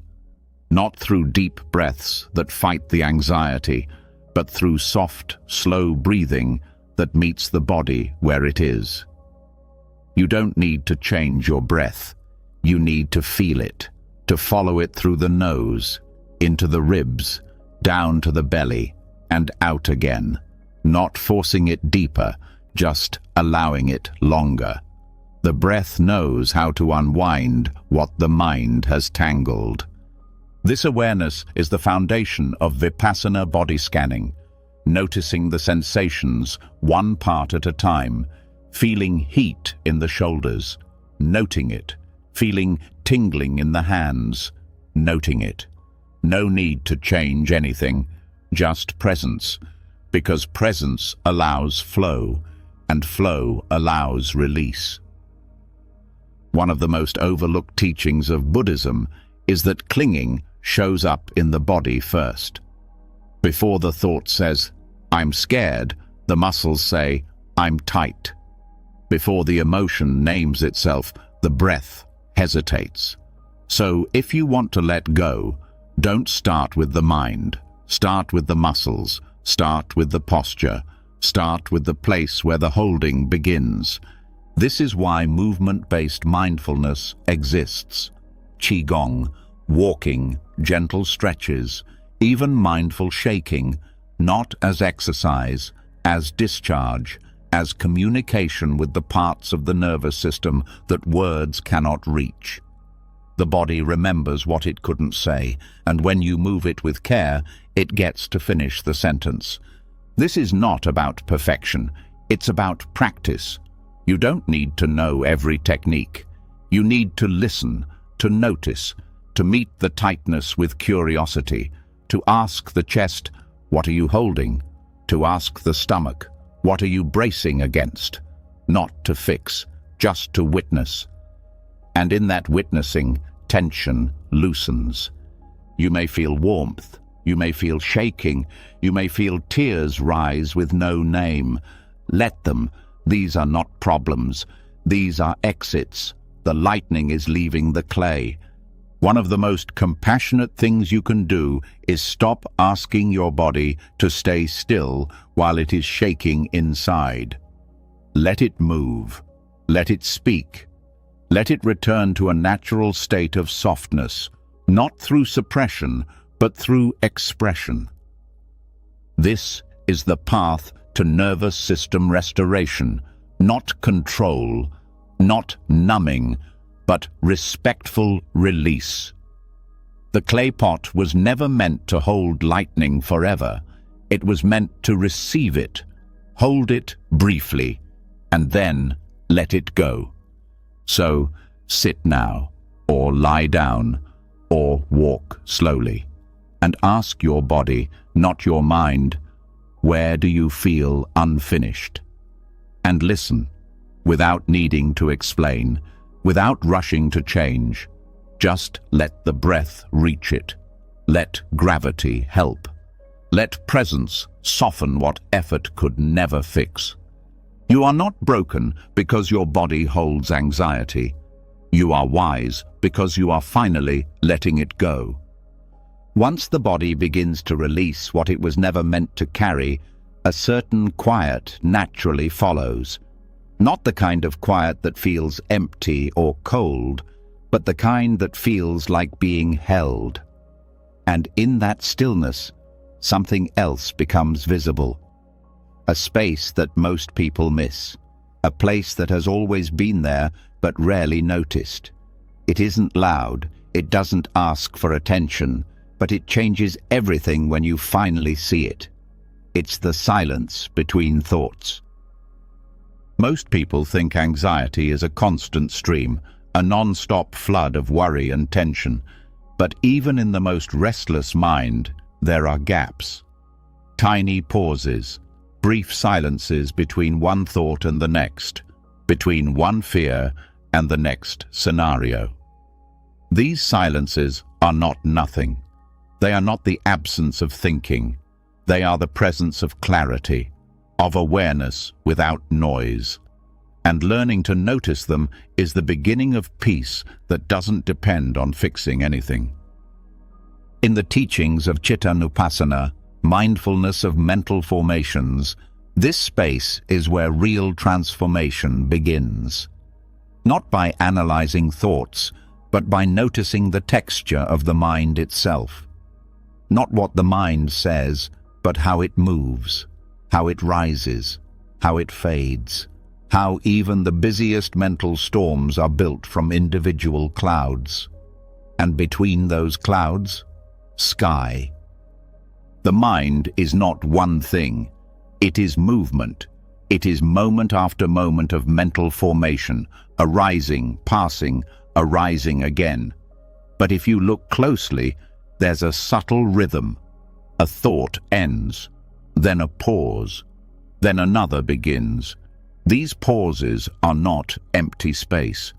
Not through deep breaths that fight the anxiety, but through soft, slow breathing that meets the body where it is. You don't need to change your breath. You need to feel it, to follow it through the nose, into the ribs, down to the belly, and out again, not forcing it deeper, just allowing it longer. The breath knows how to unwind what the mind has tangled. This awareness is the foundation of Vipassana body scanning, noticing the sensations one part at a time, feeling heat in the shoulders, noting it, feeling tingling in the hands, noting it. No need to change anything, just presence, because presence allows flow, and flow allows release. One of the most overlooked teachings of Buddhism is that clinging shows up in the body first. Before the thought says, I'm scared, the muscles say, I'm tight. Before the emotion names itself, the breath hesitates. So if you want to let go, don't start with the mind. Start with the muscles. Start with the posture. Start with the place where the holding begins. This is why movement-based mindfulness exists. Qigong, walking, gentle stretches, even mindful shaking, not as exercise, as discharge, as communication with the parts of the nervous system that words cannot reach. The body remembers what it couldn't say, and when you move it with care, it gets to finish the sentence. This is not about perfection, it's about practice. You don't need to know every technique. You need to listen, to notice, to meet the tightness with curiosity, to ask the chest, what are you holding? To ask the stomach, what are you bracing against? Not to fix, just to witness. And in that witnessing, tension loosens. You may feel warmth, you may feel shaking, you may feel tears rise with no name. Let them. These are not problems. These are exits. The lightning is leaving the clay. One of the most compassionate things you can do is stop asking your body to stay still while it is shaking inside. Let it move. Let it speak. Let it return to a natural state of softness, not through suppression, but through expression. This is the path to nervous system restoration, not control, not numbing, but respectful release. The clay pot was never meant to hold lightning forever. It was meant to receive it, hold it briefly, and then let it go. So, sit now, or lie down, or walk slowly, and ask your body, not your mind, where do you feel unfinished? And listen, without needing to explain, without rushing to change. Just let the breath reach it. Let gravity help. Let presence soften what effort could never fix. You are not broken because your body holds anxiety. You are wise because you are finally letting it go. Once the body begins to release what it was never meant to carry, a certain quiet naturally follows. Not the kind of quiet that feels empty or cold, but the kind that feels like being held. And in that stillness, something else becomes visible. A space that most people miss. A place that has always been there, but rarely noticed. It isn't loud, it doesn't ask for attention, but it changes everything when you finally see it. It's the silence between thoughts. Most people think anxiety is a constant stream, a non-stop flood of worry and tension. But even in the most restless mind, there are gaps. Tiny pauses, brief silences between one thought and the next, between one fear and the next scenario. These silences are not nothing. They are not the absence of thinking. They are the presence of clarity, of awareness without noise. And learning to notice them is the beginning of peace that doesn't depend on fixing anything. In the teachings of Chittanupassana, mindfulness of mental formations, this space is where real transformation begins. Not by analyzing thoughts, but by noticing the texture of the mind itself. Not what the mind says, but how it moves, how it rises, how it fades, how even the busiest mental storms are built from individual clouds. And between those clouds, sky. The mind is not one thing. It is movement. It is moment after moment of mental formation, arising, passing, arising again. But if you look closely, there's a subtle rhythm. A thought ends, then a pause, then another begins. These pauses are not empty space.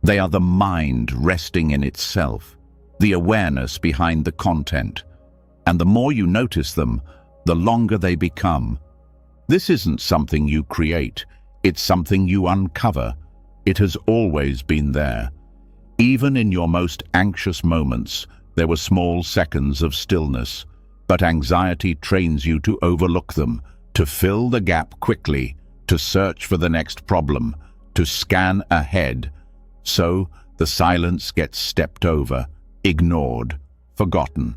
They are the mind resting in itself, the awareness behind the content. And the more you notice them, the longer they become. This isn't something you create, it's something you uncover. It has always been there. Even in your most anxious moments, there were small seconds of stillness, but anxiety trains you to overlook them, to fill the gap quickly, to search for the next problem, to scan ahead. So the silence gets stepped over, ignored, forgotten.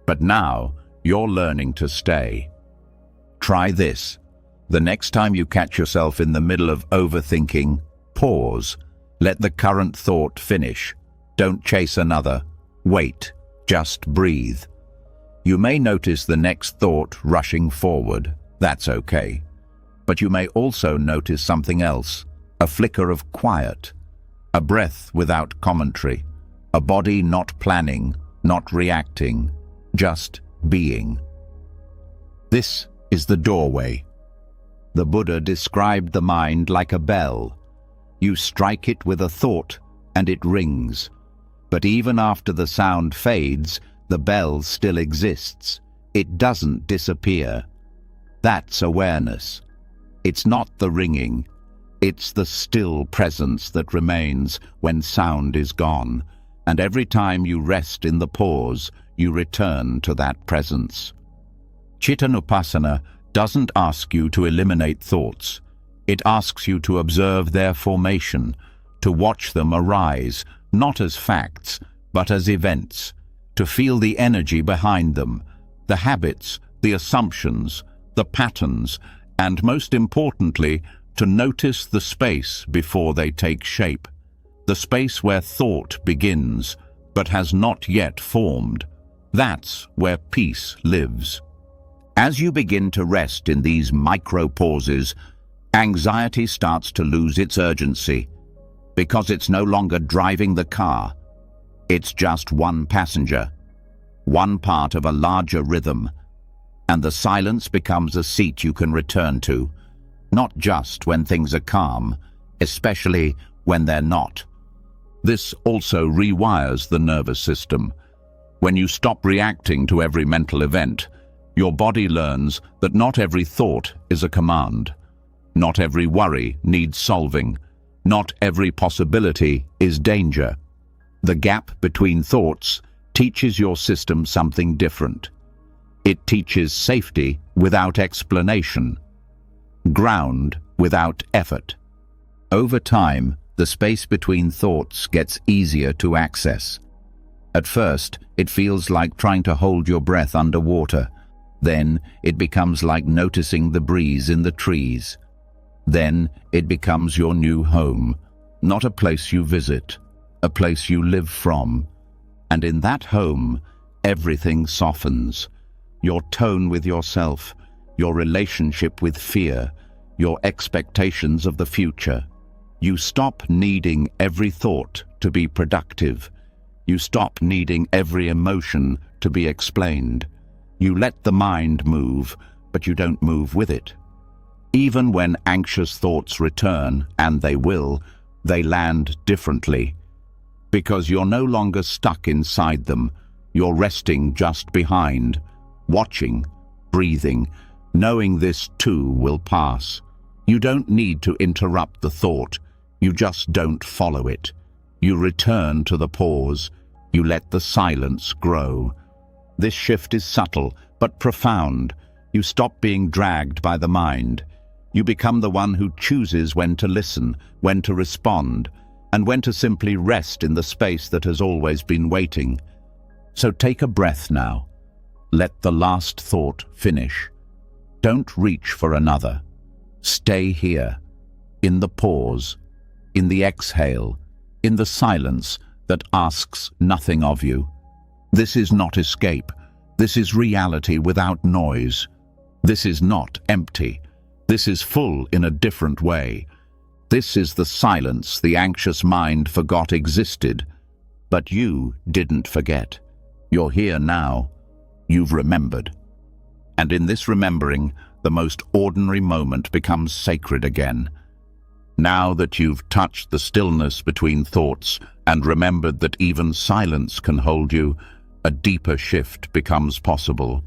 But now you're learning to stay. Try this. The next time you catch yourself in the middle of overthinking, pause. Let the current thought finish. Don't chase another. Wait. Just breathe. You may notice the next thought rushing forward. That's okay. But you may also notice something else, a flicker of quiet, a breath without commentary, a body not planning, not reacting, just being. This is the doorway. The Buddha described the mind like a bell. You strike it with a thought and it rings. But even after the sound fades, the bell still exists. It doesn't disappear. That's awareness. It's not the ringing. It's the still presence that remains when sound is gone. And every time you rest in the pause, you return to that presence. Chittanupassana doesn't ask you to eliminate thoughts. It asks you to observe their formation, to watch them arise, not as facts, but as events, to feel the energy behind them, the habits, the assumptions, the patterns, and most importantly, to notice the space before they take shape, the space where thought begins, but has not yet formed. That's where peace lives. As you begin to rest in these micro-pauses, anxiety starts to lose its urgency, because it's no longer driving the car. It's just one passenger, one part of a larger rhythm, and the silence becomes a seat you can return to, not just when things are calm, especially when they're not. This also rewires the nervous system. When you stop reacting to every mental event, your body learns that not every thought is a command. Not every worry needs solving. Not every possibility is danger. The gap between thoughts teaches your system something different. It teaches safety without explanation, ground without effort. Over time, the space between thoughts gets easier to access. At first, it feels like trying to hold your breath underwater. Then, it becomes like noticing the breeze in the trees. Then, it becomes your new home, not a place you visit, a place you live from. And in that home, everything softens. Your tone with yourself, your relationship with fear, your expectations of the future. You stop needing every thought to be productive. You stop needing every emotion to be explained. You let the mind move, but you don't move with it. Even when anxious thoughts return, and they will, they land differently. Because you're no longer stuck inside them, you're resting just behind, watching, breathing, knowing this too will pass. You don't need to interrupt the thought, you just don't follow it. You return to the pause, you let the silence grow. This shift is subtle, but profound. You stop being dragged by the mind. You become the one who chooses when to listen, when to respond, and when to simply rest in the space that has always been waiting. So take a breath now. Let the last thought finish. Don't reach for another. Stay here, in the pause, in the exhale, in the silence that asks nothing of you. This is not escape. This is reality without noise. This is not empty. This is full in a different way. This is the silence the anxious mind forgot existed. But you didn't forget. You're here now. You've remembered. And in this remembering, the most ordinary moment becomes sacred again. Now that you've touched the stillness between thoughts and remembered that even silence can hold you, a deeper shift becomes possible.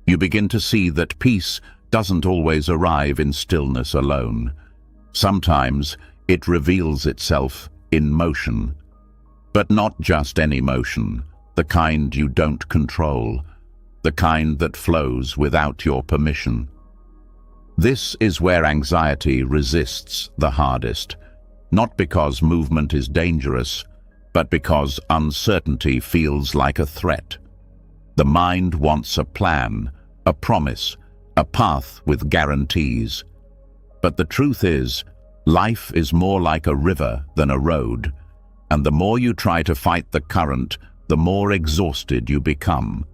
You begin to see that peace doesn't always arrive in stillness alone. Sometimes it reveals itself in motion. But not just any motion, the kind you don't control, the kind that flows without your permission. This is where anxiety resists the hardest, not because movement is dangerous, but because uncertainty feels like a threat. The mind wants a plan, a promise, a path with guarantees. But the truth is, life is more like a river than a road, and the more you try to fight the current, the more exhausted you become.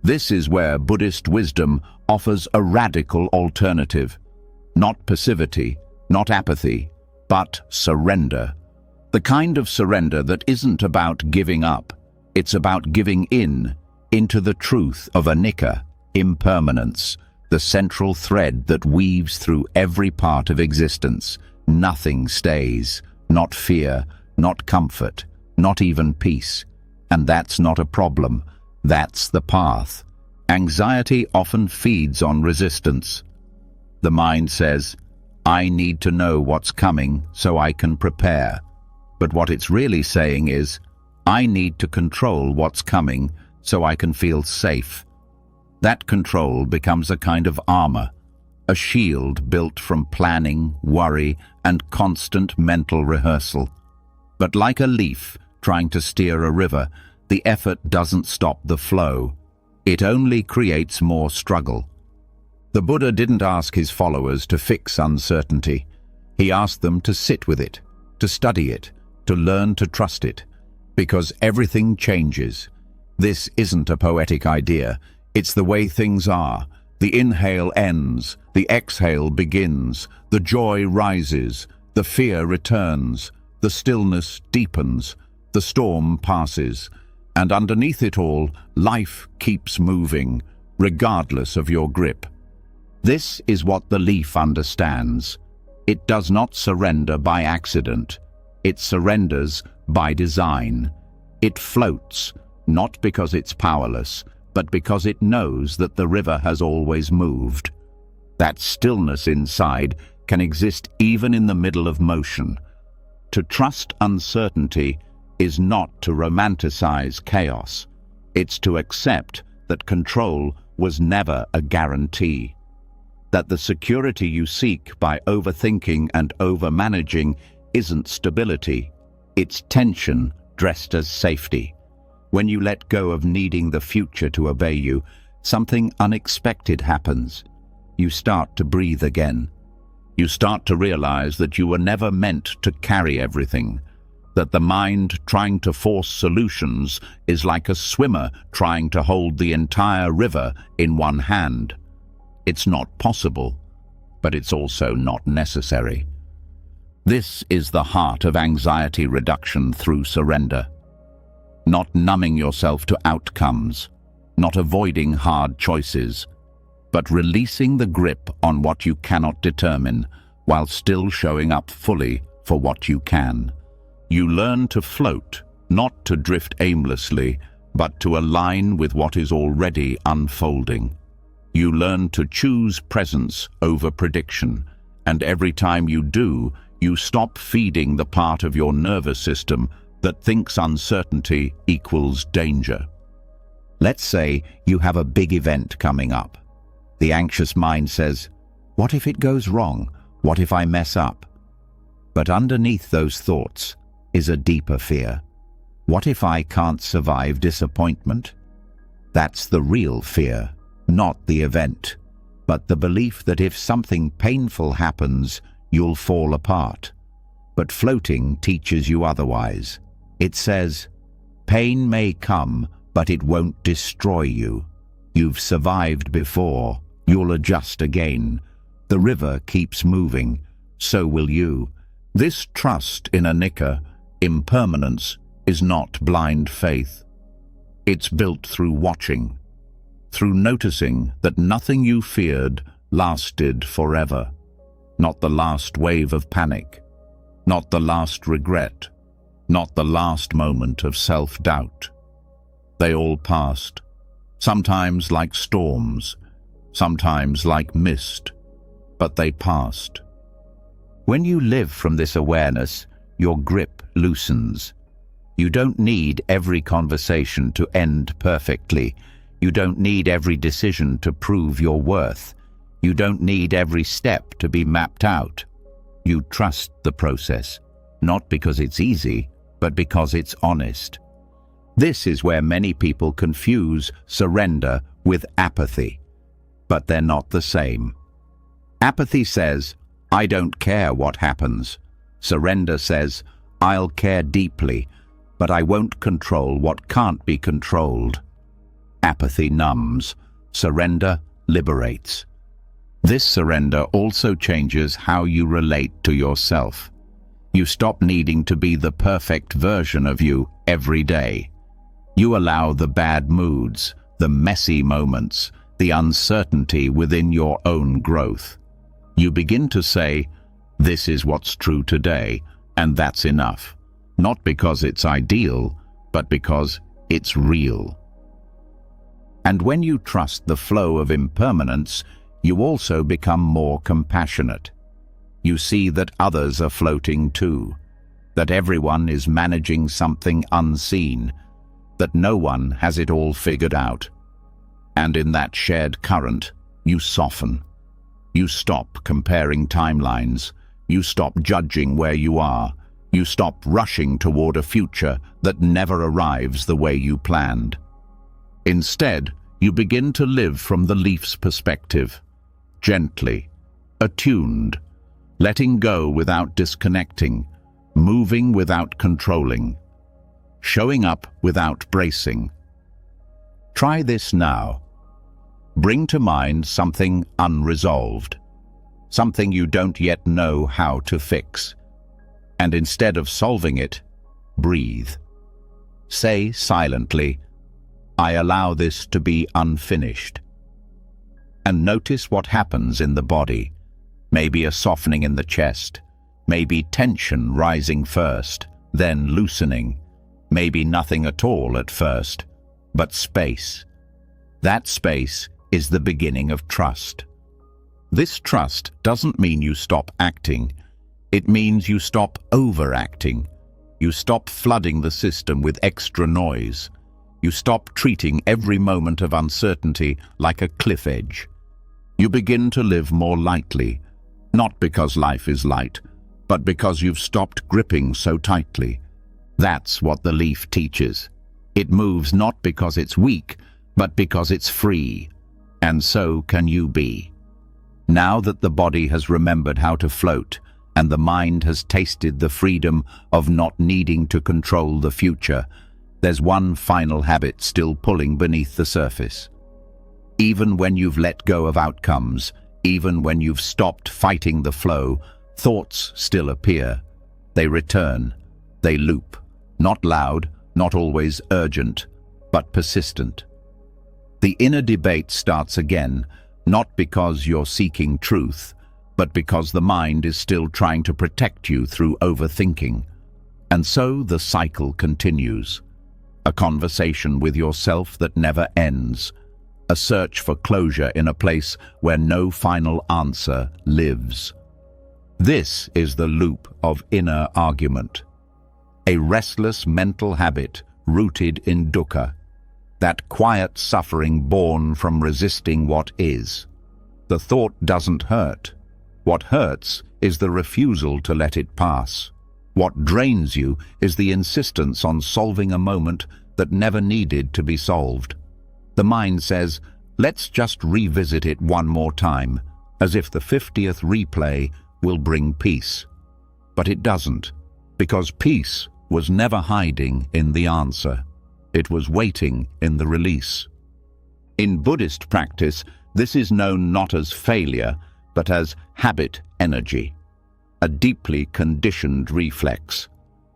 This is where Buddhist wisdom offers a radical alternative. Not passivity, not apathy, but surrender. The kind of surrender that isn't about giving up, it's about giving into the truth of anicca, impermanence, the central thread that weaves through every part of existence. Nothing stays, not fear, not comfort, not even peace. And that's not a problem, that's the path. Anxiety often feeds on resistance. The mind says, I need to know what's coming so I can prepare. But what it's really saying is, I need to control what's coming so I can feel safe. That control becomes a kind of armor, a shield built from planning, worry, and constant mental rehearsal. But like a leaf trying to steer a river, the effort doesn't stop the flow. It only creates more struggle. The Buddha didn't ask his followers to fix uncertainty. He asked them to sit with it, to study it, to learn to trust it. Because everything changes. This isn't a poetic idea. It's the way things are. The inhale ends, the exhale begins, the joy rises, the fear returns, the stillness deepens, the storm passes, and underneath it all, life keeps moving, regardless of your grip. This is what the leaf understands. It does not surrender by accident. It surrenders by design. It floats, not because it's powerless, but because it knows that the river has always moved. That stillness inside can exist even in the middle of motion. To trust uncertainty is not to romanticize chaos. It's to accept that control was never a guarantee. That the security you seek by overthinking and overmanaging isn't stability. It's tension dressed as safety. When you let go of needing the future to obey you, something unexpected happens. You start to breathe again. You start to realize that you were never meant to carry everything, that the mind trying to force solutions is like a swimmer trying to hold the entire river in one hand. It's not possible, but it's also not necessary. This is the heart of anxiety reduction through surrender. Not numbing yourself to outcomes, not avoiding hard choices, but releasing the grip on what you cannot determine while still showing up fully for what you can. You learn to float, not to drift aimlessly, but to align with what is already unfolding. You learn to choose presence over prediction, and every time you do, you stop feeding the part of your nervous system that thinks uncertainty equals danger. Let's say you have a big event coming up. The anxious mind says, "What if it goes wrong? What if I mess up?" But underneath those thoughts is a deeper fear. What if I can't survive disappointment? That's the real fear, not the event, but the belief that if something painful happens, you'll fall apart. But floating teaches you otherwise. It says, pain may come, but it won't destroy you. You've survived before. You'll adjust again. The river keeps moving. So will you. This trust in anicca, impermanence, is not blind faith. It's built through watching, through noticing that nothing you feared lasted forever. Not the last wave of panic, not the last regret, not the last moment of self-doubt. They all passed, sometimes like storms, sometimes like mist, but they passed. When you live from this awareness, your grip loosens. You don't need every conversation to end perfectly. You don't need every decision to prove your worth. You don't need every step to be mapped out. You trust the process, not because it's easy, but because it's honest. This is where many people confuse surrender with apathy, but they're not the same. Apathy says, I don't care what happens. Surrender says, I'll care deeply, but I won't control what can't be controlled. Apathy numbs. Surrender liberates. This surrender also changes how you relate to yourself. You stop needing to be the perfect version of you every day. You allow the bad moods, the messy moments, the uncertainty within your own growth. You begin to say, this is what's true today, and that's enough. Not because it's ideal, but because it's real. And when you trust the flow of impermanence, you also become more compassionate. You see that others are floating too, that everyone is managing something unseen, that no one has it all figured out. And in that shared current, you soften. You stop comparing timelines. You stop judging where you are. You stop rushing toward a future that never arrives the way you planned. Instead, you begin to live from the leaf's perspective, gently, attuned, letting go without disconnecting, moving without controlling, showing up without bracing. Try this now. Bring to mind something unresolved, something you don't yet know how to fix. And instead of solving it, breathe. Say silently, I allow this to be unfinished. And notice what happens in the body. Maybe a softening in the chest, maybe tension rising first, then loosening, maybe nothing at all at first, but space. That space is the beginning of trust. This trust doesn't mean you stop acting. It means you stop overacting. You stop flooding the system with extra noise. You stop treating every moment of uncertainty like a cliff edge. You begin to live more lightly, not because life is light, but because you've stopped gripping so tightly. That's what the leaf teaches. It moves not because it's weak, but because it's free. And so can you be. Now that the body has remembered how to float and the mind has tasted the freedom of not needing to control the future, there's one final habit still pulling beneath the surface. Even when you've let go of outcomes, even when you've stopped fighting the flow, thoughts still appear. They return. They loop. Not loud, not always urgent, but persistent. The inner debate starts again, not because you're seeking truth, but because the mind is still trying to protect you through overthinking. And so the cycle continues. A conversation with yourself that never ends. A search for closure in a place where no final answer lives. This is the loop of inner argument. A restless mental habit rooted in dukkha. That quiet suffering born from resisting what is. The thought doesn't hurt. What hurts is the refusal to let it pass. What drains you is the insistence on solving a moment that never needed to be solved. The mind says, let's just revisit it one more time, as if the 50th replay will bring peace. But it doesn't, because peace was never hiding in the answer. It was waiting in the release. In Buddhist practice, this is known not as failure, but as habit energy, a deeply conditioned reflex.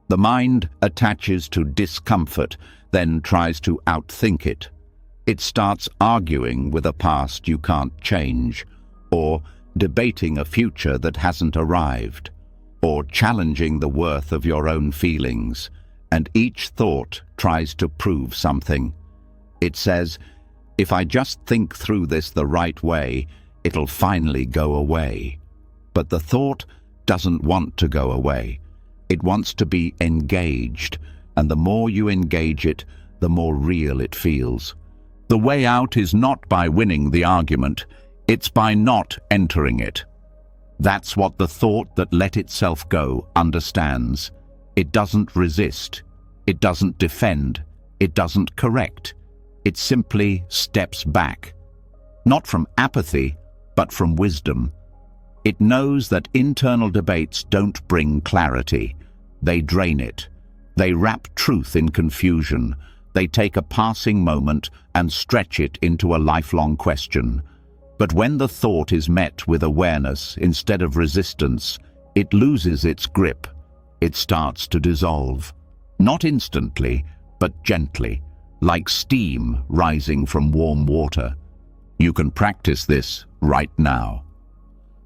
The mind attaches to discomfort, then tries to outthink it. It starts arguing with a past you can't change, or debating a future that hasn't arrived, or challenging the worth of your own feelings, and each thought tries to prove something. It says, if I just think through this the right way, it'll finally go away. But the thought doesn't want to go away. It wants to be engaged, and the more you engage it, the more real it feels. The way out is not by winning the argument, it's by not entering it. That's what the thought that let itself go understands. It doesn't resist. It doesn't defend. It doesn't correct. It simply steps back. Not from apathy, but from wisdom. It knows that internal debates don't bring clarity. They drain it. They wrap truth in confusion. They take a passing moment and stretch it into a lifelong question. But when the thought is met with awareness instead of resistance, it loses its grip. It starts to dissolve. Not instantly, but gently, like steam rising from warm water. You can practice this right now.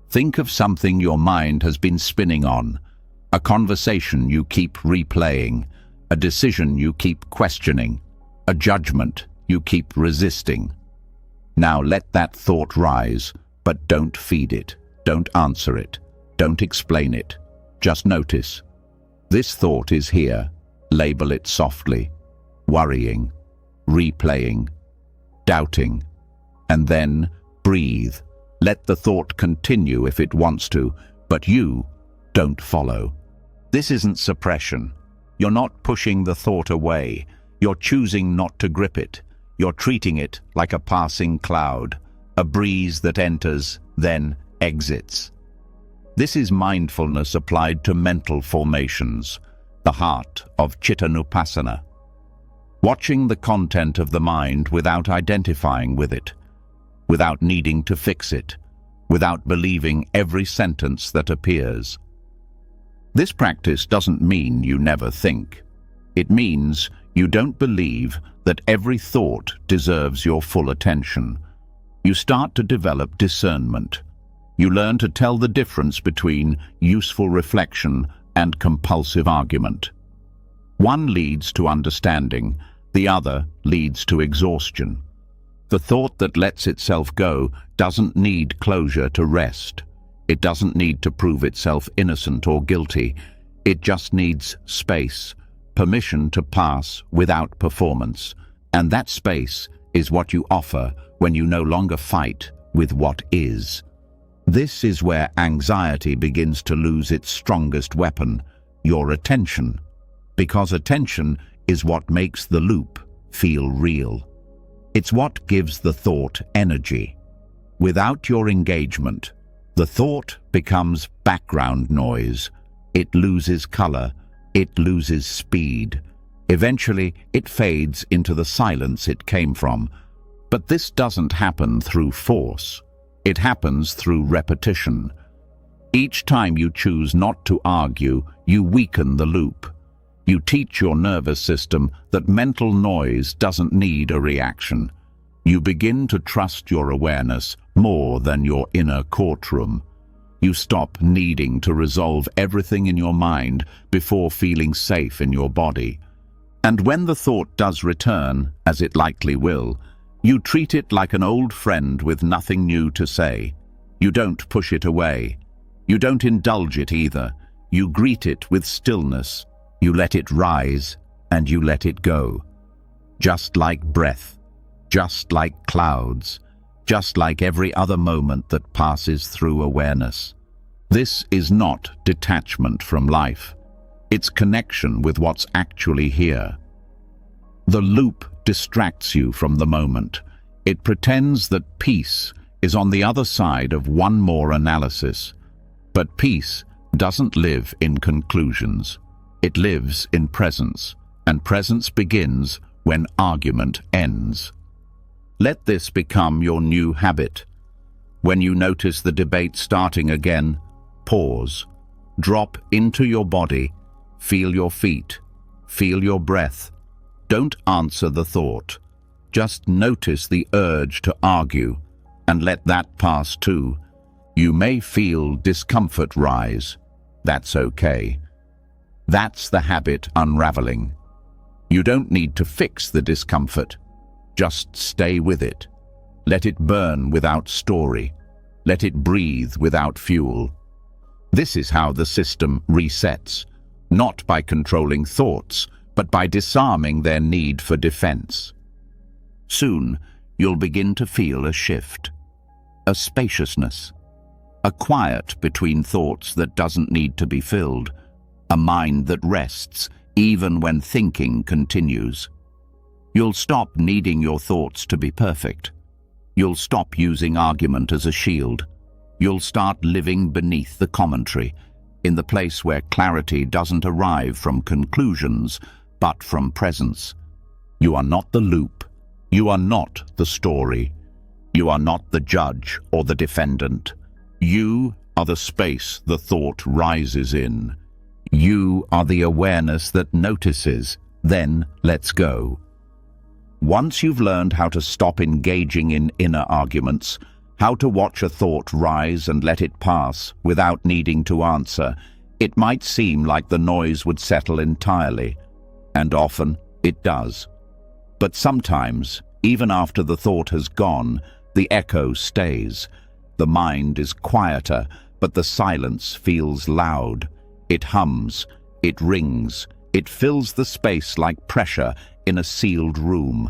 Think of something your mind has been spinning on, a conversation you keep replaying, a decision you keep questioning, a judgment you keep resisting. Now let that thought rise, but don't feed it, don't answer it, don't explain it. Just notice. This thought is here. Label it softly. Worrying, replaying, doubting, and then breathe. Let the thought continue if it wants to, but you don't follow. This isn't suppression. You're not pushing the thought away. You're choosing not to grip it. You're treating it like a passing cloud, a breeze that enters, then exits. This is mindfulness applied to mental formations, the heart of Chittanupassana. Watching the content of the mind without identifying with it, without needing to fix it, without believing every sentence that appears. This practice doesn't mean you never think. It means you don't believe that every thought deserves your full attention. You start to develop discernment. You learn to tell the difference between useful reflection and compulsive argument. One leads to understanding, the other leads to exhaustion. The thought that lets itself go doesn't need closure to rest. It doesn't need to prove itself innocent or guilty. It just needs space, permission to pass without performance. And that space is what you offer when you no longer fight with what is. This is where anxiety begins to lose its strongest weapon, your attention. Because attention is what makes the loop feel real. It's what gives the thought energy. Without your engagement, The thought becomes background noise. It loses color. It loses speed. Eventually, it fades into the silence it came from. But this doesn't happen through force. It happens through repetition. Each time you choose not to argue, you weaken the loop. You teach your nervous system that mental noise doesn't need a reaction. You begin to trust your awareness more than your inner courtroom. You stop needing to resolve everything in your mind before feeling safe in your body. And when the thought does return, as it likely will, you treat it like an old friend with nothing new to say. You don't push it away. You don't indulge it either. You greet it with stillness. You let it rise, and you let it go. Just like breath, just like clouds, just like every other moment that passes through awareness. This is not detachment from life. It's connection with what's actually here. The loop distracts you from the moment. It pretends that peace is on the other side of one more analysis. But peace doesn't live in conclusions. It lives in presence, and presence begins when argument ends. Let this become your new habit. When you notice the debate starting again, pause. Drop into your body. Feel your feet. Feel your breath. Don't answer the thought. Just notice the urge to argue, and let that pass too. You may feel discomfort rise. That's okay. That's the habit unraveling. You don't need to fix the discomfort. Just stay with it. Let it burn without story. Let it breathe without fuel. This is how the system resets, not by controlling thoughts, but by disarming their need for defense. Soon, you'll begin to feel a shift, a spaciousness, a quiet between thoughts that doesn't need to be filled, a mind that rests even when thinking continues. You'll stop needing your thoughts to be perfect. You'll stop using argument as a shield. You'll start living beneath the commentary, in the place where clarity doesn't arrive from conclusions, but from presence. You are not the loop. You are not the story. You are not the judge or the defendant. You are the space the thought rises in. You are the awareness that notices, then lets go. Once you've learned how to stop engaging in inner arguments, how to watch a thought rise and let it pass without needing to answer, it might seem like the noise would settle entirely, and often it does. But sometimes, even after the thought has gone, the echo stays. The mind is quieter, but the silence feels loud. It hums, it rings, it fills the space like pressure in a sealed room.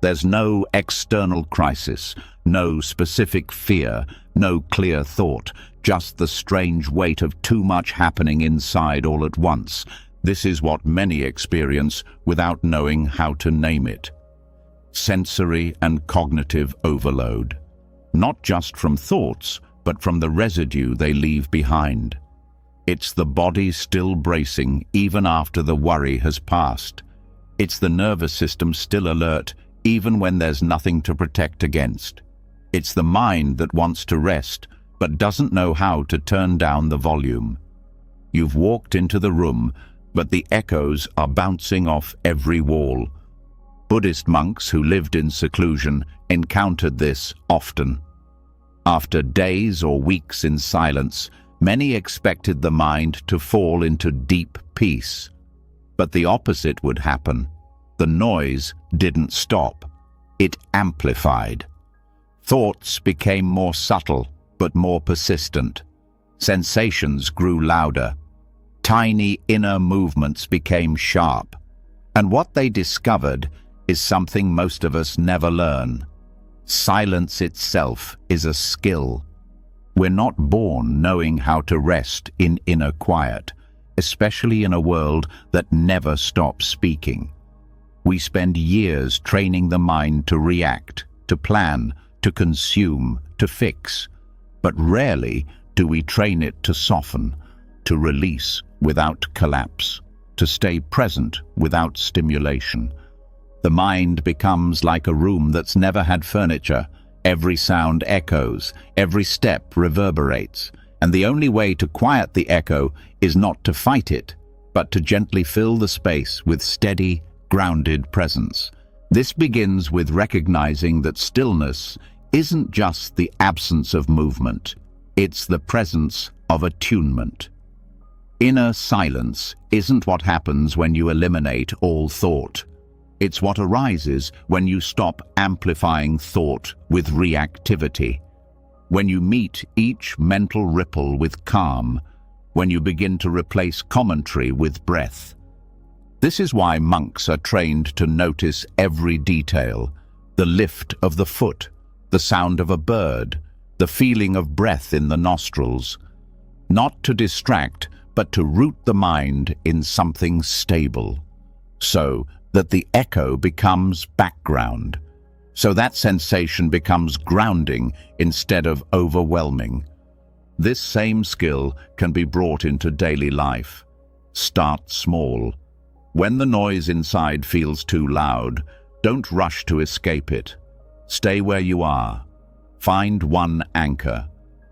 There's no external crisis, no specific fear, no clear thought, just the strange weight of too much happening inside all at once. This is what many experience without knowing how to name it. Sensory and cognitive overload. Not just from thoughts, but from the residue they leave behind. It's the body still bracing even after the worry has passed. It's the nervous system still alert even when there's nothing to protect against. It's the mind that wants to rest but doesn't know how to turn down the volume. You've walked into the room, but the echoes are bouncing off every wall. Buddhist monks who lived in seclusion encountered this often. After days or weeks in silence, many expected the mind to fall into deep peace. But the opposite would happen. The noise didn't stop. It amplified. Thoughts became more subtle, but more persistent. Sensations grew louder. Tiny inner movements became sharp. And what they discovered is something most of us never learn. Silence itself is a skill. We're not born knowing how to rest in inner quiet, especially in a world that never stops speaking. We spend years training the mind to react, to plan, to consume, to fix. But rarely Do we train it to soften, to release without collapse, to stay present without stimulation? The mind becomes like a room that's never had furniture. Every sound echoes, every step reverberates, and the only way to quiet the echo is not to fight it, but to gently fill the space with steady, grounded presence. This begins with recognizing that stillness isn't just the absence of movement, it's the presence of attunement. Inner silence isn't what happens when you eliminate all thought. It's what arises when you stop amplifying thought with reactivity. When you meet each mental ripple with calm, when you begin to replace commentary with breath. This is why monks are trained to notice every detail: the lift of the foot, the sound of a bird, the feeling of breath in the nostrils. Not to distract, but to root the mind in something stable, so that the echo becomes background, so that sensation becomes grounding instead of overwhelming. This same skill can be brought into daily life. Start small. When the noise inside feels too loud, don't rush to escape it. Stay where you are. Find one anchor.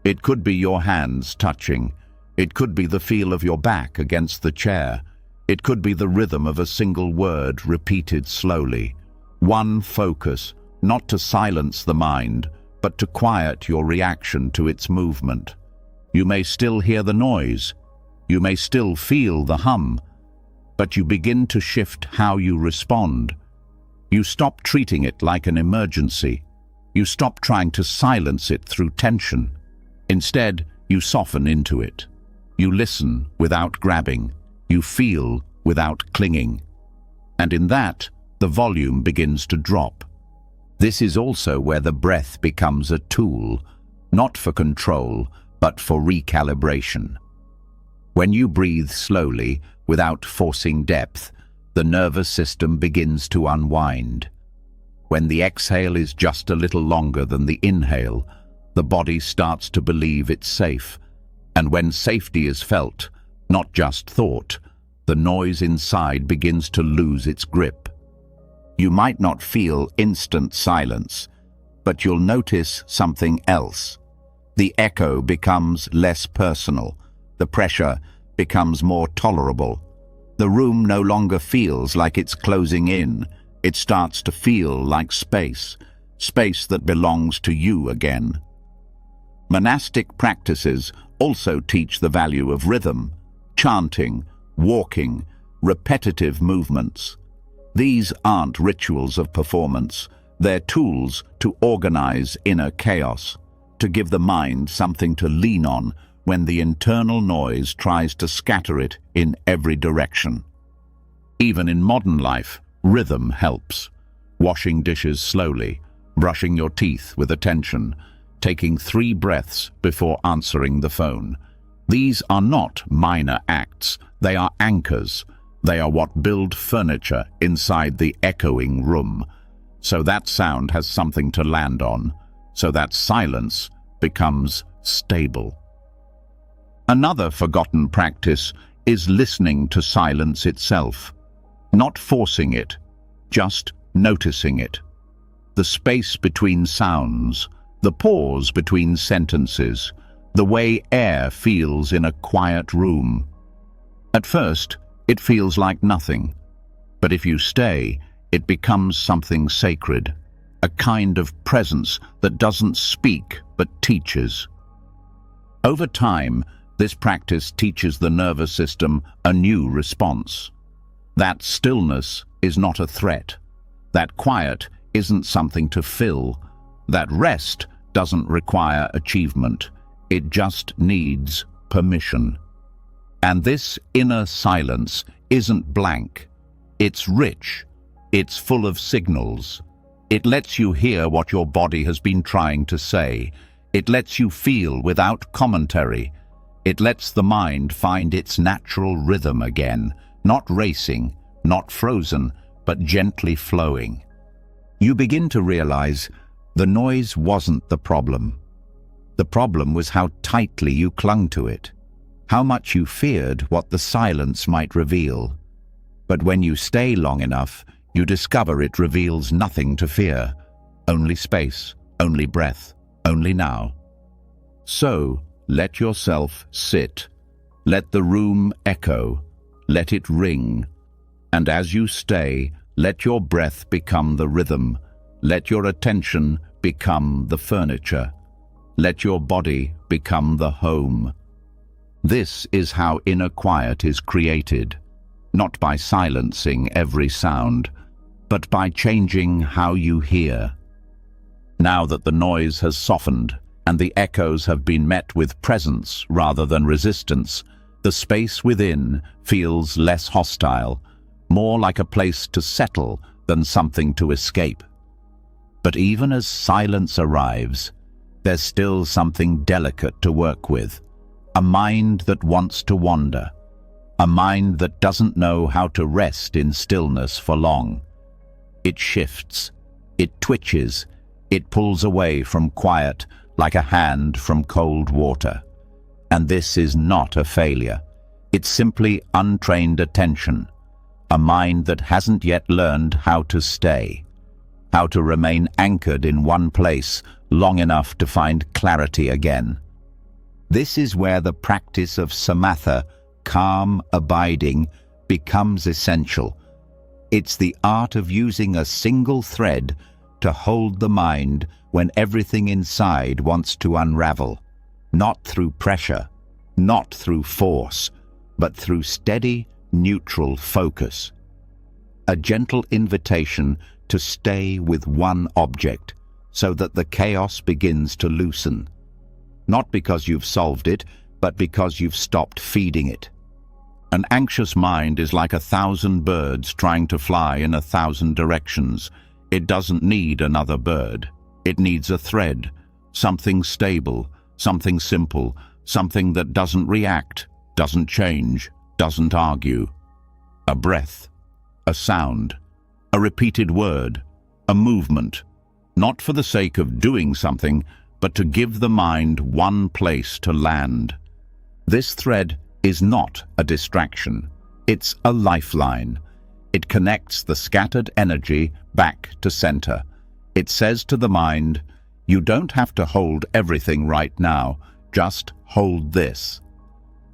It could be your hands touching. It could be the feel of your back against the chair. It could be the rhythm of a single word repeated slowly. One focus, not to silence the mind, but to quiet your reaction to its movement. You may still hear the noise. You may still feel the hum, but you begin to shift how you respond. You stop treating it like an emergency. You stop trying to silence it through tension. Instead, you soften into it. You listen without grabbing. You feel without clinging. And in that, the volume begins to drop. This is also where the breath becomes a tool, not for control, but for recalibration. When you breathe slowly, without forcing depth, the nervous system begins to unwind. When the exhale is just a little longer than the inhale, the body starts to believe it's safe. And when safety is felt, not just thought, the noise inside begins to lose its grip. You might not feel instant silence, but you'll notice something else. The echo becomes less personal. The pressure becomes more tolerable. The room no longer feels like it's closing in. It starts to feel like space, space that belongs to you again. Monastic practices also teach the value of rhythm, chanting, walking, repetitive movements. These aren't rituals of performance. They're tools to organize inner chaos, to give the mind something to lean on when the internal noise tries to scatter it in every direction. Even in modern life, rhythm helps. Washing dishes slowly, brushing your teeth with attention, taking 3 breaths before answering the phone. These are not minor acts, they are anchors. They are what build furniture inside the echoing room, so that sound has something to land on, so that silence becomes stable. Another forgotten practice is listening to silence itself, not forcing it, just noticing it. The space between sounds, the pause between sentences, the way air feels in a quiet room. At first, it feels like nothing, but if you stay, it becomes something sacred, a kind of presence that doesn't speak but teaches. Over time, this practice teaches the nervous system a new response. That stillness is not a threat. That quiet isn't something to fill. That rest doesn't require achievement. It just needs permission. And this inner silence isn't blank. It's rich. It's full of signals. It lets you hear what your body has been trying to say. It lets you feel without commentary. It lets the mind find its natural rhythm again, not racing, not frozen, but gently flowing. You begin to realize the noise wasn't the problem. The problem was how tightly you clung to it, how much you feared what the silence might reveal. But when you stay long enough, you discover it reveals nothing to fear, only space, only breath, only now. So, let yourself sit. Let the room echo. Let it ring. And as you stay, let your breath become the rhythm. Let your attention become the furniture. Let your body become the home. This is how inner quiet is created, not by silencing every sound, but by changing how you hear. Now that the noise has softened and the echoes have been met with presence rather than resistance, the space within feels less hostile, more like a place to settle than something to escape. But even as silence arrives, there's still something delicate to work with, a mind that wants to wander, a mind that doesn't know how to rest in stillness for long. It shifts, it twitches, it pulls away from quiet like a hand from cold water. And this is not a failure. It's simply untrained attention, a mind that hasn't yet learned how to stay, how to remain anchored in one place long enough to find clarity again. This is where the practice of samatha, calm abiding, becomes essential. It's the art of using a single thread to hold the mind when everything inside wants to unravel, not through pressure, not through force, but through steady, neutral focus. A gentle invitation to stay with one object so that the chaos begins to loosen. Not because you've solved it, but because you've stopped feeding it. An anxious mind is like 1,000 birds trying to fly in 1,000 directions. It doesn't need another bird. It needs a thread, something stable, something simple, something that doesn't react, doesn't change, doesn't argue. A breath, a sound, a repeated word, a movement, not for the sake of doing something, but to give the mind one place to land. This thread is not a distraction. It's a lifeline. It connects the scattered energy back to center. It says to the mind, you don't have to hold everything right now, just hold this.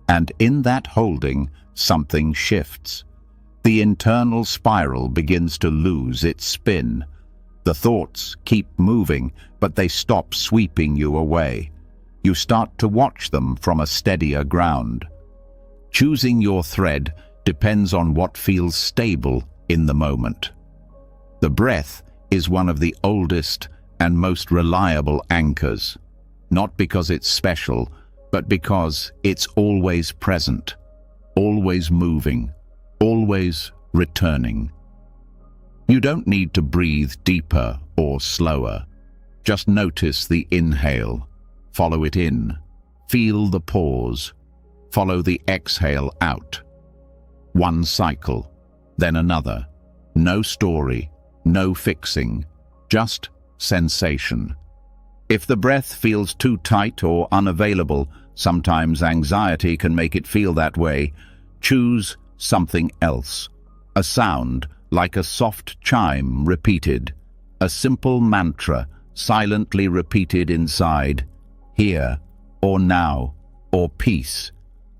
And in that holding, something shifts. The internal spiral begins to lose its spin. The thoughts keep moving, but they stop sweeping you away. You start to watch them from a steadier ground. Choosing your thread depends on what feels stable in the moment. The breath is one of the oldest and most reliable anchors, not because it's special, but because it's always present, always moving, always returning. You don't need to breathe deeper or slower. Just notice the inhale, follow it in, feel the pause, follow the exhale out. One cycle, then another. No story, no fixing, just sensation. If the breath feels too tight or unavailable, sometimes anxiety can make it feel that way, choose something else. A sound, like a soft chime repeated. A simple mantra, silently repeated inside. Here, or now, or peace.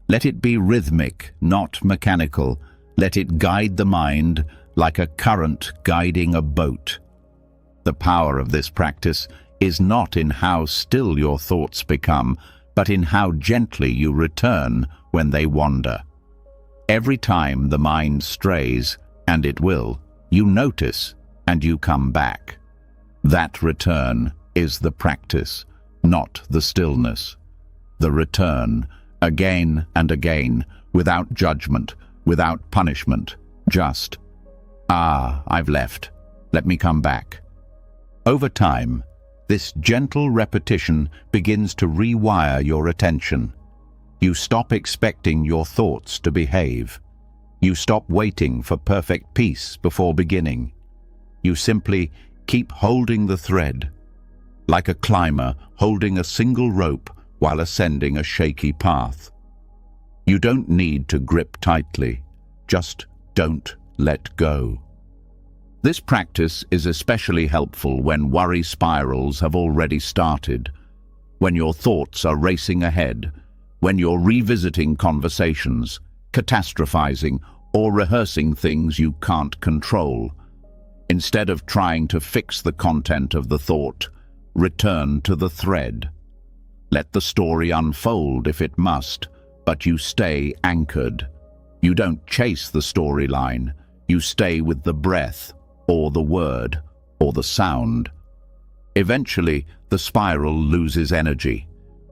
Let it be rhythmic, not mechanical. Let it guide the mind like a current guiding a boat. The power of this practice is not in how still your thoughts become, but in how gently you return when they wander. Every time the mind strays, and it will, you notice and you come back. That return is the practice, not the stillness. The return, again and again, without judgment, without punishment, just, I've left. Let me come back. Over time, this gentle repetition begins to rewire your attention. You stop expecting your thoughts to behave. You stop waiting for perfect peace before beginning. You simply keep holding the thread, like a climber holding a single rope while ascending a shaky path. You don't need to grip tightly, just don't let go. This practice is especially helpful when worry spirals have already started, when your thoughts are racing ahead, when you're revisiting conversations, catastrophizing, or rehearsing things you can't control. Instead of trying to fix the content of the thought, return to the thread. Let the story unfold if it must, but you stay anchored. You don't chase the storyline, you stay with the breath, or the word, or the sound. Eventually, the spiral loses energy,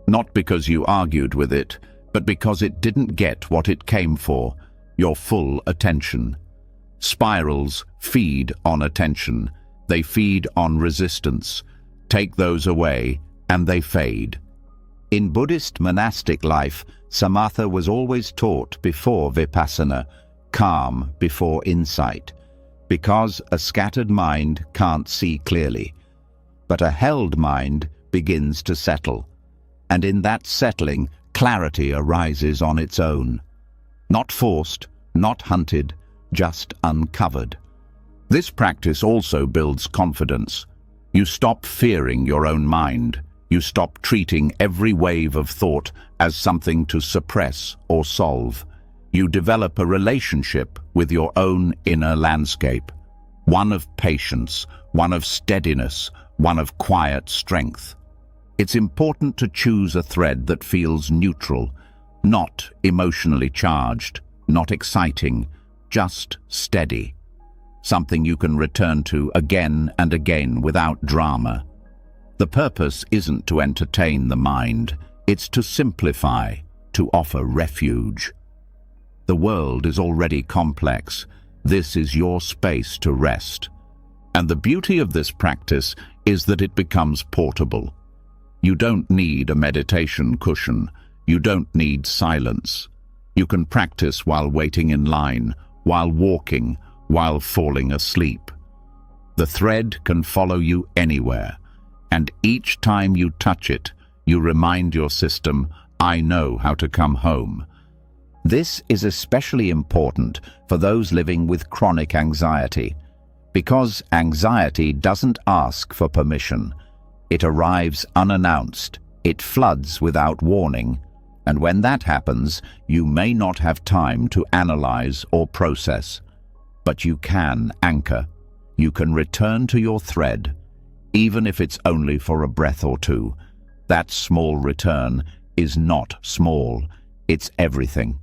not because you argued with it, but because it didn't get what it came for, your full attention. Spirals feed on attention. They feed on resistance. Take those away, and they fade. In Buddhist monastic life, samatha was always taught before vipassana, calm before insight, because a scattered mind can't see clearly. But a held mind begins to settle, and in that settling, clarity arises on its own. Not forced, not hunted, just uncovered. This practice also builds confidence. You stop fearing your own mind. You stop treating every wave of thought as something to suppress or solve. You develop a relationship with your own inner landscape, one of patience, one of steadiness, one of quiet strength. It's important to choose a thread that feels neutral, not emotionally charged, not exciting, just steady. Something you can return to again and again without drama. The purpose isn't to entertain the mind, it's to simplify, to offer refuge. The world is already complex. This is your space to rest. And the beauty of this practice is that it becomes portable. You don't need a meditation cushion. You don't need silence. You can practice while waiting in line, while walking, while falling asleep. The thread can follow you anywhere, and each time you touch it, you remind your system, I know how to come home. This is especially important for those living with chronic anxiety, because anxiety doesn't ask for permission. It arrives unannounced, it floods without warning, and when that happens, you may not have time to analyze or process. But you can anchor. You can return to your thread, even if it's only for a breath or two. That small return is not small, it's everything.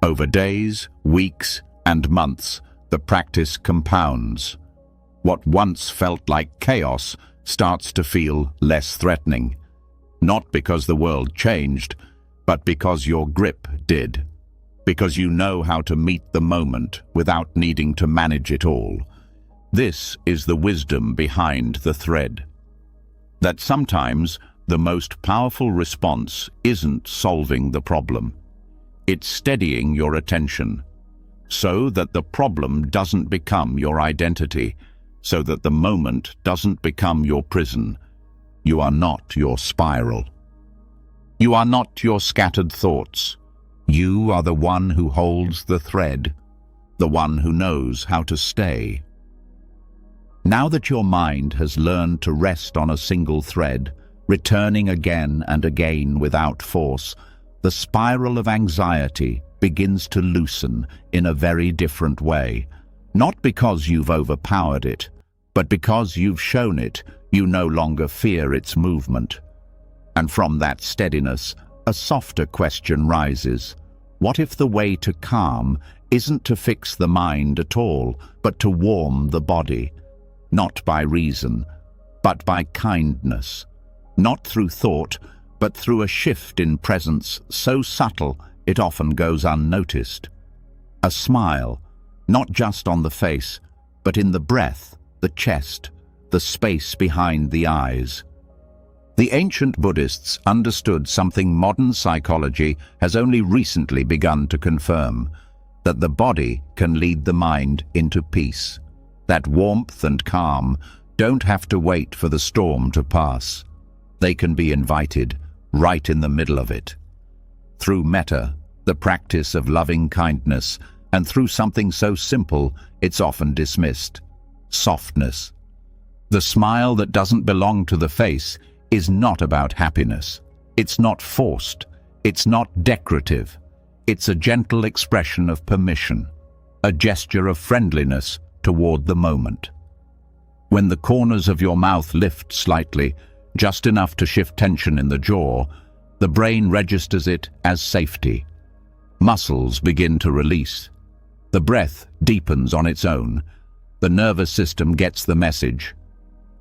Over days, weeks, and months, the practice compounds. What once felt like chaos starts to feel less threatening, not because the world changed, but because your grip did. Because you know how to meet the moment without needing to manage it all. This is the wisdom behind the thread. That sometimes the most powerful response isn't solving the problem. It's steadying your attention, so that the problem doesn't become your identity, so that the moment doesn't become your prison. You are not your spiral. You are not your scattered thoughts. You are the one who holds the thread, the one who knows how to stay. Now that your mind has learned to rest on a single thread, returning again and again without force, the spiral of anxiety begins to loosen in a very different way. Not because you've overpowered it, but because you've shown it you no longer fear its movement. And from that steadiness, a softer question rises. What if the way to calm isn't to fix the mind at all, but to warm the body? Not by reason, but by kindness. Not through thought, but through a shift in presence so subtle it often goes unnoticed. A smile, not just on the face, but in the breath, the chest, the space behind the eyes. The ancient Buddhists understood something modern psychology has only recently begun to confirm, that the body can lead the mind into peace. That warmth and calm don't have to wait for the storm to pass. They can be invited right in the middle of it. Through metta, the practice of loving kindness, and through something so simple it's often dismissed: softness. The smile that doesn't belong to the face is not about happiness. It's not forced. It's not decorative. It's a gentle expression of permission, a gesture of friendliness toward the moment. When the corners of your mouth lift slightly, just enough to shift tension in the jaw, the brain registers it as safety. Muscles begin to release. The breath deepens on its own. The nervous system gets the message: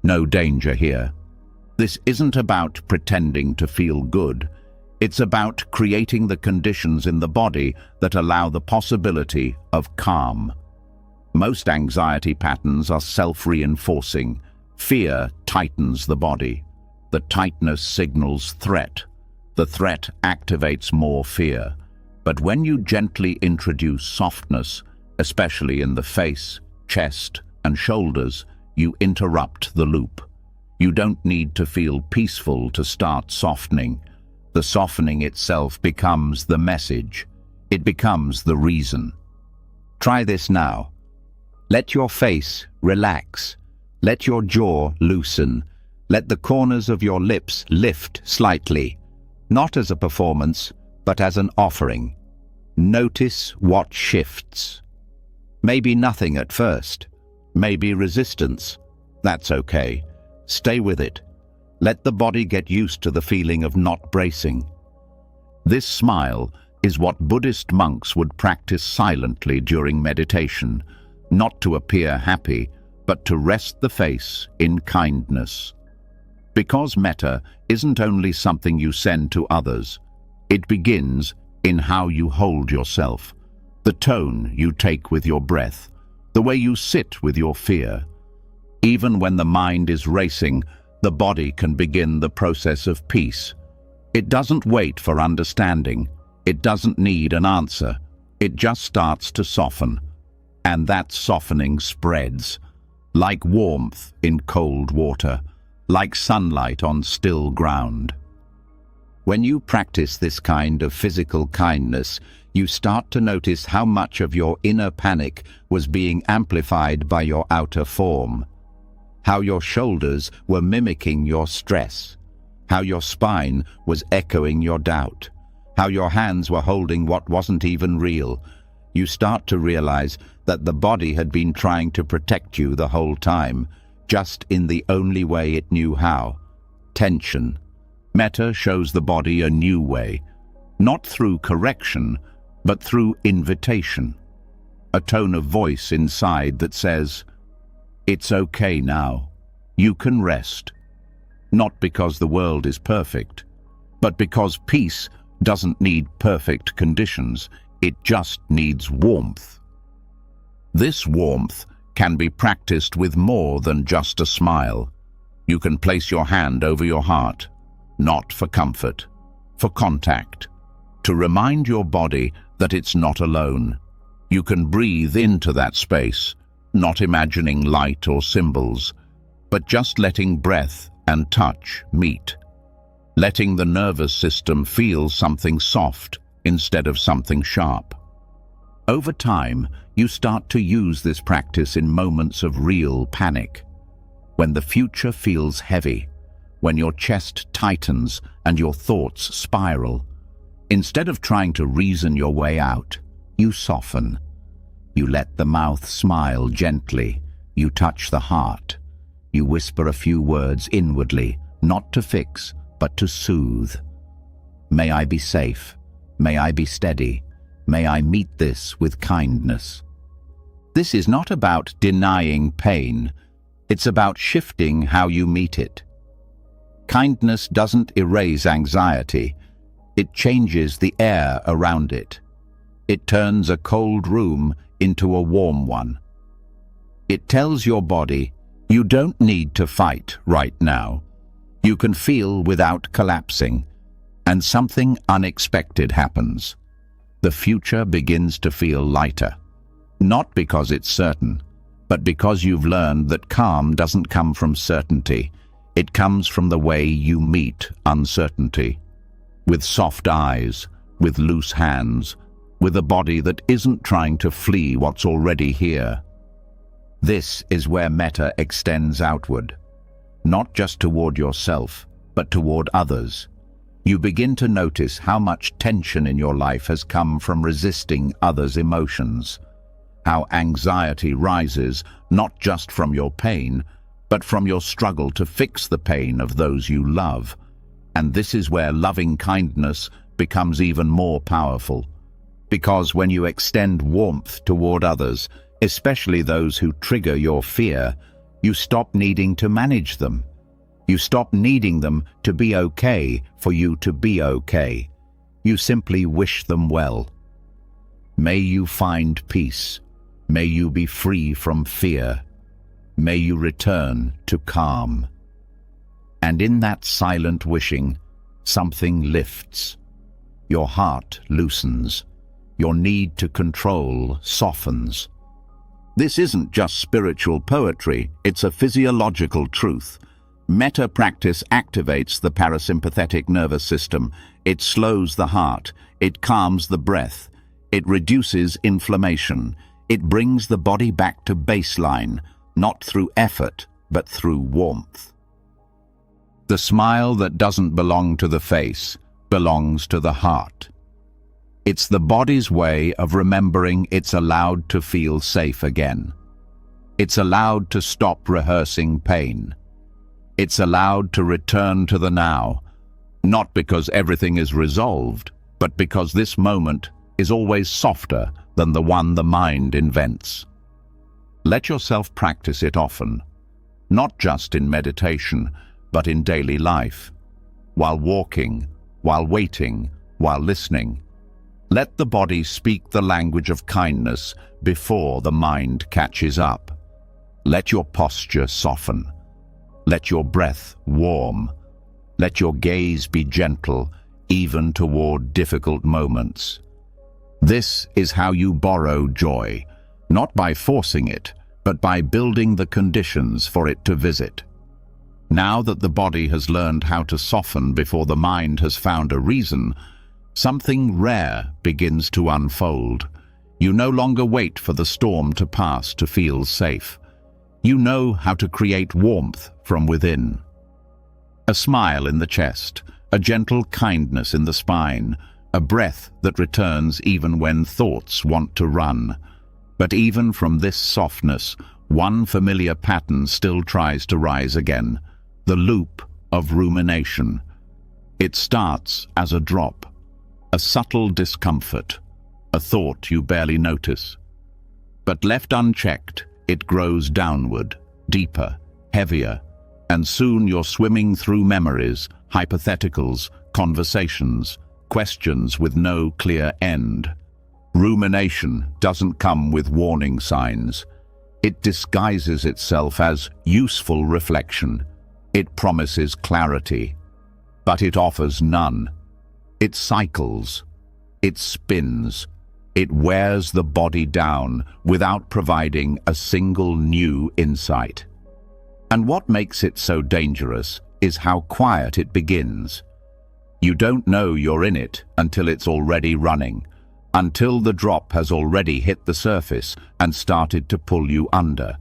no danger here. This isn't about pretending to feel good. It's about creating the conditions in the body that allow the possibility of calm. Most anxiety patterns are self-reinforcing. Fear tightens the body. The tightness signals threat. The threat activates more fear. But when you gently introduce softness, especially in the face, chest, and shoulders, you interrupt the loop. You don't need to feel peaceful to start softening. The softening itself becomes the message. It becomes the reason. Try this now. Let your face relax. Let your jaw loosen. Let the corners of your lips lift slightly, not as a performance, but as an offering. Notice what shifts. Maybe nothing at first. Maybe resistance. That's okay. Stay with it. Let the body get used to the feeling of not bracing. This smile is what Buddhist monks would practice silently during meditation, not to appear happy, but to rest the face in kindness. Because metta isn't only something you send to others, it begins in how you hold yourself, the tone you take with your breath, the way you sit with your fear. Even when the mind is racing, the body can begin the process of peace. It doesn't wait for understanding. It doesn't need an answer. It just starts to soften. And that softening spreads, like warmth in cold water, like sunlight on still ground. When you practice this kind of physical kindness, you start to notice how much of your inner panic was being amplified by your outer form. How your shoulders were mimicking your stress, how your spine was echoing your doubt, how your hands were holding what wasn't even real. You start to realize that the body had been trying to protect you the whole time, just in the only way it knew how: tension. Metta shows the body a new way, not through correction, but through invitation. A tone of voice inside that says, "It's okay now. You can rest." Not because the world is perfect, but because peace doesn't need perfect conditions. It just needs warmth. This warmth can be practiced with more than just a smile. You can place your hand over your heart, not for comfort, for contact, to remind your body that it's not alone. You can breathe into that space, not imagining light or symbols, but just letting breath and touch meet, letting the nervous system feel something soft instead of something sharp. Over time, you start to use this practice in moments of real panic, when the future feels heavy, when your chest tightens and your thoughts spiral. Instead of trying to reason your way out, you soften. You let the mouth smile gently. You touch the heart. You whisper a few words inwardly, not to fix, but to soothe. May I be safe. May I be steady. May I meet this with kindness. This is not about denying pain. It's about shifting how you meet it. Kindness doesn't erase anxiety. It changes the air around it. It turns a cold room into a warm one. It tells your body, you don't need to fight right now. You can feel without collapsing, and something unexpected happens. The future begins to feel lighter, not because it's certain, but because you've learned that calm doesn't come from certainty. It comes from the way you meet uncertainty. With soft eyes, with loose hands, with a body that isn't trying to flee what's already here. This is where metta extends outward, not just toward yourself, but toward others. You begin to notice how much tension in your life has come from resisting others' emotions, how anxiety rises not just from your pain, but from your struggle to fix the pain of those you love. And this is where loving kindness becomes even more powerful. Because when you extend warmth toward others, especially those who trigger your fear, you stop needing to manage them. You stop needing them to be okay for you to be okay. You simply wish them well. May you find peace. May you be free from fear. May you return to calm. And in that silent wishing, something lifts. Your heart loosens. Your need to control softens. This isn't just spiritual poetry, it's a physiological truth. Metta practice activates the parasympathetic nervous system. It slows the heart. It calms the breath. It reduces inflammation. It brings the body back to baseline, not through effort, but through warmth. The smile that doesn't belong to the face belongs to the heart. It's the body's way of remembering it's allowed to feel safe again. It's allowed to stop rehearsing pain. It's allowed to return to the now, not because everything is resolved, but because this moment is always softer than the one the mind invents. Let yourself practice it often, not just in meditation, but in daily life, while walking, while waiting, while listening. Let the body speak the language of kindness before the mind catches up. Let your posture soften. Let your breath warm. Let your gaze be gentle, even toward difficult moments. This is how you borrow joy, not by forcing it, but by building the conditions for it to visit. Now that the body has learned how to soften before the mind has found a reason, something rare begins to unfold. You no longer wait for the storm to pass to feel safe. You know how to create warmth from within. A smile in the chest, a gentle kindness in the spine, a breath that returns even when thoughts want to run. But even from this softness, one familiar pattern still tries to rise again, the loop of rumination. It starts as a drop, a subtle discomfort, a thought you barely notice. But left unchecked, it grows downward, deeper, heavier, and soon you're swimming through memories, hypotheticals, conversations, questions with no clear end. Rumination doesn't come with warning signs. It disguises itself as useful reflection. It promises clarity, but it offers none. It cycles, it spins, it wears the body down without providing a single new insight. And what makes it so dangerous is how quiet it begins. You don't know you're in it until it's already running, until the drop has already hit the surface and started to pull you under.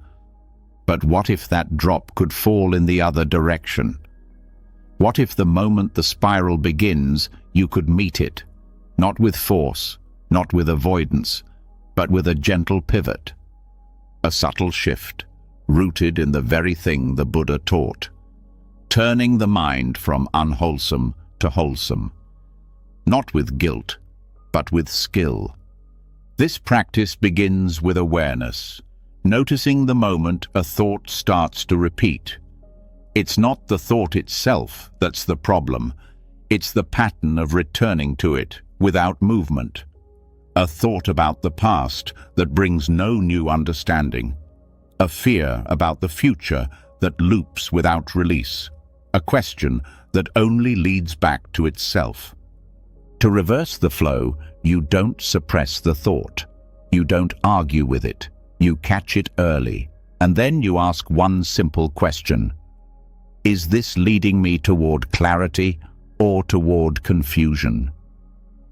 But what if that drop could fall in the other direction? What if the moment the spiral begins, you could meet it, not with force, not with avoidance, but with a gentle pivot, a subtle shift, rooted in the very thing the Buddha taught, turning the mind from unwholesome to wholesome, not with guilt, but with skill. This practice begins with awareness, noticing the moment a thought starts to repeat. It's not the thought itself that's the problem, it's the pattern of returning to it without movement. A thought about the past that brings no new understanding. A fear about the future that loops without release. A question that only leads back to itself. To reverse the flow, you don't suppress the thought. You don't argue with it. You catch it early. And then you ask one simple question. Is this leading me toward clarity or toward confusion?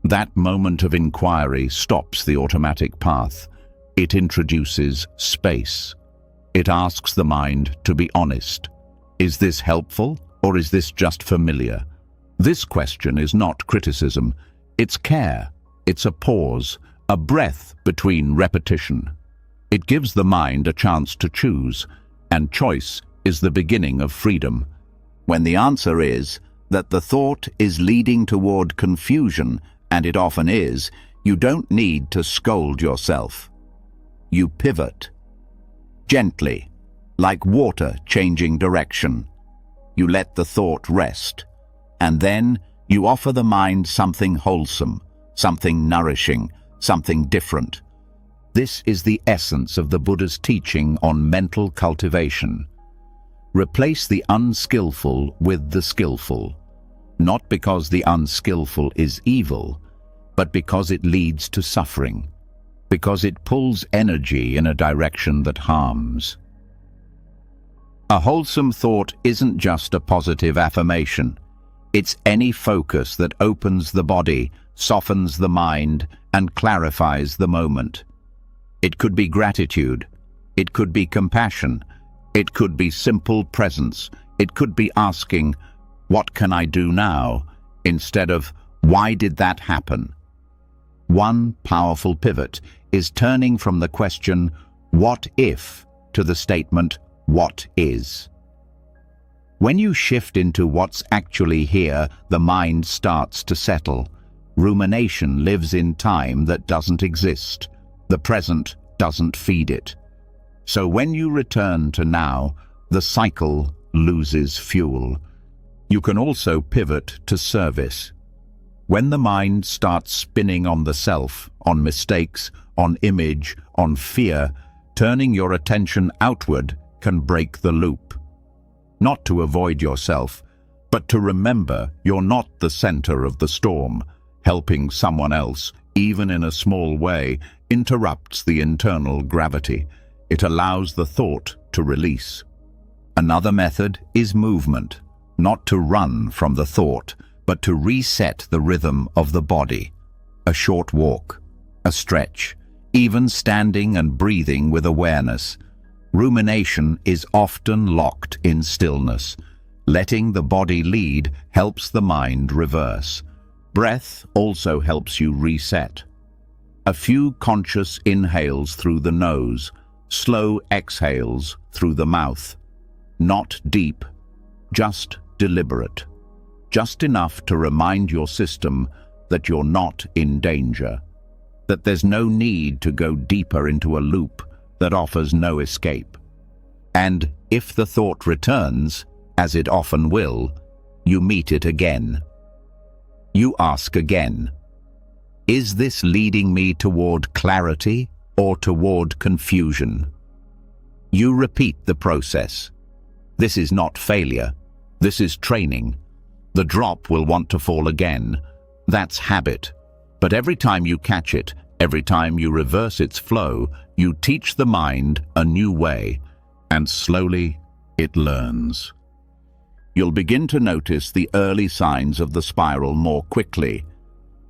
That moment of inquiry stops the automatic path. It introduces space. It asks the mind to be honest. Is this helpful or is this just familiar? This question is not criticism. It's care. It's a pause, a breath between repetition. It gives the mind a chance to choose, and choice is the beginning of freedom. When the answer is that the thought is leading toward confusion, and it often is, you don't need to scold yourself. You pivot. Gently, like water changing direction. You let the thought rest, and then you offer the mind something wholesome, something nourishing, something different. This is the essence of the Buddha's teaching on mental cultivation. Replace the unskillful with the skillful, not because the unskillful is evil, but because it leads to suffering, because it pulls energy in a direction that harms. A wholesome thought isn't just a positive affirmation. It's any focus that opens the body, softens the mind, and clarifies the moment. It could be gratitude. It could be compassion. It could be simple presence. It could be asking, "What can I do now?" instead of, "Why did that happen?" One powerful pivot is turning from the question, "What if?" to the statement, "What is?" When you shift into what's actually here, the mind starts to settle. Rumination lives in time that doesn't exist. The present doesn't feed it. So when you return to now, the cycle loses fuel. You can also pivot to service. When the mind starts spinning on the self, on mistakes, on image, on fear, turning your attention outward can break the loop. Not to avoid yourself, but to remember you're not the center of the storm. Helping someone else, even in a small way, interrupts the internal gravity. It allows the thought to release. Another method is movement, not to run from the thought, but to reset the rhythm of the body. A short walk, a stretch, even standing and breathing with awareness. Rumination is often locked in stillness. Letting the body lead helps the mind reverse. Breath also helps you reset. A few conscious inhales through the nose, slow exhales through the mouth. Not deep, just deliberate. Just enough to remind your system that you're not in danger, that there's no need to go deeper into a loop that offers no escape. And if the thought returns, as it often will, you meet it again. You ask again, is this leading me toward clarity or toward confusion? You repeat the process. This is not failure. This is training. The drop will want to fall again. That's habit. But every time you catch it, every time you reverse its flow, you teach the mind a new way, and slowly it learns. You'll begin to notice the early signs of the spiral more quickly.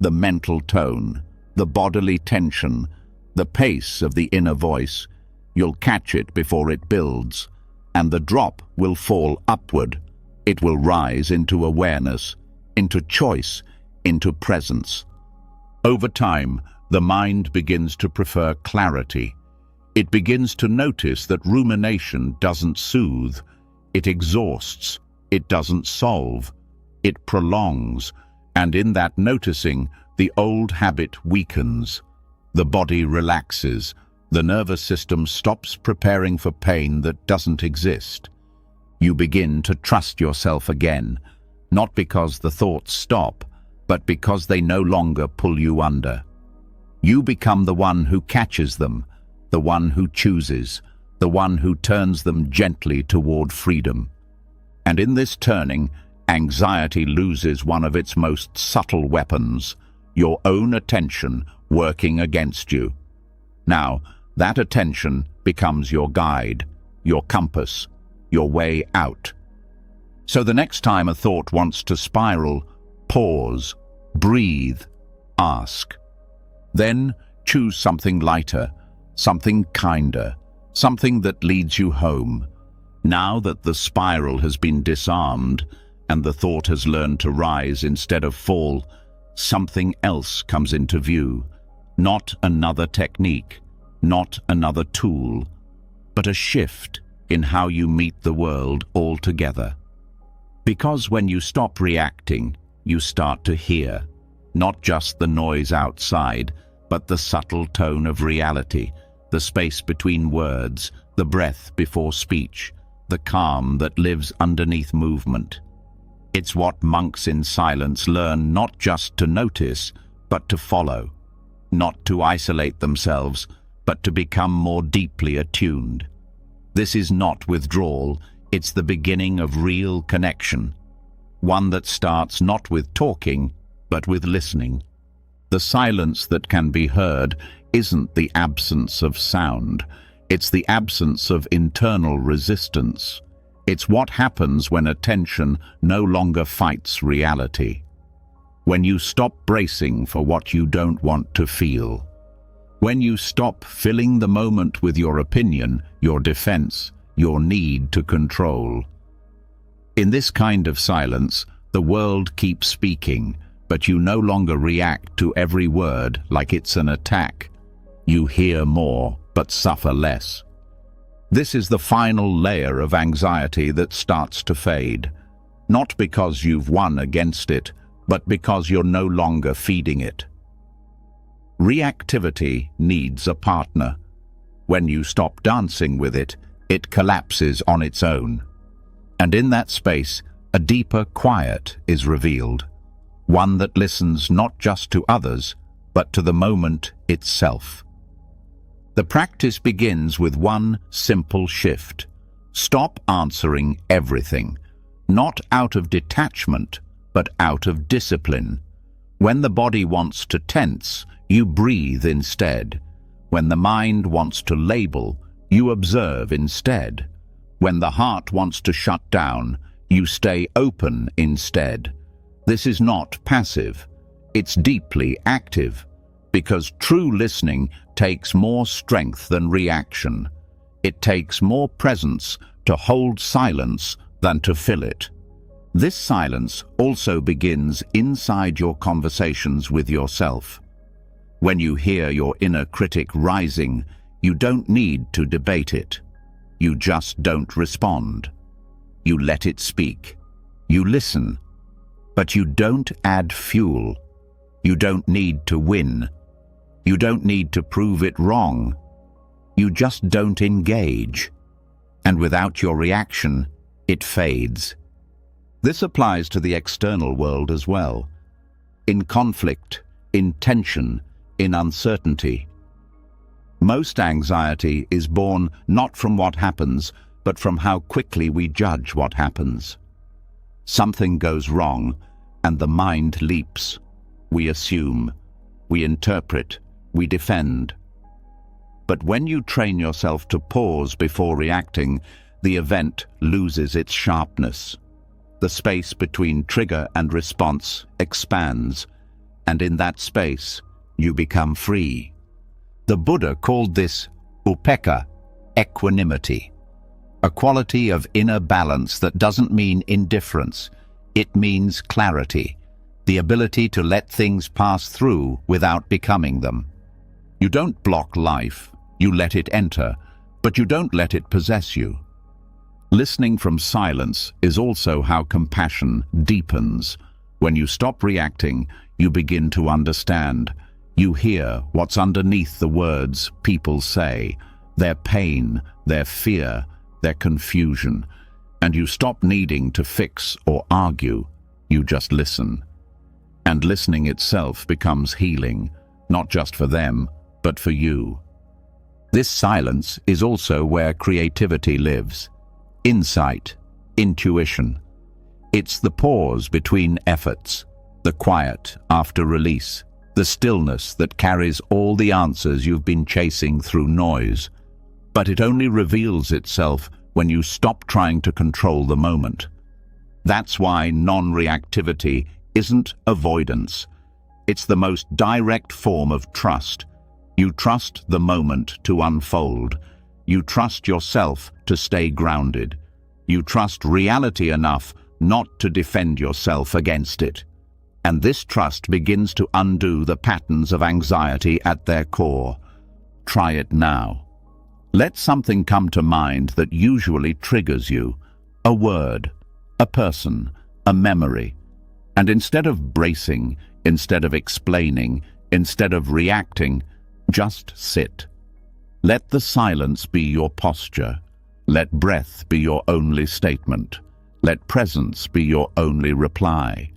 The mental tone, the bodily tension, the pace of the inner voice. You'll catch it before it builds, and the drop will fall upward. It will rise into awareness, into choice, into presence. Over time, the mind begins to prefer clarity. It begins to notice that rumination doesn't soothe, it exhausts. It doesn't solve, it prolongs, and in that noticing, the old habit weakens. The body relaxes, the nervous system stops preparing for pain that doesn't exist. You begin to trust yourself again, not because the thoughts stop, but because they no longer pull you under. You become the one who catches them, the one who chooses, the one who turns them gently toward freedom. And in this turning, anxiety loses one of its most subtle weapons, your own attention working against you. Now, that attention becomes your guide, your compass, your way out. So the next time a thought wants to spiral, pause, breathe, ask. Then choose something lighter, something kinder, something that leads you home. Now that the spiral has been disarmed and the thought has learned to rise instead of fall, something else comes into view. Not another technique, not another tool, but a shift in how you meet the world altogether. Because when you stop reacting, you start to hear, not just the noise outside, but the subtle tone of reality, the space between words, the breath before speech, the calm that lives underneath movement. It's what monks in silence learn not just to notice, but to follow, not to isolate themselves, but to become more deeply attuned. This is not withdrawal, it's the beginning of real connection, one that starts not with talking, but with listening. The silence that can be heard isn't the absence of sound, it's the absence of internal resistance. It's what happens when attention no longer fights reality. When you stop bracing for what you don't want to feel. When you stop filling the moment with your opinion, your defense, your need to control. In this kind of silence, the world keeps speaking, but you no longer react to every word like it's an attack. You hear more, but suffer less. This is the final layer of anxiety that starts to fade, not because you've won against it, but because you're no longer feeding it. Reactivity needs a partner. When you stop dancing with it, it collapses on its own. And in that space, a deeper quiet is revealed, one that listens not just to others, but to the moment itself. The practice begins with one simple shift. Stop answering everything, not out of detachment, but out of discipline. When the body wants to tense, you breathe instead. When the mind wants to label, you observe instead. When the heart wants to shut down, you stay open instead. This is not passive, it's deeply active, because true listening takes more strength than reaction. It takes more presence to hold silence than to fill it. This silence also begins inside your conversations with yourself. When you hear your inner critic rising, you don't need to debate it. You just don't respond. You let it speak. You listen. But you don't add fuel. You don't need to win. You don't need to prove it wrong. You just don't engage. And without your reaction, it fades. This applies to the external world as well. In conflict, in tension, in uncertainty. Most anxiety is born not from what happens, but from how quickly we judge what happens. Something goes wrong, and the mind leaps. We assume, we interpret, we defend. But when you train yourself to pause before reacting, the event loses its sharpness. The space between trigger and response expands, and in that space, you become free. The Buddha called this upekkha, equanimity, a quality of inner balance that doesn't mean indifference. It means clarity, the ability to let things pass through without becoming them. You don't block life, you let it enter, but you don't let it possess you. Listening from silence is also how compassion deepens. When you stop reacting, you begin to understand. You hear what's underneath the words people say, their pain, their fear, their confusion, and you stop needing to fix or argue. You just listen. And listening itself becomes healing, not just for them, but for you. This silence is also where creativity lives. Insight, intuition. It's the pause between efforts, the quiet after release, the stillness that carries all the answers you've been chasing through noise. but it only reveals itself when you stop trying to control the moment. That's why non-reactivity isn't avoidance. It's the most direct form of trust. You trust the moment to unfold. You trust yourself to stay grounded. You trust reality enough not to defend yourself against it. And this trust begins to undo the patterns of anxiety at their core. Try it now. Let something come to mind that usually triggers you. A word, a person, a memory. And instead of bracing, instead of explaining, instead of reacting, just sit. Let the silence be your posture. Let breath be your only statement. Let presence be your only reply.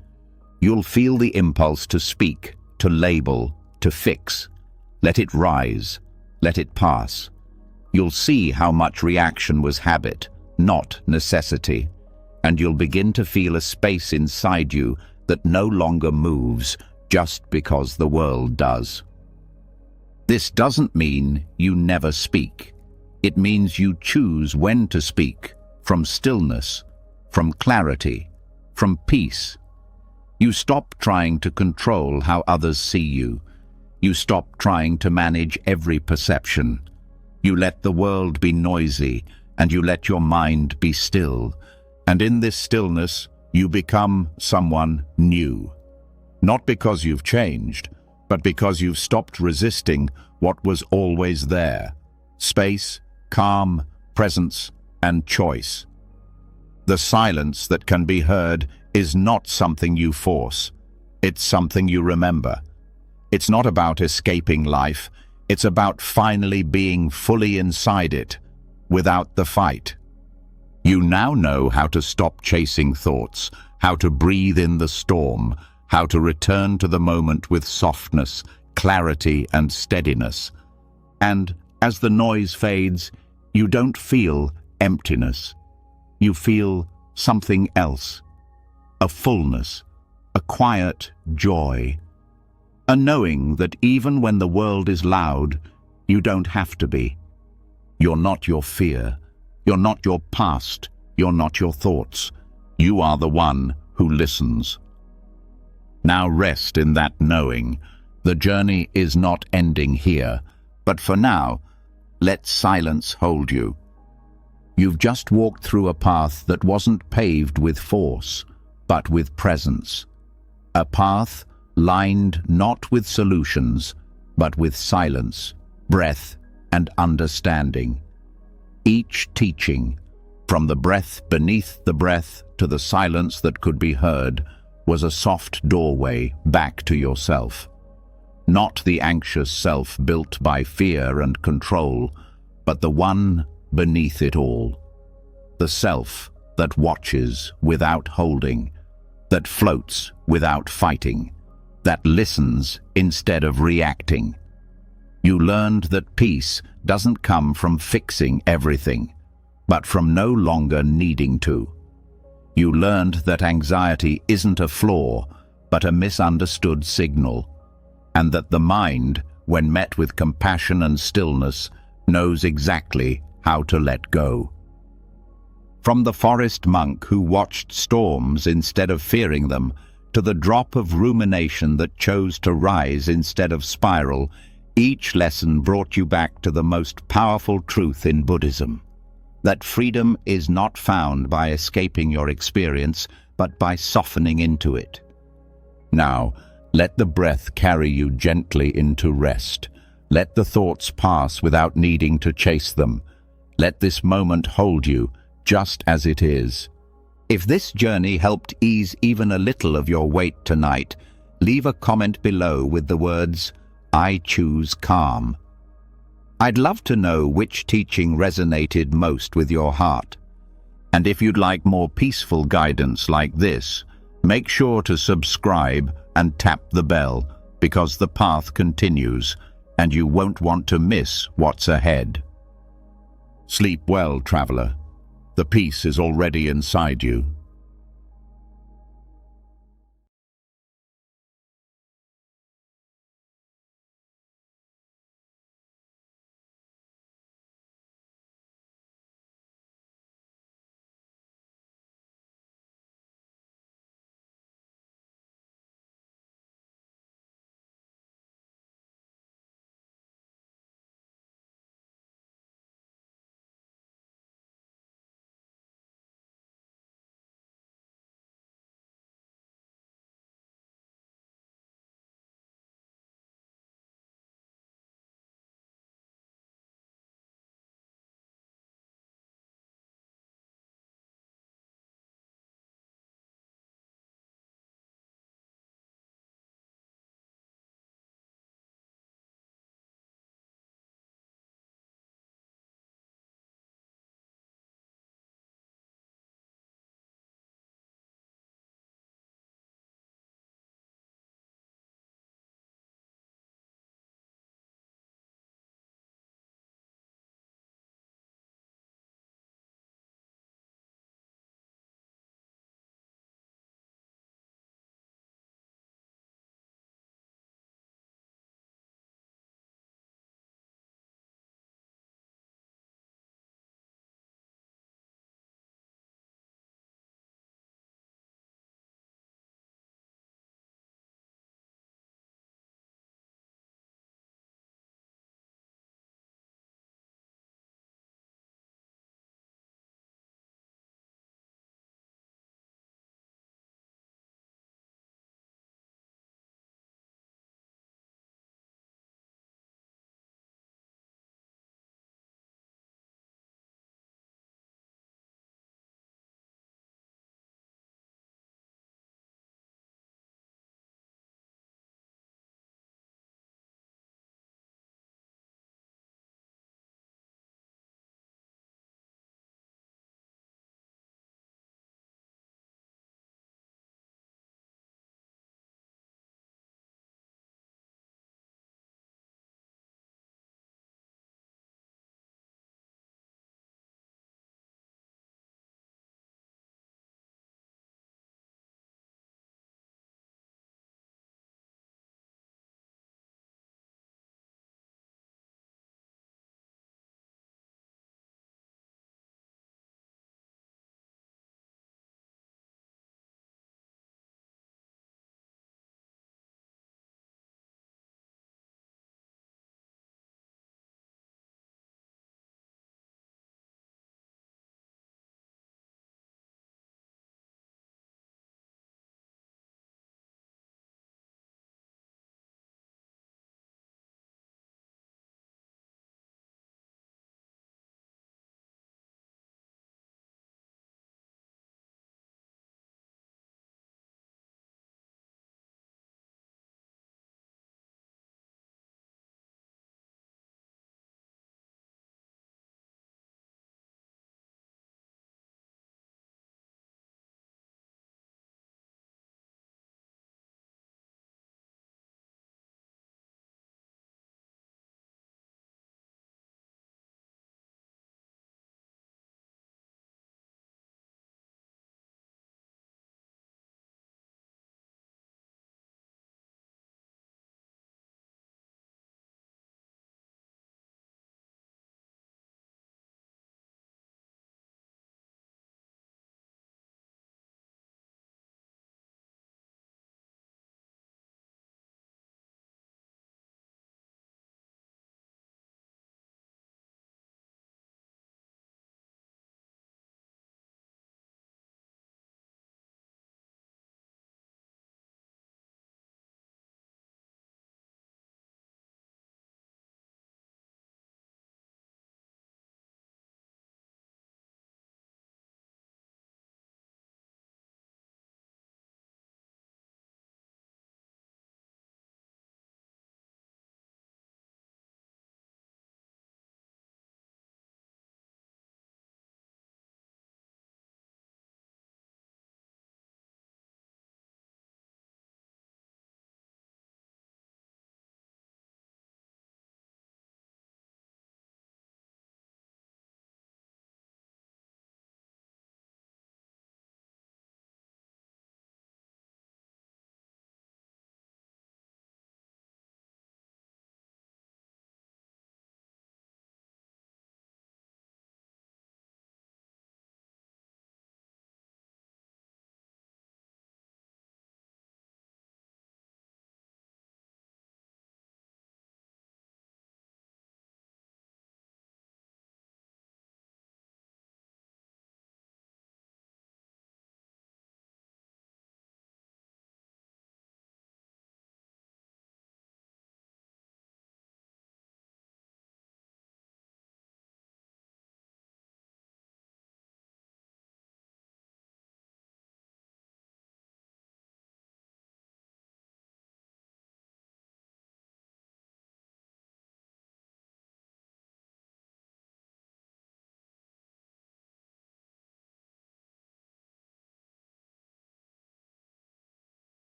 You'll feel the impulse to speak, to label, to fix. Let it rise. Let it pass. You'll see how much reaction was habit, not necessity. And you'll begin to feel a space inside you that no longer moves just because the world does. This doesn't mean you never speak. It means you choose when to speak, from stillness, from clarity, from peace. You stop trying to control how others see you. You stop trying to manage every perception. You let the world be noisy, and you let your mind be still. And in this stillness, you become someone new. Not because you've changed, but because you've stopped resisting what was always there. Space, calm, presence, and choice. The silence that can be heard is not something you force. It's something you remember. It's not about escaping life. It's about finally being fully inside it, without the fight. You now know how to stop chasing thoughts, how to breathe in the storm, how to return to the moment with softness, clarity, and steadiness. And as the noise fades, you don't feel emptiness. You feel something else. A fullness, a quiet joy. A knowing that even when the world is loud, you don't have to be. You're not your fear. You're not your past. You're not your thoughts. You are the one who listens. Now rest in that knowing. The journey is not ending here, but for now, let silence hold you. You've just walked through a path that wasn't paved with force, but with presence. A path lined not with solutions, but with silence, breath, and understanding. Each teaching, from the breath beneath the breath to the silence that could be heard, was a soft doorway back to yourself. Not the anxious self built by fear and control, but the one beneath it all. The self that watches without holding, that floats without fighting, that listens instead of reacting. You learned that peace doesn't come from fixing everything, but from no longer needing to. You learned that anxiety isn't a flaw, but a misunderstood signal, and that the mind, when met with compassion and stillness, knows exactly how to let go. From the forest monk who watched storms instead of fearing them, to the drop of rumination that chose to rise instead of spiral, each lesson brought you back to the most powerful truth in Buddhism. That freedom is not found by escaping your experience, but by softening into it. Now, let the breath carry you gently into rest. Let the thoughts pass without needing to chase them. Let this moment hold you, just as it is. If this journey helped ease even a little of your weight tonight, leave a comment below with the words, "I choose calm." I'd love to know which teaching resonated most with your heart. And if you'd like more peaceful guidance like this, make sure to subscribe and tap the bell, because the path continues, and you won't want to miss what's ahead. Sleep well, traveler. The peace is already inside you.